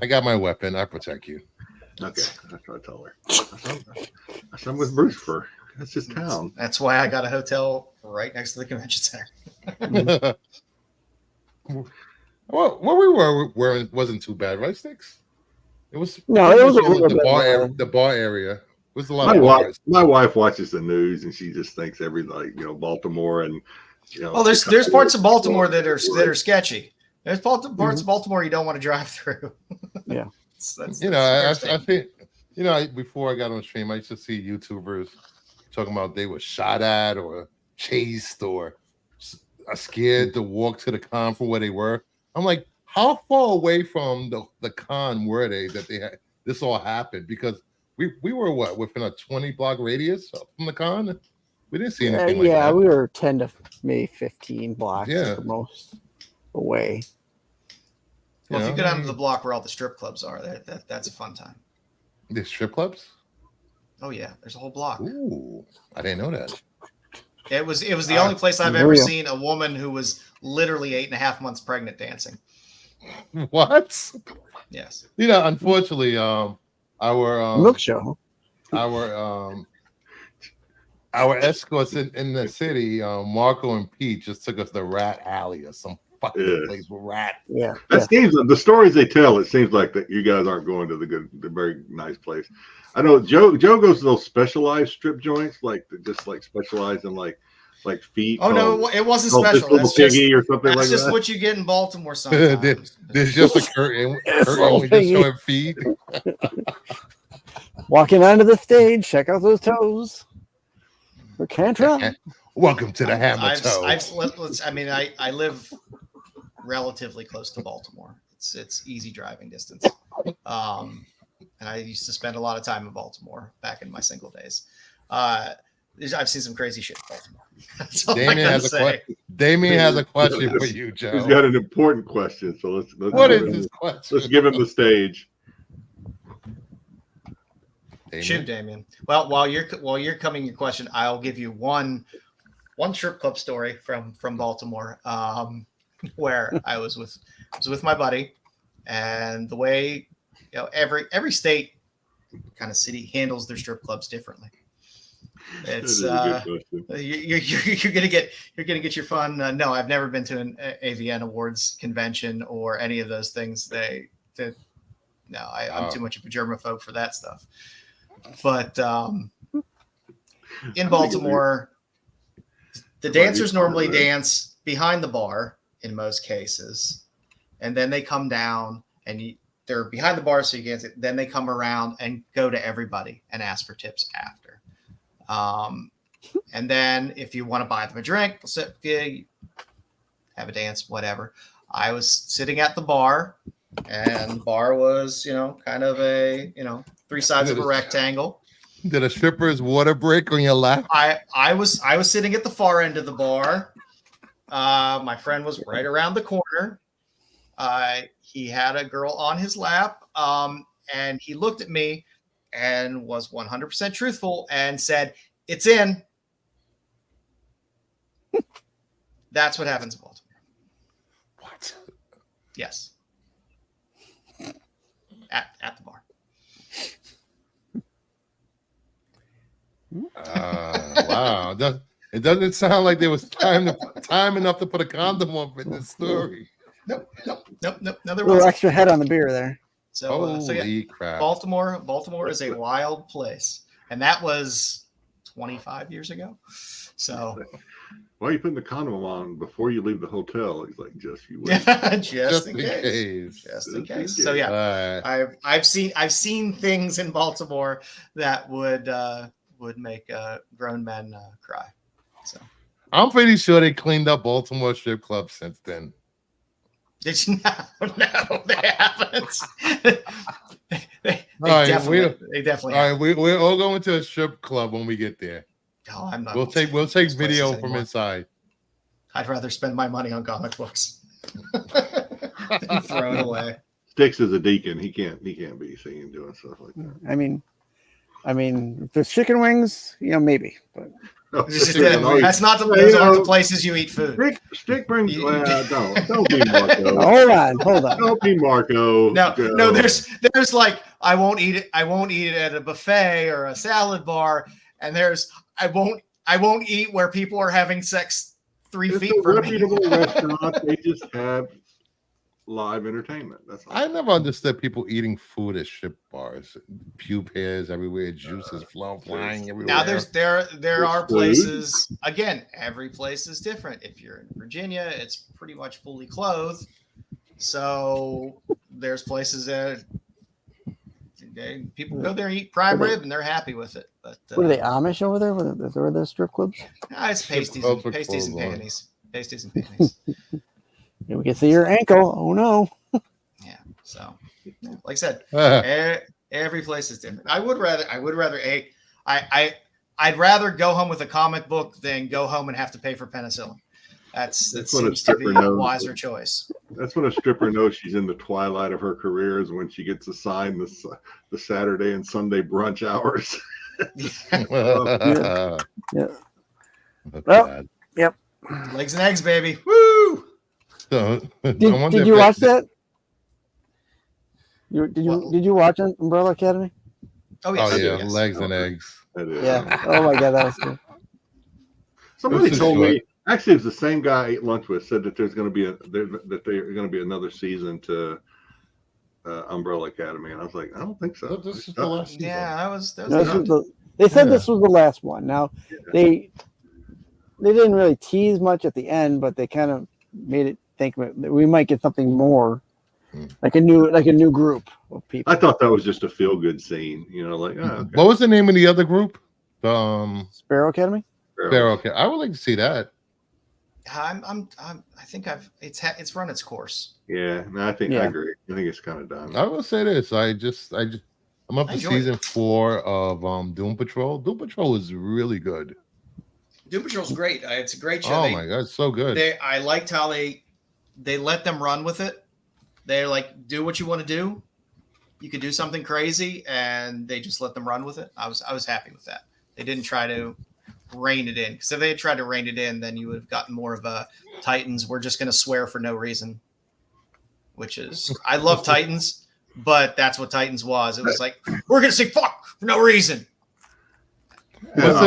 I got my weapon. I protect you. Okay, that's what I tell her. I'm with Bruce for. That's his town. That's why I got a hotel right next to the convention center. Well, where we were wasn't too bad, right, Styx? It was the bar area. It was a lot of bars. My wife watches the news and she just thinks Baltimore and there's parts of Baltimore that are sketchy. There's parts of Baltimore you don't want to drive through. Yeah. I think before I got on stream, I used to see YouTubers talking about they were shot at or chased or scared to walk to the con from where they were. I'm like, how far away from the con were they that they had this all happened? Because we were within a 20-block radius from the con. We didn't see anything like that. Yeah, we were 10 to maybe 15 blocks at the most away. Well, if you go down to the block where all the strip clubs are, that's a fun time. The strip clubs? Oh yeah, there's a whole block. Ooh, I didn't know that. It was the only place I've ever seen a woman who was literally 8.5 months pregnant dancing. What? Yes. Unfortunately, our milk show. Our escorts in the city, Marco and Pete, just took us to Rat Alley or some fucking place with rat. Yeah. That seems the stories they tell. It seems like that you guys aren't going to the very nice place. I know Joe goes to those specialized strip joints, like specialized in like feet. Oh no, it wasn't special. That's piggy or something like that. That's just what you get in Baltimore sometimes. There's just a curtain with just showing feet. Walking onto the stage, check out those toes. We can't run. Welcome to the hammer toe. I live relatively close to Baltimore. It's easy driving distance. and I used to spend a lot of time in Baltimore back in my single days. I've seen some crazy shit in Baltimore. That's all Damien has a question for you, Joe. He's got an important question, so let's what is this question? Let's give him the stage. Shoot, Damien. Well, while you're coming your question, I'll give you one strip club story from Baltimore, where I was with my buddy, and the way every state kind of city handles their strip clubs differently. It's you're gonna get your fun. No, I've never been to an AVN Awards convention or any of those things. I'm too much of a germaphobe for that stuff. But in Baltimore, the dancers normally dance behind the bar in most cases, and then they come down and they're behind the bar, so you can't see. Then they come around and go to everybody and ask for tips after. And then if you want to buy them a drink, they'll sit with you, have a dance, whatever. I was sitting at the bar, and the bar was, kind of a, three sides of a rectangle. Did a stripper's water break on your lap? I was sitting at the far end of the bar. My friend was right around the corner. He had a girl on his lap, and he looked at me and was 100% truthful and said, "It's in." That's what happens in Baltimore. What? Yes. At the bar. Wow. It doesn't sound like there was time enough to put a condom on in this story. Nope. There a little extra head on the beer there. So yeah, crap. Baltimore is a wild place, and that was 25 years ago. So why are you putting the condom on before you leave the hotel? He's like, just you wait. just in case. So yeah, I've seen things in Baltimore that would make grown men cry. So I'm pretty sure they cleaned up Baltimore strip clubs since then. No, they haven't. they definitely. All right, we're all going to a strip club when we get there. Oh, I'm not. We'll take video from inside. I'd rather spend my money on comic books. Throw it away. Styx is a deacon. He can't be seen doing stuff like that. I mean, if there's chicken wings, maybe, but. That's not those aren't the places you eat food. Stick brings. Don't be Marco. Hold on. Don't be Marco. No. There's like I won't eat it at a buffet or a salad bar, and there's I won't eat where people are having sex 3 feet from me. Restaurant. They just have live entertainment. That's all. I never understood people eating food at strip bars. Pube hairs everywhere, juices flying everywhere. Now there are places. Again, every place is different. If you're in Virginia, it's pretty much fully clothed. So there's places that people go there and eat prime rib, and they're happy with it. But what are they, Amish over there? Where are the strip clubs? It's pasties and panties. Pasties and panties. We can see your ankle. Oh no. Yeah. So, like I said, every place is different. I'd rather go home with a comic book than go home and have to pay for penicillin. That seems to be a wiser choice. That's when a stripper knows she's in the twilight of her career, is when she gets assigned the Saturday and Sunday brunch hours. Yeah. Well, yep. Legs and eggs, baby. Woo! So, did you watch that? Did you watch Umbrella Academy? Oh yeah, legs and eggs. Yeah. Oh my god, that was good. Somebody told me. Actually, it was the same guy I ate lunch with. Said that there's going to be another season to Umbrella Academy, and I was like, I don't think so. This is the last season. Yeah, they said this was the last one. Now they didn't really tease much at the end, but they kind of made it think that we might get something more, like a new group of people. I thought that was just a feel good scene, like. Oh, okay. What was the name of the other group? Sparrow Academy. Sparrow Academy. I would like to see that. I think it's run its course. Yeah, no, I agree. I think it's kind of done. I will say this. I just I'm up I to enjoyed season 4 of Doom Patrol. Doom Patrol is really good. Doom Patrol's great. It's a great show. Oh my god, it's so good. I liked how they let them run with it. They're like, do what you want to do. You could do something crazy, and they just let them run with it. I was happy with that. They didn't try to rein it in, because if they had tried to rein it in, then you would have gotten more of a Titans. We're just going to swear for no reason, which is, I love Titans, but that's what Titans was. It was like, we're going to say fuck for no reason. What's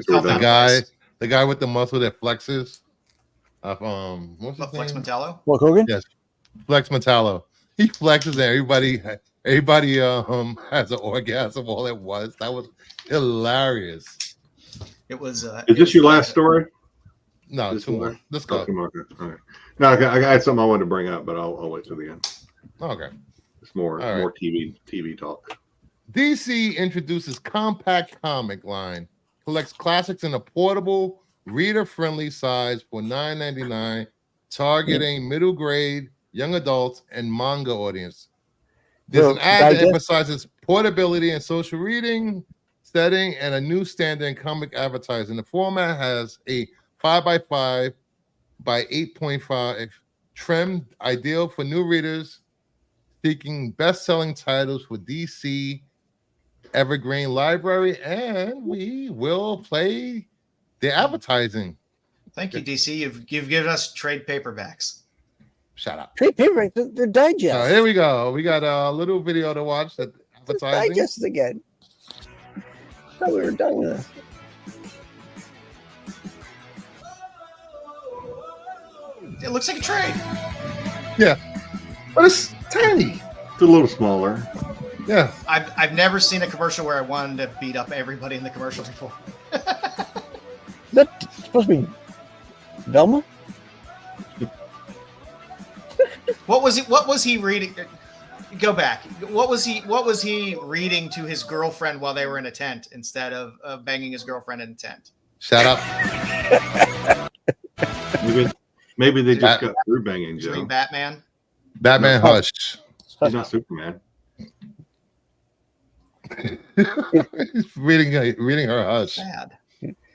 the guy with the muscle that flexes? What's his Flex name? Metallo? Hulk Hogan? Yes, Flex Metallo. He flexes and everybody has an orgasm all at once. That was hilarious. It was. Is this your last story? No, This 2 more. Let's go. Oh, 2 more. All right. No, I had something I wanted to bring up, but I'll wait till the end. Okay. It's more TV talk. DC introduces compact comic line, collects classics in a portable, reader-friendly size for $9.99, targeting middle grade, young adults, and manga audience. There's an ad that emphasizes portability and social reading, setting, and a new standard in comic advertising. The format has a 5x5 by 8.5 trim, ideal for new readers seeking best-selling titles for DC Evergreen Library, and we will play the advertising. Thank you, DC. You've given us trade paperbacks. Shut up. Trade paperbacks, they're digest. So here we go. We got a little video to watch. That advertising. Digest again. I thought we were done with this. It looks like a trade. Yeah, but it's tiny. It's a little smaller. Yeah, I've never seen a commercial where I wanted to beat up everybody in the commercial before. That's supposed to be Velma? What was he reading? Go back. What was he reading to his girlfriend while they were in a tent instead of banging his girlfriend in a tent? shut up. Maybe they just got through banging Joe. Read Batman. Batman, hush. He's not Superman. He's reading her hush. Sad.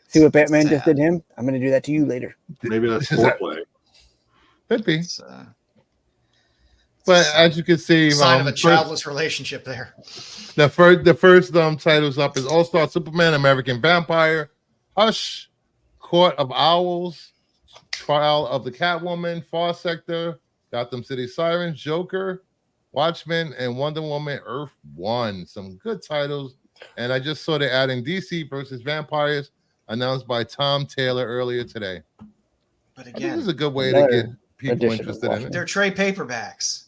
See what Batman just did to him? I'm going to do that to you later. Maybe that's foreplay. Could be. But as you can see, sign of a childless relationship there. The first titles up is All Star Superman, American Vampire, Hush, Court of Owls, Trial of the Catwoman, Far Sector, Gotham City Sirens, Joker, Watchmen, and Wonder Woman Earth 1. Some good titles. And I just saw they're adding DC versus Vampires, announced by Tom Taylor earlier today. But I think again, this is a good way to get people interested in it. They're trade paperbacks.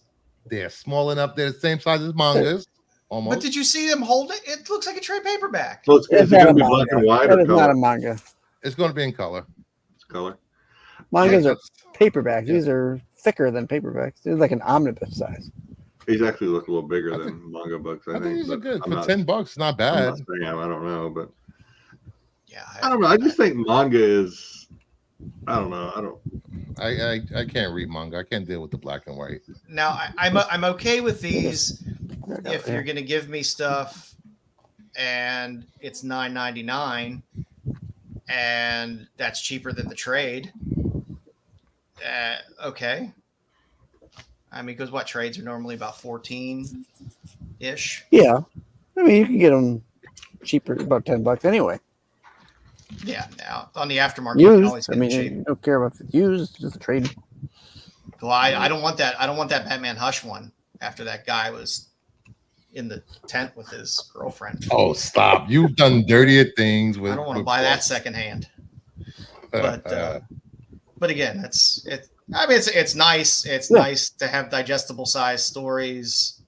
They're small enough. They're the same size as mangas. Almost. But did you see them hold it? It looks like a trade paperback. So is it going to be black and white That or is not color? a manga. It's going to be in color. It's color. Mangas are paperbacks. These are thicker than paperbacks. They're like an omnibus size. These actually look a little bigger than manga books. I think these are good. I'm For not- $10, not bad. I'm not saying I don't know, but Yeah, I don't know. I just think manga is. I don't know. I can't read manga. I can't deal with the black and white. Now I'm okay with these if you're going to give me stuff and it's $9.99 and that's cheaper than the trade. Okay. I mean, because what trades are normally about 14 ish. Yeah. I mean, you can get them cheaper, about $10 anyway. Yeah. Now on the aftermarket, you can always Used. I get mean, cheap. you don't care if it's used, just a trade. Well, I don't want that. I don't want that Batman Hush one after that guy was in the tent with his girlfriend. Oh, stop. You've done dirtier things with. I don't want to buy that secondhand. But again, it's nice. It's nice to have digestible size stories.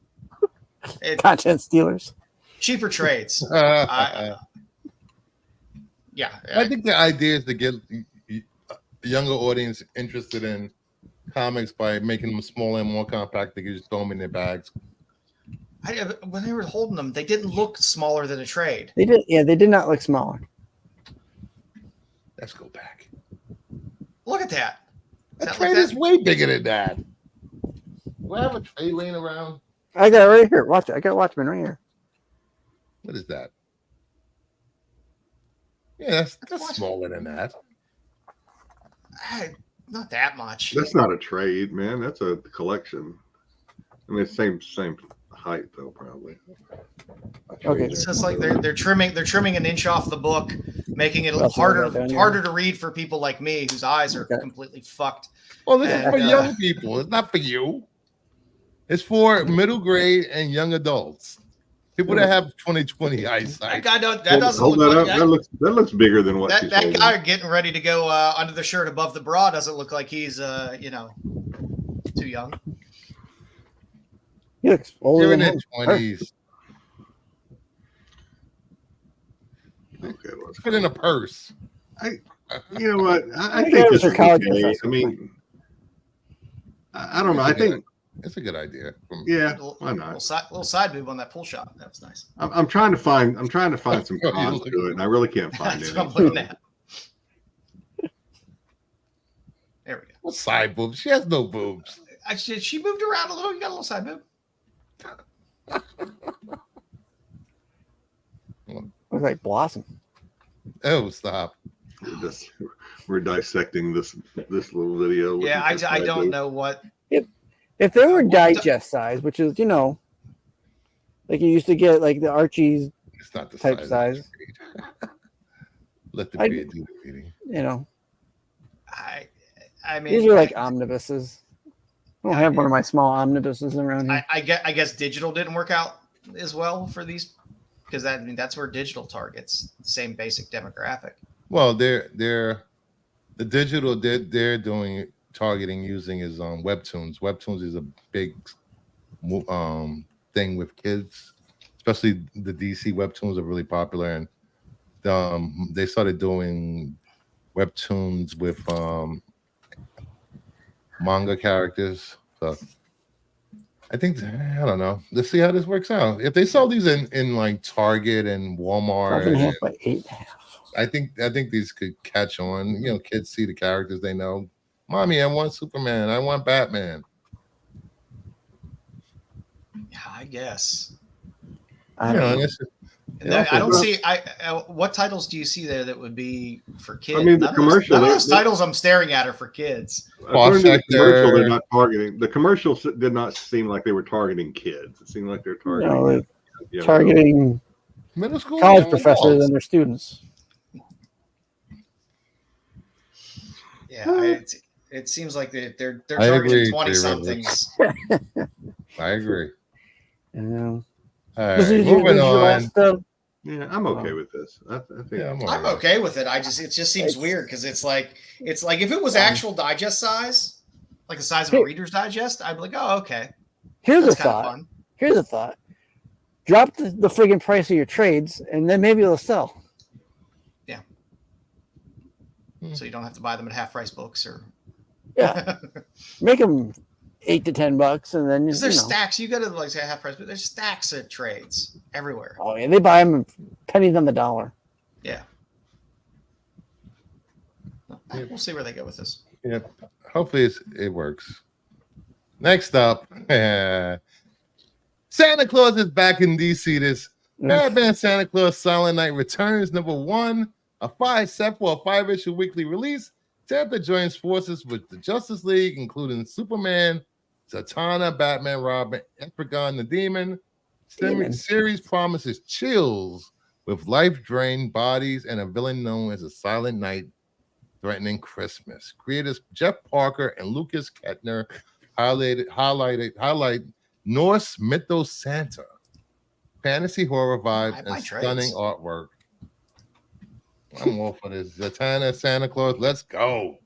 Content stealers. Cheaper trades. Yeah. I think the idea is to get a younger audience interested in comics by making them smaller and more compact. They can just throw them in their bags. When they were holding them, they didn't look smaller than a trade. They did. Yeah, they did not look smaller. Let's go back. Look at that. A trade is way bigger than that. Do I have a trade laying around? I got it right here. Watch it. I got Watchmen right here. What is that? Yeah, that's smaller than that. Not that much. That's not a trade, man. That's a collection. I mean, same height though, probably. Okay. It's just like they're trimming an inch off the book, making it That's harder what I got down harder to read for people like me whose eyes are completely fucked. Well, this is And, for young people. It's not for you. It's for middle grade and young adults. People that have 20/20 eyesight. That doesn't Hold look that like up. That looks bigger than what she's that holding. guy getting ready to go under the shirt above the bra doesn't look like he's too young. He looks older You're in than the him. 20s. Okay, let's Put in a purse. You know what? I think think it was this for is college okay. professor. I mean, I don't know. I think it's a good idea. Yeah, why not? Little side boob on that pull shot. That was nice. I'm trying to find some cons to it, and I really can't find That's any. what I'm looking at. There we go. What side boobs? She has no boobs. She moved around a little. You got a little side boob. Looks like Blossom. Oh, stop. We're dissecting this little video. Yeah, I don't know what. If they were digest size, which is, like you used to get like the Archie's It's not the type size. Let the beard do the reading. I mean, These are like omnibuses. I don't have one of my small omnibuses around here. I guess digital didn't work out as well for these because that's where digital targets the same basic demographic. Well, the digital they're doing targeting using is webtoons. Webtoons is a big thing with kids, especially the DC webtoons are really popular, and they started doing webtoons with manga characters. So I don't know. Let's see how this works out. If they sell these in like Target and Walmart, 12.5 by 8.5. I think these could catch on. Kids see the characters they know. Mommy, I want Superman. I want Batman. Yeah, I guess. I don't know. I don't see. What titles do you see there that would be for kids? I mean, the commercial. None of those titles I'm staring at are for kids. The commercial, they're not targeting. The commercial did not seem like they were targeting kids. It seemed like they're targeting. Targeting middle school, college professors and their students. Yeah, it seems like they're targeting 20-somethings. I agree. Yeah. All right, moving on. Yeah, I'm okay with this. I think I'm okay with it. It just seems weird because it's like if it was actual digest size, like the size of a Reader's Digest, I'd be like, oh, okay. Here's a thought. Drop the friggin' price of your trades, and then maybe it'll sell. Yeah. So you don't have to buy them at half price books or. Yeah. Make them $8 to $10, and then there's stacks. You got to say half price, but there's stacks of trades everywhere. Oh yeah, they buy them pennies on the dollar. Yeah. We'll see where they go with this. Yeah. Hopefully it works. Next up, Santa Claus is back in DC. This Batman Santa Claus Silent Night returns #1, a 5-issue weekly release. Santa joins forces with the Justice League, including Superman, Zatanna, Batman, Robin, Etrigan the Demon. Series promises chills with life-drained bodies and a villain known as a Silent Night threatening Christmas. Creators Jeff Parker and Lucas Kettner highlight Norse mythos Santa, fantasy horror vibes, and stunning artwork. I'm all for this. Zatanna, Santa Claus, let's go.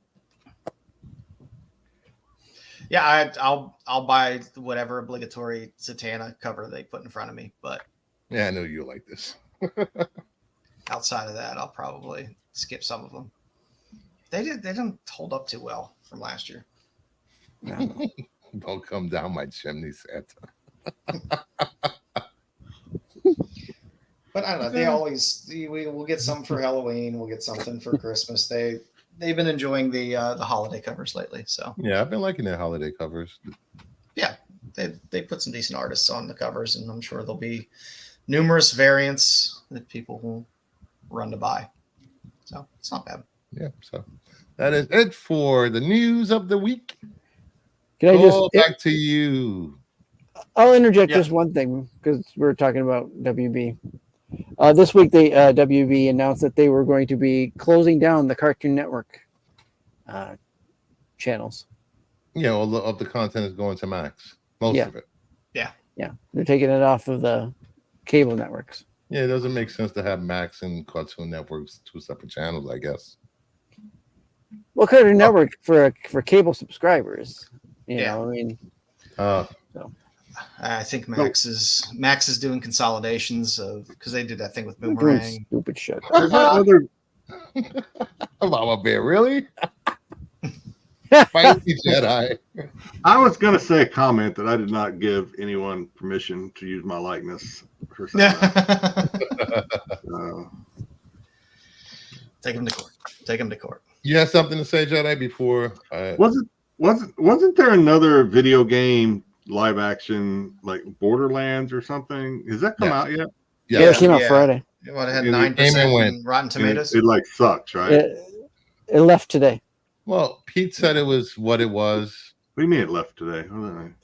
Yeah, I'll buy whatever obligatory Zatanna cover they put in front of me, but yeah, I know you like this. Outside of that, I'll probably skip some of them. They didn't hold up too well from last year. No. Don't come down my chimney, Santa. But I don't know. They always we'll get some for Halloween. We'll get something for Christmas. They've been enjoying the holiday covers lately. So yeah, I've been liking their holiday covers. Yeah, they put some decent artists on the covers, and I'm sure they'll be numerous variants that people will run to buy. So it's not bad. Yeah. So that is it for the news of the week. Can I just back to you? I'll interject just one thing because we're talking about WB. This week, they WB announced that they were going to be closing down the Cartoon Network channels. Yeah, all of the content is going to Max. Most of it. Yeah, they're taking it off of the cable networks. Yeah, it doesn't make sense to have Max and Cartoon Networks 2 separate channels, I guess. Well, Cartoon Network for cable subscribers. You know, I mean. So. I think Max is doing consolidations because they did that thing with Boomerang. Stupid shit. Mama Bear, really? Fight the Jedi. I was gonna say a comment that I did not give anyone permission to use my likeness for something. Take him to court. Take him to court. You had something to say, Jedi, before? Wasn't there another video game live action like Borderlands or something? Has that come out yet? Yeah, it came out Friday. What, it had 9% Rotten Tomatoes? It like sucks, right? It left today. Well, Pete said it was what it was. What do you mean it left today?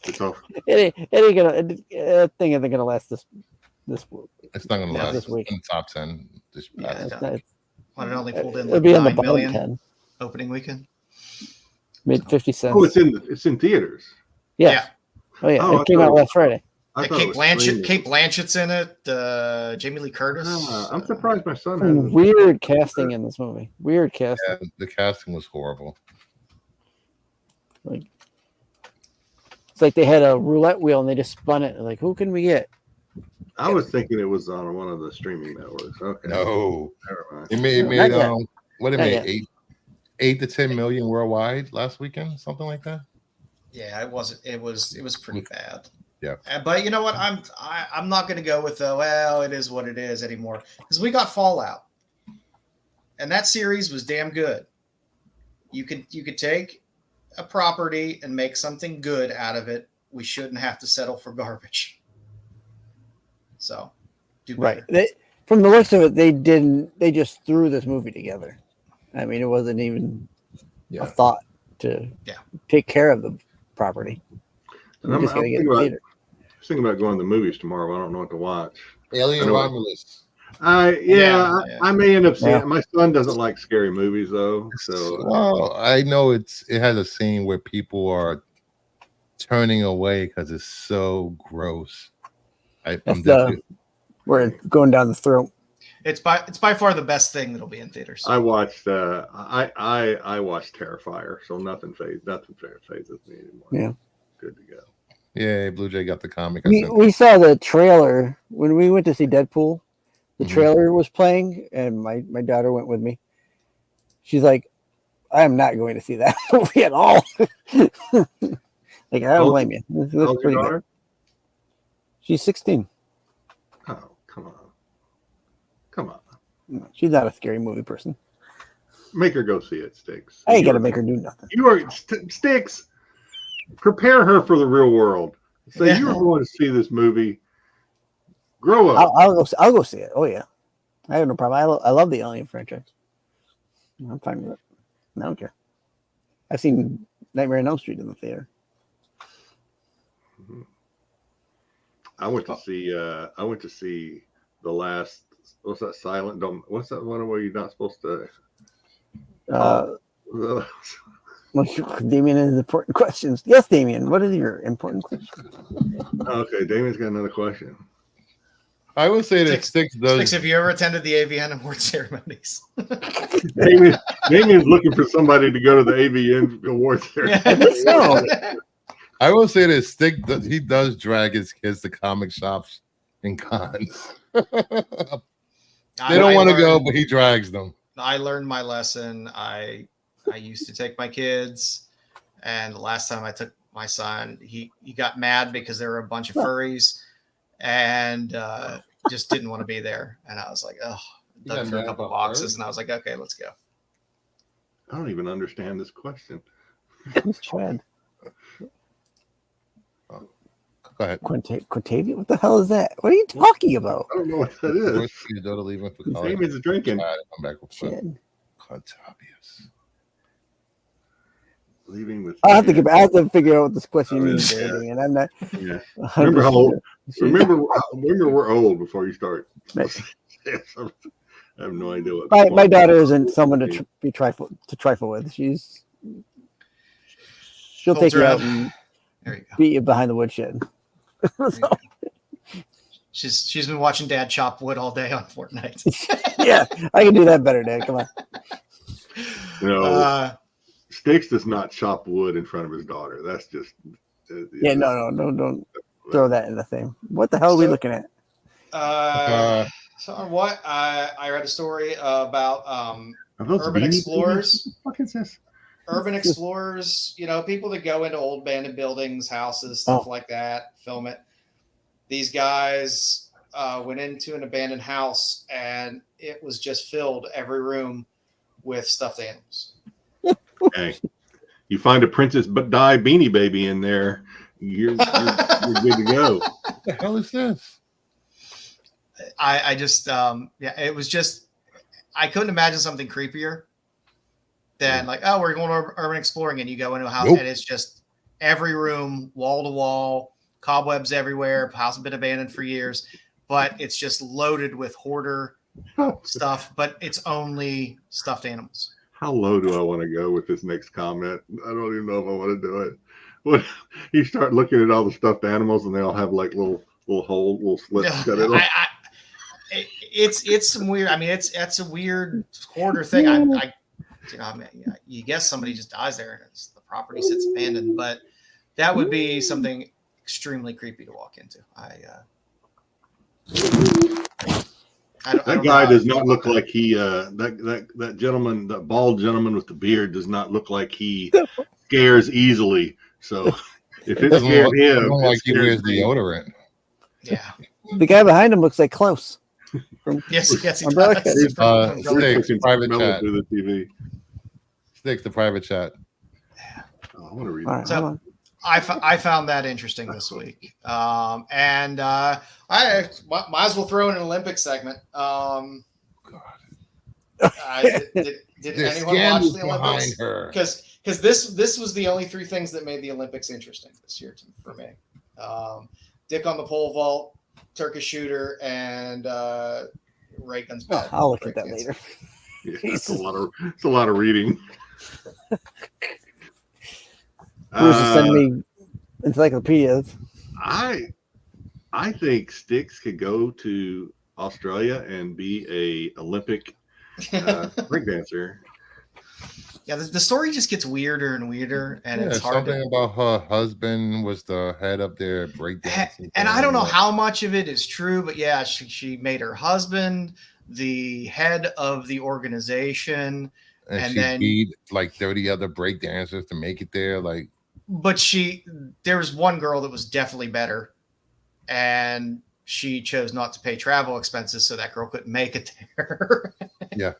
It's off. It ain't gonna. That thing isn't gonna last this week. It's not gonna last this week in the top 10. It only pulled in it'll be on the 9 bottom million 10. Opening weekend. Made 50 cents. Oh, it's in theaters. Yeah. Oh yeah. It came out last Friday. Kate Blanchett's in it. Jamie Lee Curtis. I'm surprised my son hasn't. Weird casting in this movie. Weird casting. Yeah, the casting was horrible. It's like they had a roulette wheel and they just spun it. Like, who can we get? I was thinking it was on one of the streaming networks. Okay. No. Never mind. It made what it made 8 to 10 million worldwide last weekend, something like that. Yeah, it wasn't. It was pretty bad. Yeah. But you know what? I'm not going to go with it is what it is anymore, because we got Fallout, and that series was damn good. You could take a property and make something good out of it. We shouldn't have to settle for garbage. So, do better. Right. From the looks of it, they didn't. They just threw this movie together. I mean, it wasn't even a thought to take care of the property. I'm thinking about going to the movies tomorrow. But I don't know what to watch. Alien Romulus. I may end up seeing it. My son doesn't like scary movies though. So well, I know it has a scene where people are turning away because it's so gross. We're going down the throat. It's by far the best thing that'll be in theaters. I watched I watched Terrifier, so nothing phases me anymore. Yeah. Good to go. Yeah, Blue Jay got the comic. We saw the trailer when we went to see Deadpool. The trailer was playing, and my daughter went with me. She's like, I am not going to see that movie at all. Like, I don't blame you. That's pretty good. She's 16. Oh, come on. No, she's not a scary movie person. Make her go see it, Styx. I ain't got to make her do nothing. You are Styx. Prepare her for the real world. Say you are going to see this movie. Grow up. I'll go see it. Oh yeah, I have no problem. I love the Alien franchise. I'm fine with it. I don't care. I've seen Nightmare on Elm Street in the theater. I went to see the last. What's that? Silent. What's that one where you're not supposed to? Damien has important questions. Yes, Damien. What is your important question? Okay, Damien's got another question. I would say that Styx does. Styx, have you ever attended the AVN award ceremonies? Damien's looking for somebody to go to the AVN award ceremony. I will say that Styx he does drag his kids to comic shops and cons. They don't want to go, but he drags them. I learned my lesson. I used to take my kids, and the last time I took my son, he got mad because there were a bunch of furries, and just didn't want to be there. And I was like, oh, dug through a couple boxes, and I was like, okay, let's go. I don't even understand this question. Who's Chad? Go ahead. Quintavia? What the hell is that? What are you talking about? I don't know what that is. Your daughter leaving for college. Damien's drinking. Come back with Quintavious. Leaving with. I have to figure out what this question means, yeah. and I'm not. Yeah. Remember how old? Remember we're old before you start. I have no idea what. My daughter isn't someone to trifle with. She'll take you out and beat you behind the woodshed. So. She's been watching Dad chop wood all day on Fortnite. Yeah, I can do that better, Dad. Come on. No, Styx does not chop wood in front of his daughter. That's just. Yeah, no, don't throw that in the thing. What the hell are we looking at? So on what I read a story about urban explorers. What is this? Urban explorers, people that go into old abandoned buildings, houses, stuff like that, film it. These guys went into an abandoned house and it was just filled every room with stuffed animals. Hey, you find a Princess Di Beanie Baby in there, you're good to go. What the hell is this? I just it was just, I couldn't imagine something creepier than like, oh, we're going urban exploring, and you go into a house and it's just every room, wall to wall, cobwebs everywhere, house has been abandoned for years, but it's just loaded with hoarder stuff, but it's only stuffed animals. How low do I want to go with this next comment? I don't even know if I want to do it. When you start looking at all the stuffed animals and they all have like little holes, little slits cut in. It's some weird. I mean, it's a weird hoarder thing. You guess somebody just dies there and the property sits abandoned, but that would be something extremely creepy to walk into. That guy does not look like he. That gentleman, that bald gentleman with the beard, does not look like he scares easily. So if it scared him, like he wears deodorant. Yeah. The guy behind him looks like Klaus. Yes, he does. Styx, private chat. Through the TV. Styx, the private chat. Oh, I want to read Right, so I found that interesting this week. And I might as well throw in an Olympic segment. Did anyone watch the Olympics? Because this was the only three things that made the Olympics interesting this year for me. Dick on the pole vault, Turkish shooter, and ray guns. I'll look at that later. Yeah, it's a lot of reading. Bruce is sending me encyclopedias. I think Styx could go to Australia and be a Olympic breakdancer. Yeah, the story just gets weirder and weirder, and it's hard. Something about her husband was the head of their breakdancing. And I don't know how much of it is true, but yeah, she made her husband the head of the organization, and then beat like 30 other breakdancers to make it there. But there was one girl that was definitely better, and she chose not to pay travel expenses, so that girl couldn't make it there. Yeah.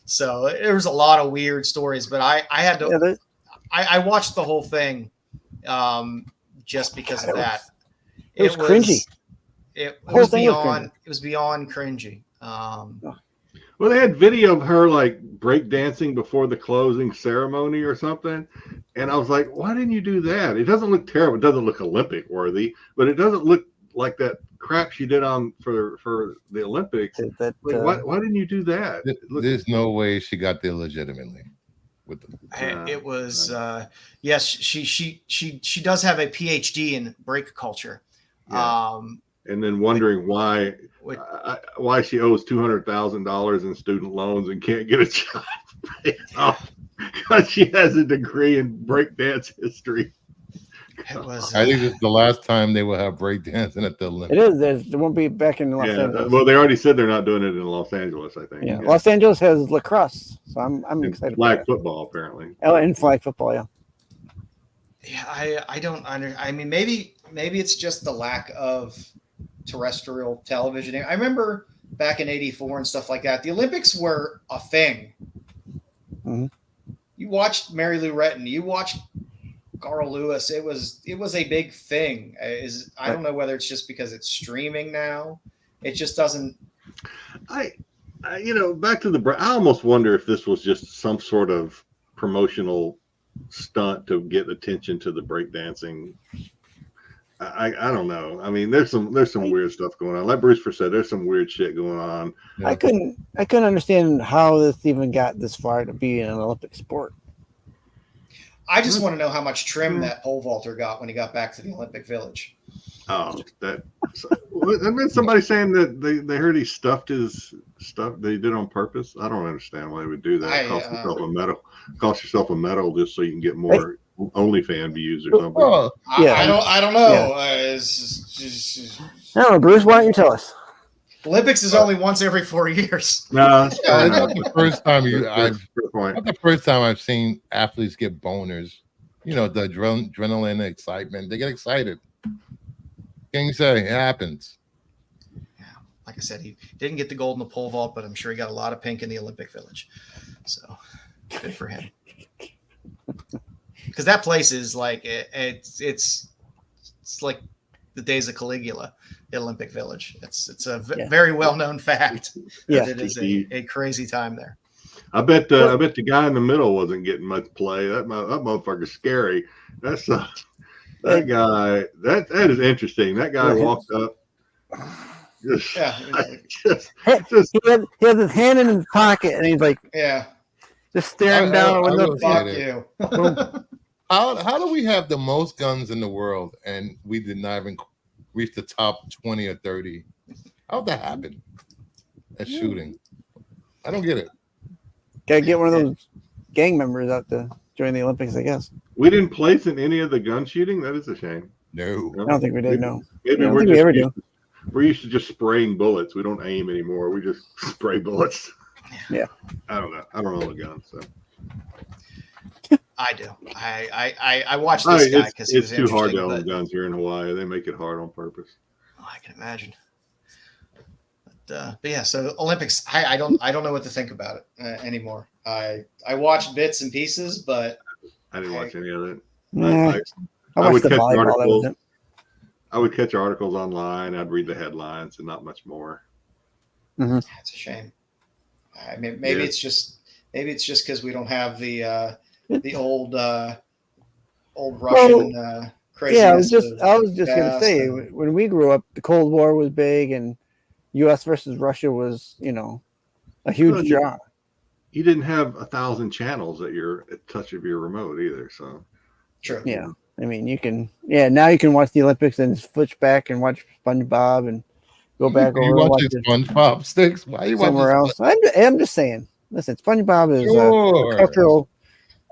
So there was a lot of weird stories, but I had to. I watched the whole thing, just because of that. It was cringy. It was beyond. It was beyond cringy. Well, they had video of her like break dancing before the closing ceremony or something, and I was like, "Why didn't you do that?" It doesn't look terrible. It doesn't look Olympic worthy, but it doesn't look like that crap she did on for the Olympics. Why didn't you do that? There's no way she got there legitimately. It was yes, she does have a PhD in break culture. Yeah. And then wondering why she owes $200,000 in student loans and can't get a job paid off because she has a degree in breakdance history. I think it's the last time they will have breakdancing at the Olympics. It is. It won't be back in Los Angeles. Well, they already said they're not doing it in Los Angeles, I think. Yeah. Los Angeles has lacrosse, so I'm excited. Flag football, apparently. Oh, and flag football, yeah. Yeah, I don't I mean, maybe it's just the lack of terrestrial television. I remember back in '84 and stuff like that. The Olympics were a thing. Mm-hmm. You watched Mary Lou Retton. You watched Carl Lewis, it was a big thing. I don't know whether it's just because it's streaming now. It just doesn't. I back to the. I almost wonder if this was just some sort of promotional stunt to get attention to the breakdancing. I don't know. I mean, there's some weird stuff going on. Like Bruce said, there's some weird shit going on. Yeah. I couldn't understand how this even got this far to be an Olympic sport. I just want to know how much trim that pole vaulter got when he got back to the Olympic Village. Oh, and then somebody saying that they heard he stuffed his stuff. They did on purpose. I don't understand why they would do that. Cost yourself a medal just so you can get more OnlyFans views or something. I don't know. I don't know, Bruce. Why don't you tell us? Olympics is only once every 4 years. No, it's not the first time not the first time I've seen athletes get boners. The adrenaline, excitement. They get excited. Can you say it happens? Yeah, like I said, he didn't get the gold in the pole vault, but I'm sure he got a lot of pink in the Olympic Village. So good for him. Because that place is like it's like the days of Caligula, the Olympic Village. It's a very well known fact. Yeah, that it is a crazy time there. I bet the guy in the middle wasn't getting much play. That motherfucker's scary. That's that guy. That is interesting. That guy walked up. He had his hand in his pocket, and he's like, just staring down with the fuck you. How do we have the most guns in the world and we did not even reach the top 20 or 30? How'd that happen? That shooting. I don't get it. Gotta get one of those gang members out to join the Olympics, I guess. We didn't place in any of the gun shooting? That is a shame. No. I don't think we did, no. Maybe we're used to just spraying bullets. We don't aim anymore. We just spray bullets. Yeah. I don't know the gun, so. I do. I watched this guy because it's too hard to own guns here in Hawaii. They make it hard on purpose. Oh, I can imagine. But yeah, so Olympics. I don't know what to think about it anymore. I watched bits and pieces, but I didn't watch any of it. I would catch articles. I would catch articles online. I'd read the headlines and not much more. Mm-hmm. That's a shame. I mean, maybe it's just because we don't have the old Russian craziness. Yeah, I was just gonna say when we grew up, the Cold War was big, and U.S. versus Russia was a huge draw. You didn't have 1,000 channels at touch of your remote either, so true. Yeah, I mean you can. Yeah, now you can watch the Olympics and switch back and watch SpongeBob and go back over. You watching SpongeBob, Styx? Why are you somewhere else? I'm just saying. Listen, SpongeBob is a cultural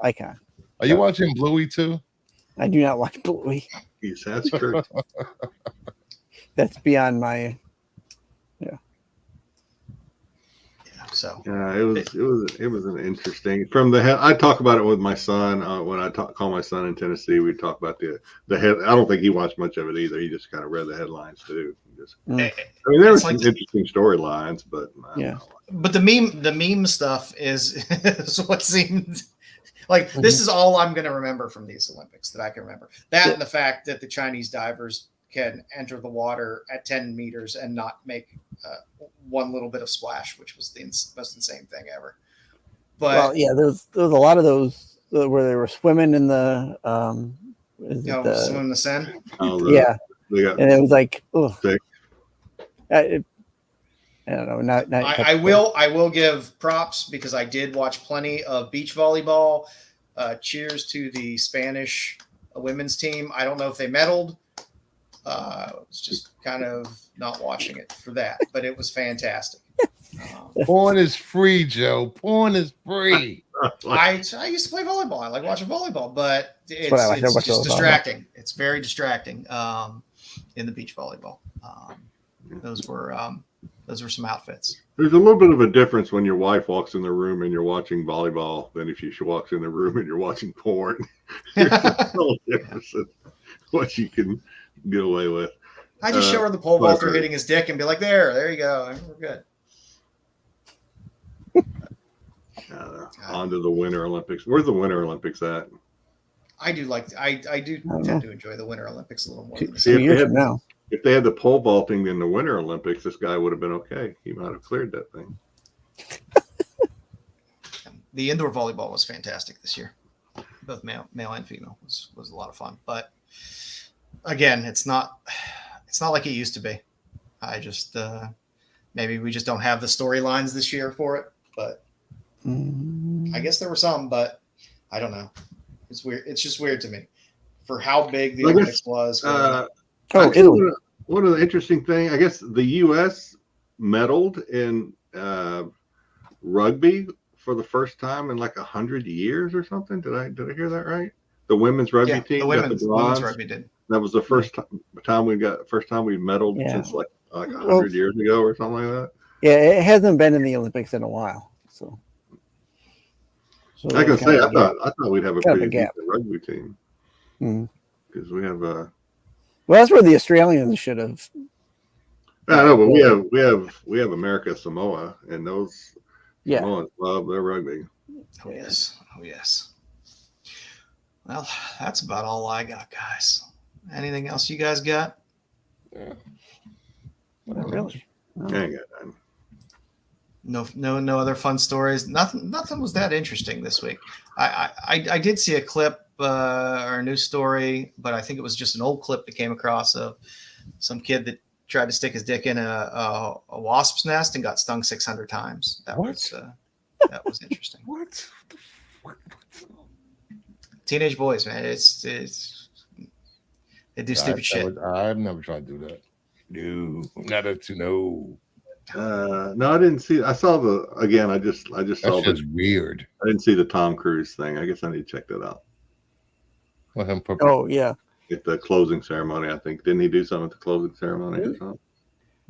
icon. Are you watching Bluey too? I do not watch Bluey. Yes, that's true. That's beyond my. So it was an interesting from the head. I talk about it with my son when I call my son in Tennessee. We talk about the head. I don't think he watched much of it either. He just kind of read the headlines too. I mean, there were some interesting storylines, but But the meme stuff is what seemed like this is all I'm going to remember from these Olympics that I can remember. That and the fact that the Chinese divers can enter the water at 10 meters and not make one little bit of splash, which was the most insane thing ever. But there was a lot of those where they were swimming in the swimming in the Seine. And it was like, I don't know. I will give props because I did watch plenty of beach volleyball. Cheers to the Spanish women's team. I don't know if they medaled. I was just kind of not watching it for that, but it was fantastic. Porn is free, Joe. Porn is free. I used to play volleyball. I like watching volleyball, but it's just distracting. It's very distracting in the beach volleyball. Those were some outfits. There's a little bit of a difference when your wife walks in the room and you're watching volleyball than if she walks in the room and you're watching porn. There's a little difference in what you can get away with. I just show her the pole vaulter hitting his dick and be like, there you go. We're good. On to the Winter Olympics. Where's the Winter Olympics at? I do tend to enjoy the Winter Olympics a little more. Than the 2 years from now. If they had the pole vaulting in the Winter Olympics, this guy would have been okay. He might have cleared that thing. The indoor volleyball was fantastic this year. Both male and female was a lot of fun. But again, it's not like it used to be. I just maybe we just don't have the storylines this year for it. But I guess there were some, but I don't know. It's weird. It's just weird to me for how big the Olympics was. Italy. One of the interesting thing, I guess the U.S. medaled in rugby for the first time in like 100 years or something. Did I hear that right? The women's rugby team. The women's rugby did. That was the first time we medaled since like 100 years ago or something like that. Yeah, it hasn't been in the Olympics in a while. So I can say I thought we'd have a pretty decent rugby team because we have well, that's where the Australians should have. I know, but we have America Samoa, and those Samoans love their rugby. Oh yes. Well, that's about all I got, guys. Anything else you guys got? Yeah. Not really. No. I ain't got none. No other fun stories. Nothing was that interesting this week. I did see a clip or a news story, but I think it was just an old clip that came across of some kid that tried to stick his dick in a wasp's nest and got stung 600 times. That was interesting. What? Teenage boys, man. They do stupid shit. I've never tried to do that. No, not up to no. No, I didn't see. I saw I just saw That's just weird. I didn't see the Tom Cruise thing. I guess I need to check that out. Oh yeah. At the closing ceremony, I think didn't he do something at the closing ceremony or something?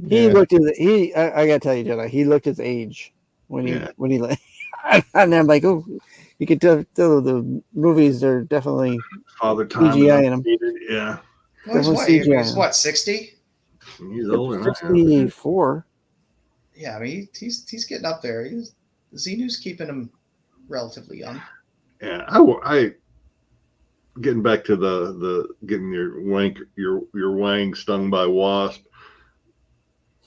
He looked at I gotta tell you, Jedi. He looked his age when he and I'm like, oh, you could tell the movies are definitely Father Time CGI in them. Yeah. Well, he's what, 60? He's older. 64. Yeah, I mean he's getting up there. Xenu's keeping him relatively young. Yeah, I getting back to the getting your wang stung by wasp.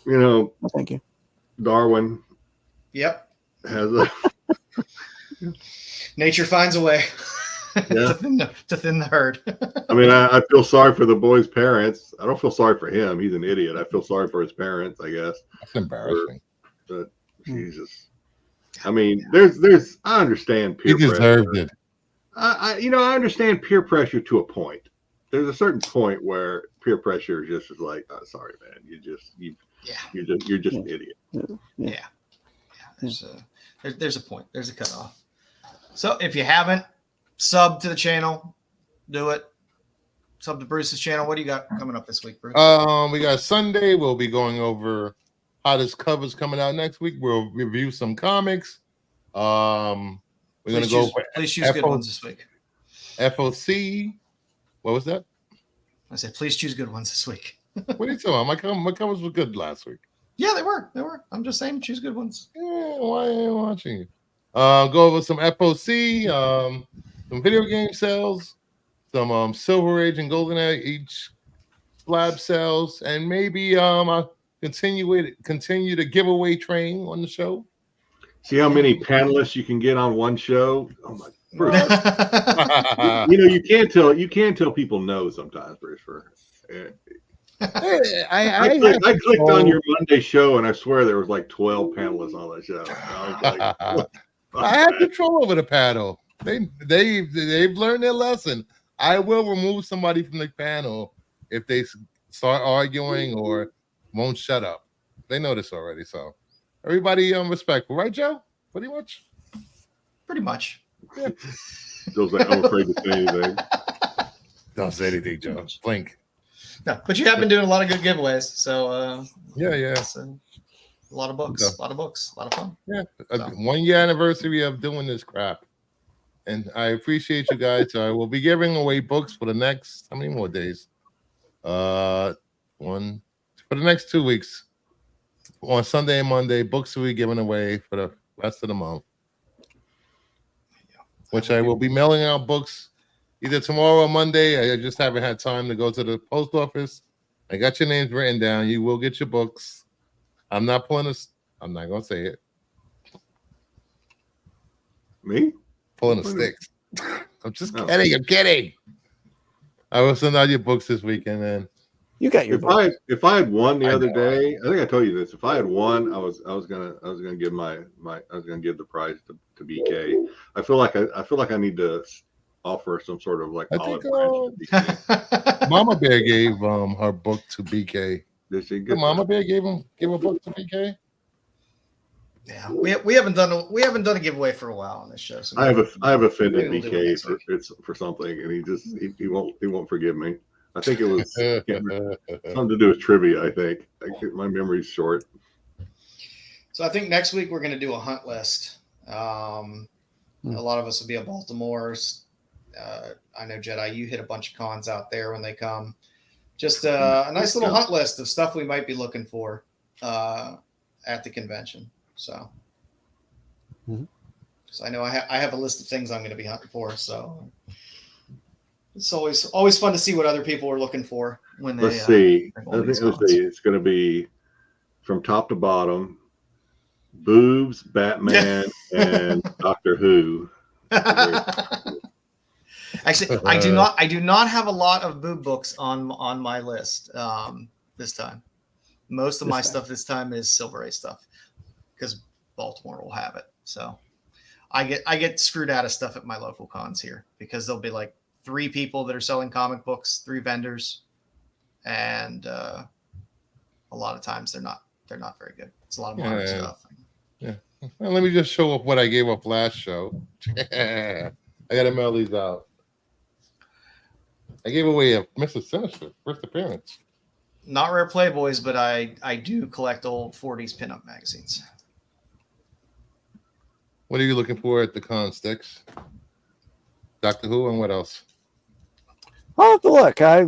You know, thank you. Darwin. Yep. Has a nature finds a way to thin the herd. I mean, I feel sorry for the boy's parents. I don't feel sorry for him. He's an idiot. I feel sorry for his parents, I guess. That's embarrassing. But Jesus. I mean, there's I understand peer pressure. He deserved it. I understand peer pressure to a point. There's a certain point where peer pressure is just like, oh, sorry, man, you're just an idiot. Yeah. There's a point. There's a cutoff. So if you haven't subbed to the channel, do it. Sub to Bruce's channel. What do you got coming up this week, Bruce? We got Sunday. We'll be going over hottest covers coming out next week. We'll review some comics. We're going to go for please choose good ones this week. FOC. What was that? I said, please choose good ones this week. What are you talking about? My covers were good last week. Yeah, they were. I'm just saying, choose good ones. Yeah, why are you watching? Go over some FOC, some video game sales, some Silver Age and Golden Age slab sales, and maybe I'll continue the giveaway train on the show. See how many panelists you can get on one show. Oh my Bruce. You can't tell people no sometimes, Bruce. I clicked on your Monday show and I swear there was like 12 panelists on that show. I have control over the panel. They've learned their lesson. I will remove somebody from the panel if they start arguing or won't shut up. They know this already, so everybody respectful, right, Joe? Pretty much. Yeah. Joe's like, I'm afraid to say anything. Don't say anything, Joe. Blink. No, but you have been doing a lot of good giveaways, so yeah. A lot of books, a lot of fun. Yeah, 1 year anniversary of doing this crap, and I appreciate you guys. I will be giving away books for the next how many more days? For the next 2 weeks. On Sunday and Monday, books will be given away for the rest of the month. Which I will be mailing out books either tomorrow or Monday. I just haven't had time to go to the post office. I got your names written down. You will get your books. I'm not going to say it. Me? Pulling a Styx. I'm just kidding. I'm kidding. I will send out your books this weekend, man. You got your books. If I had won the other day, I think I told you this. If I had won, I was gonna give the prize to BK. I feel like I need to offer some sort of like olive branch. Mama Bear gave her book to BK. Did she get Mama Bear give a book to BK? Yeah, we haven't done a giveaway for a while on this show. So I have offended BK for something, and he won't forgive me. I think it was something to do with trivia. I think my memory's short. So I think next week we're going to do a hunt list. A lot of us will be at Baltimore's. I know Jedi, you hit a bunch of cons out there when they come. Just a nice little hunt list of stuff we might be looking for at the convention. So I know I have a list of things I'm going to be hunting for. So it's always fun to see what other people are looking for when they. Let's see. It's going to be from top to bottom: boobs, Batman, and Doctor Who. Actually, I do not have a lot of boob books on my list this time. Most of my stuff this time is Silver A stuff because Baltimore will have it. So I get screwed out of stuff at my local cons here because there'll be like 3 people that are selling comic books, 3 vendors, and a lot of times they're not very good. It's a lot of modern stuff. Yeah. Well, let me just show up what I gave up last show. I got to mail these out. I gave away a Mr. Sinister first appearance. Not rare Playboys, but I do collect old 40s pinup magazines. What are you looking for at the con, Styx? Doctor Who and what else? I'll have to look. We're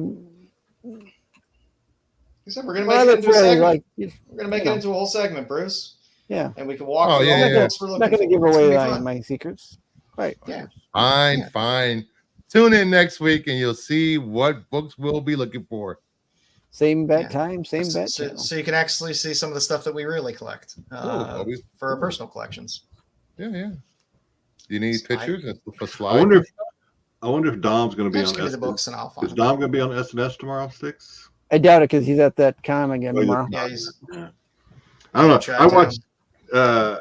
gonna make it into a segment. We're gonna make it into a whole segment, Bruce. Yeah, and we can walk through all the books we're looking for. I'm not gonna give away my secrets. Right. Yeah. Fine. Tune in next week and you'll see what books we'll be looking for. Same bet time, same bet. So you can actually see some of the stuff that we really collect for our personal collections. Yeah. You need pictures for slides? I wonder if Dom's going to be on the books and I'll find Is Dom going to be on SNS tomorrow, Styx? I doubt it because he's at that con again tomorrow. Yeah, I don't know. I watched. I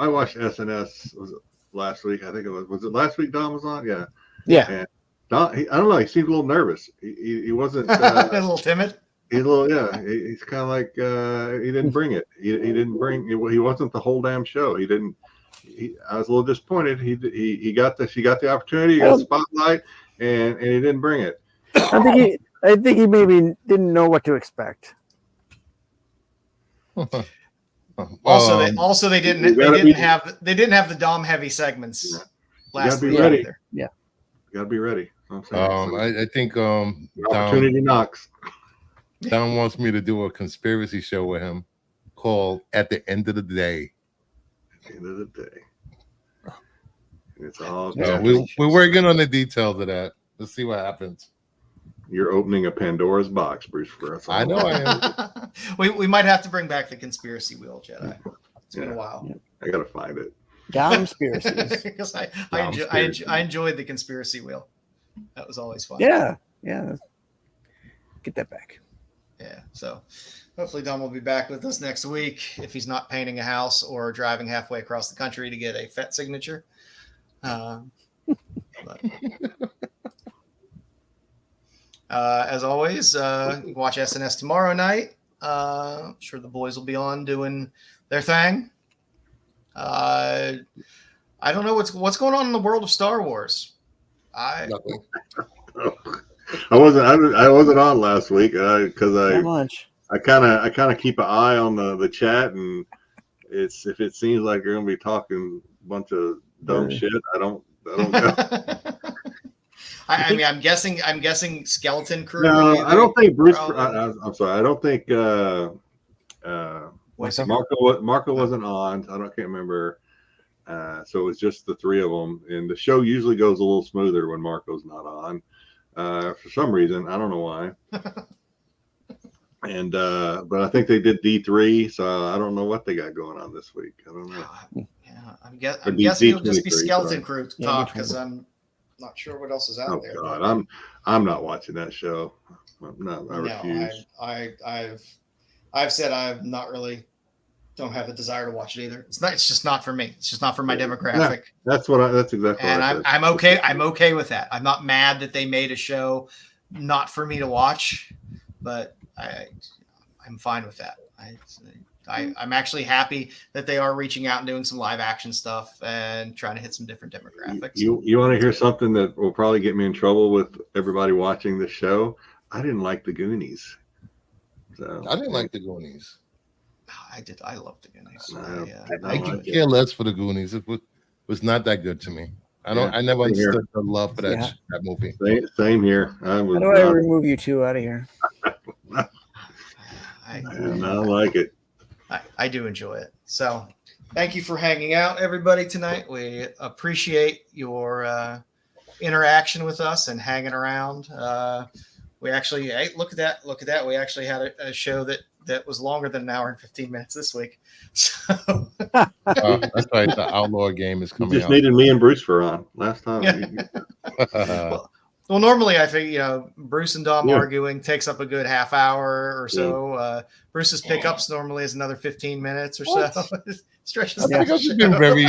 watched SNS. Was it last week? I think it was. Was it last week? Dom was on. Yeah. Yeah. And Dom, I don't know. He seemed a little nervous. He wasn't. A little timid. He's a little. Yeah. He's kind of like he didn't bring it. He didn't bring. He wasn't the whole damn show. He didn't. I was a little disappointed. He got the opportunity. He got the spotlight, and he didn't bring it. I think he maybe didn't know what to expect. Also, they didn't have the Dom heavy segments last week either. Yeah, you gotta be ready. I think opportunity knocks. Dom wants me to do a conspiracy show with him called "At the End of the Day." End of the day. It's all. We're working on the details of that. Let's see what happens. You're opening a Pandora's box, Bruce. For us. I know I am. we might have to bring back the conspiracy wheel, Jedi. It's been a while. I gotta find it. Conspiracies. Because I enjoyed the conspiracy wheel. That was always fun. Yeah. Get that back. Yeah. So hopefully Dom will be back with us next week if he's not painting a house or driving halfway across the country to get a FET signature. As always, watch SNS tomorrow night. I'm sure the boys will be on doing their thing. I don't know what's going on in the world of Star Wars. Nothing. I wasn't on last week because I kind of keep an eye on the chat, and if it seems like you're gonna be talking a bunch of dumb shit, I don't go. I mean, I'm guessing Skeleton Crew. No, I don't think Bruce. I'm sorry. I don't think Marco wasn't on. I can't remember. So it was just the three of them, and the show usually goes a little smoother when Marco's not on. For some reason, I don't know why. And but I think they did D3, so I don't know what they got going on this week. I don't know. Yeah, I'm guessing it'll just be Skeleton Crew Yeah, talk because I'm not sure what else is out there. God, I'm not watching that show. I refuse. I've said I'm not really don't have the desire to watch it either. It's just not for me. It's just not for my demographic. That's exactly. And what I'm okay. I'm okay with that. I'm not mad that they made a show not for me to watch, but I'm fine with that. I'm actually happy that they are reaching out and doing some live action stuff and trying to hit some different demographics. You want to hear something that will probably get me in trouble with everybody watching the show? I didn't like the Goonies. So I didn't like the Goonies. I did. I loved the Goonies. I could care less for the Goonies. It was not that good to me. I never understood the love for that movie. Same here. How do I remove you two out of here? I like it. I do enjoy it. So thank you for hanging out, everybody, tonight. We appreciate your interaction with us and hanging around. We actually, look at that. We actually had a show that was longer than an hour and 15 minutes this week. So that's right. The Outlaw game is coming. You just needed me and Bruce for on last time. Yeah. Well, normally I think Bruce and Dom arguing takes up a good half hour or so. Yeah. Bruce's pickups normally is another 15 minutes or so. Stretches. Pickups have been very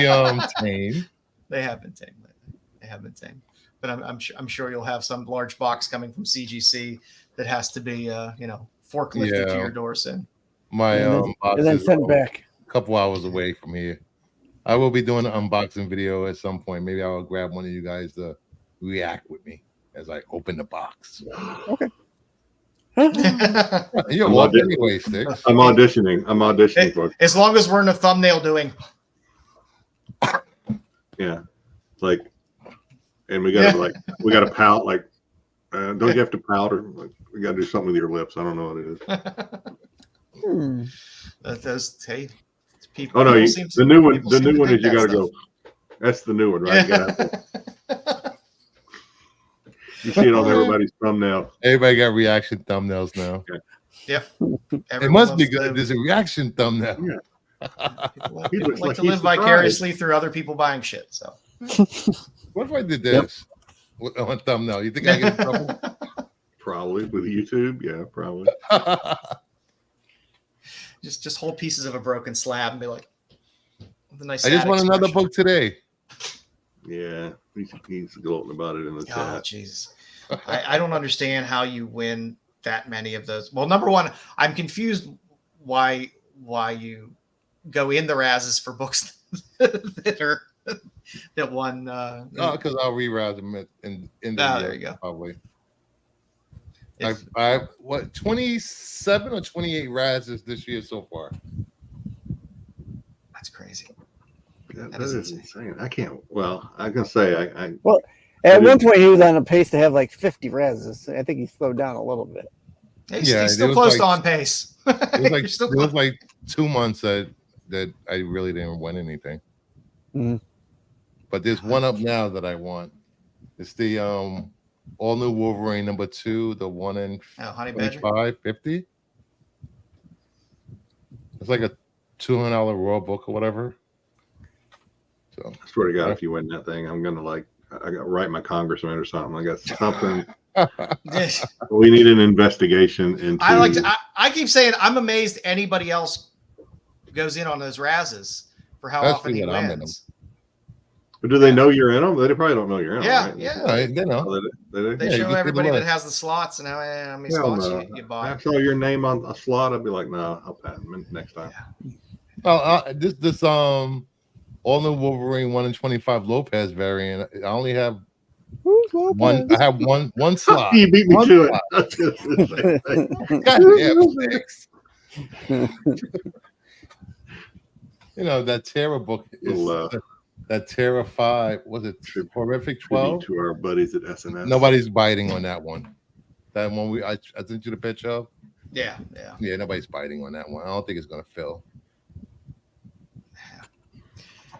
tame. They have been tame. But I'm sure you'll have some large box coming from CGC that has to be forklifted to your door soon. My and then sent back a couple hours away from here. I will be doing an unboxing video at some point. Maybe I'll grab one of you guys to react with me as I open the box. Okay. You're walking anyway, Styx. I'm auditioning for it. As long as we're in a thumbnail doing. Yeah. And we got to pout don't you have to pout or we got to do something with your lips? I don't know what it is. People. Oh no, the new one is you got to go. That's the new one, right? You see it on everybody's thumbnail. Everybody got reaction thumbnails now. Okay. Yep. It must be good. There's a reaction thumbnail. Yeah. People like to live vicariously through other people buying shit. So. What if I did this on thumbnail? You think I get in trouble? Probably with YouTube. Yeah, probably. Just hold pieces of a broken slab and be like, with a nice. I just want another book today. Yeah, he's gloating about it in the chat. Oh, Jesus. I don't understand how you win that many of those. Well, number one, I'm confused why you go in the Razzes for books that won. Because I'll re-razz them in the there you go. Probably. I 27 or 28 Razzes this year so far. That's crazy. That is insane. I can't. Well, I can say Well, at one point he was on a pace to have like 50 Razzes. I think he slowed down a little bit. He's still close to on pace. It was like 2 months that I really didn't win anything. Mm-hmm. But there's one up now that I want. It's the all new Wolverine #2, the one in 25.50. It's like a $200 raw book or whatever. So I swear to God, if you win that thing, I'm gonna I got write my congressman or something. I got something. We need an investigation into. I keep saying I'm amazed anybody else goes in on those Razzes for how often he wins. But do they know you're in them? They probably don't know you're in them. Right? Yeah, they know. They show everybody that has the slots and how many slots you buy. If I saw your name on a slot, I'd be like, no, I'll pass next time. Yeah. This all new Wolverine 1 in 25 Lopez variant. I only have one. I have one slot. You beat me to it. Goddamn Styx. That Terra book is that Terra 5. Was it Horrific 12? To our buddies at SNS. Nobody's biting on that one. That one I sent you the picture of. Yeah. Nobody's biting on that one. I don't think it's gonna fill.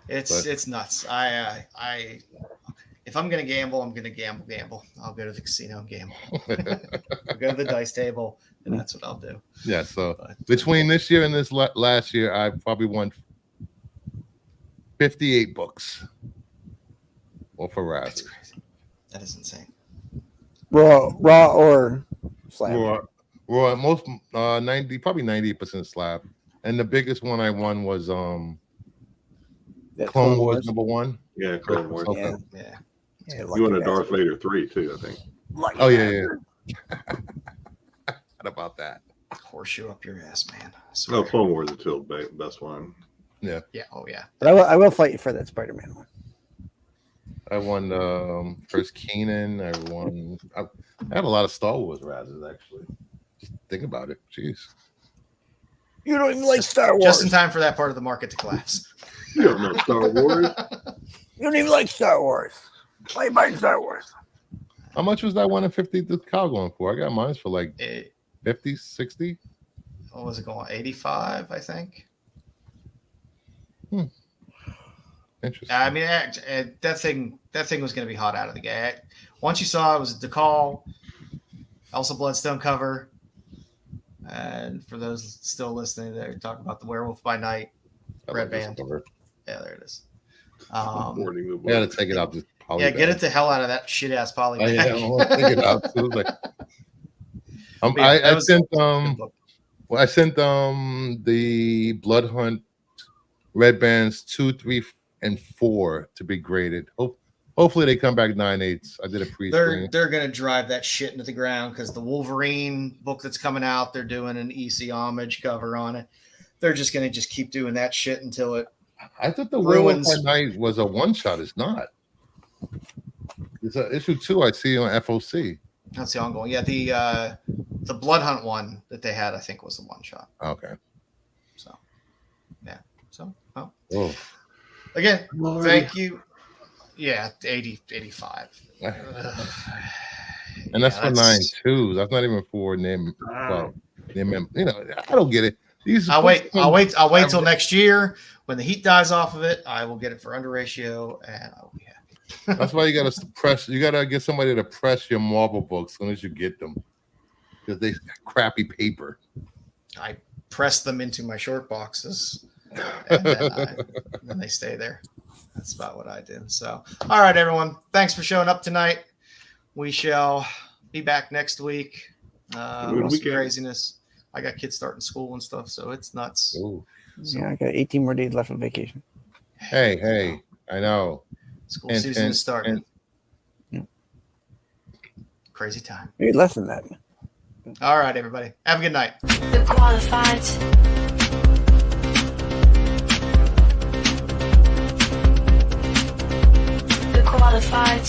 It's nuts. I if I'm gonna gamble, I'm gonna gamble. I'll go to the casino and gamble. I'll go to the dice table, and that's what I'll do. Yeah. So between this year and this last year, I probably won 58 books. Or for Raz. That's crazy. That is insane. Raw or slab? Raw. Most 90, probably 98% slab. And the biggest one I won was Clone Wars #1. Yeah, Clone Wars. Yeah. You won a Darth Vader 3 too, I think. Oh yeah. What about that? Horseshoe up your ass, man. No, Clone Wars is still the best one. Yeah. Yeah. Oh yeah. But I will fight you for that Spider-Man one. I won first Kanan. I had a lot of Star Wars Razzes actually. Just think about it. Jeez. You don't even like Star Wars. Just in time for that part of the market to collapse. You don't know Star Wars. You don't even like Star Wars. Why you buying Star Wars? How much was that 150 the cow going for? I got mine for like 50, 60. What was it going? 85, I think. Interesting. I mean, that thing was going to be hot out of the gate. Once you saw it was a DeCall, Elsa Bloodstone cover, and for those still listening, they're talking about the Werewolf by Night red band. Yeah, there it is. I got to take it out. This poly yeah, get it the hell out of that shit ass poly bag. I want to take it out. So like, I sent the Blood Hunt red bands 2, 3, and 4 to be graded. Hopefully they come back 9/8. I did a pre-screen. They're gonna drive that shit into the ground because the Wolverine book that's coming out, they're doing an EC homage cover on it. They're just gonna keep doing that shit until it. I thought the Werewolf by Night was a one shot. It's not. It's an issue 2 I see on FOC. That's the ongoing. Yeah, the Blood Hunt one that they had, I think, was the one shot. Okay. So, yeah. So, well. Oh. Again, thank you. Yeah, 80, 85. And that's for 9/2. That's not even for name. Well, name. You know, I don't get it. I'll wait till next year when the heat dies off of it. I will get it for under ratio, and I will be happy. That's why you gotta press. You gotta get somebody to press your Marvel books as soon as you get them, because they crappy paper. I press them into my short boxes, and then they stay there. That's about what I do. So, all right, everyone. Thanks for showing up tonight. We shall be back next week. Some craziness. I got kids starting school and stuff, so it's nuts. Ooh. So, yeah, I got 18 more days left of vacation. Hey, I know. School season is starting. Crazy time. Maybe less than that. All right, everybody. Have a good night. The qualified. The qualified.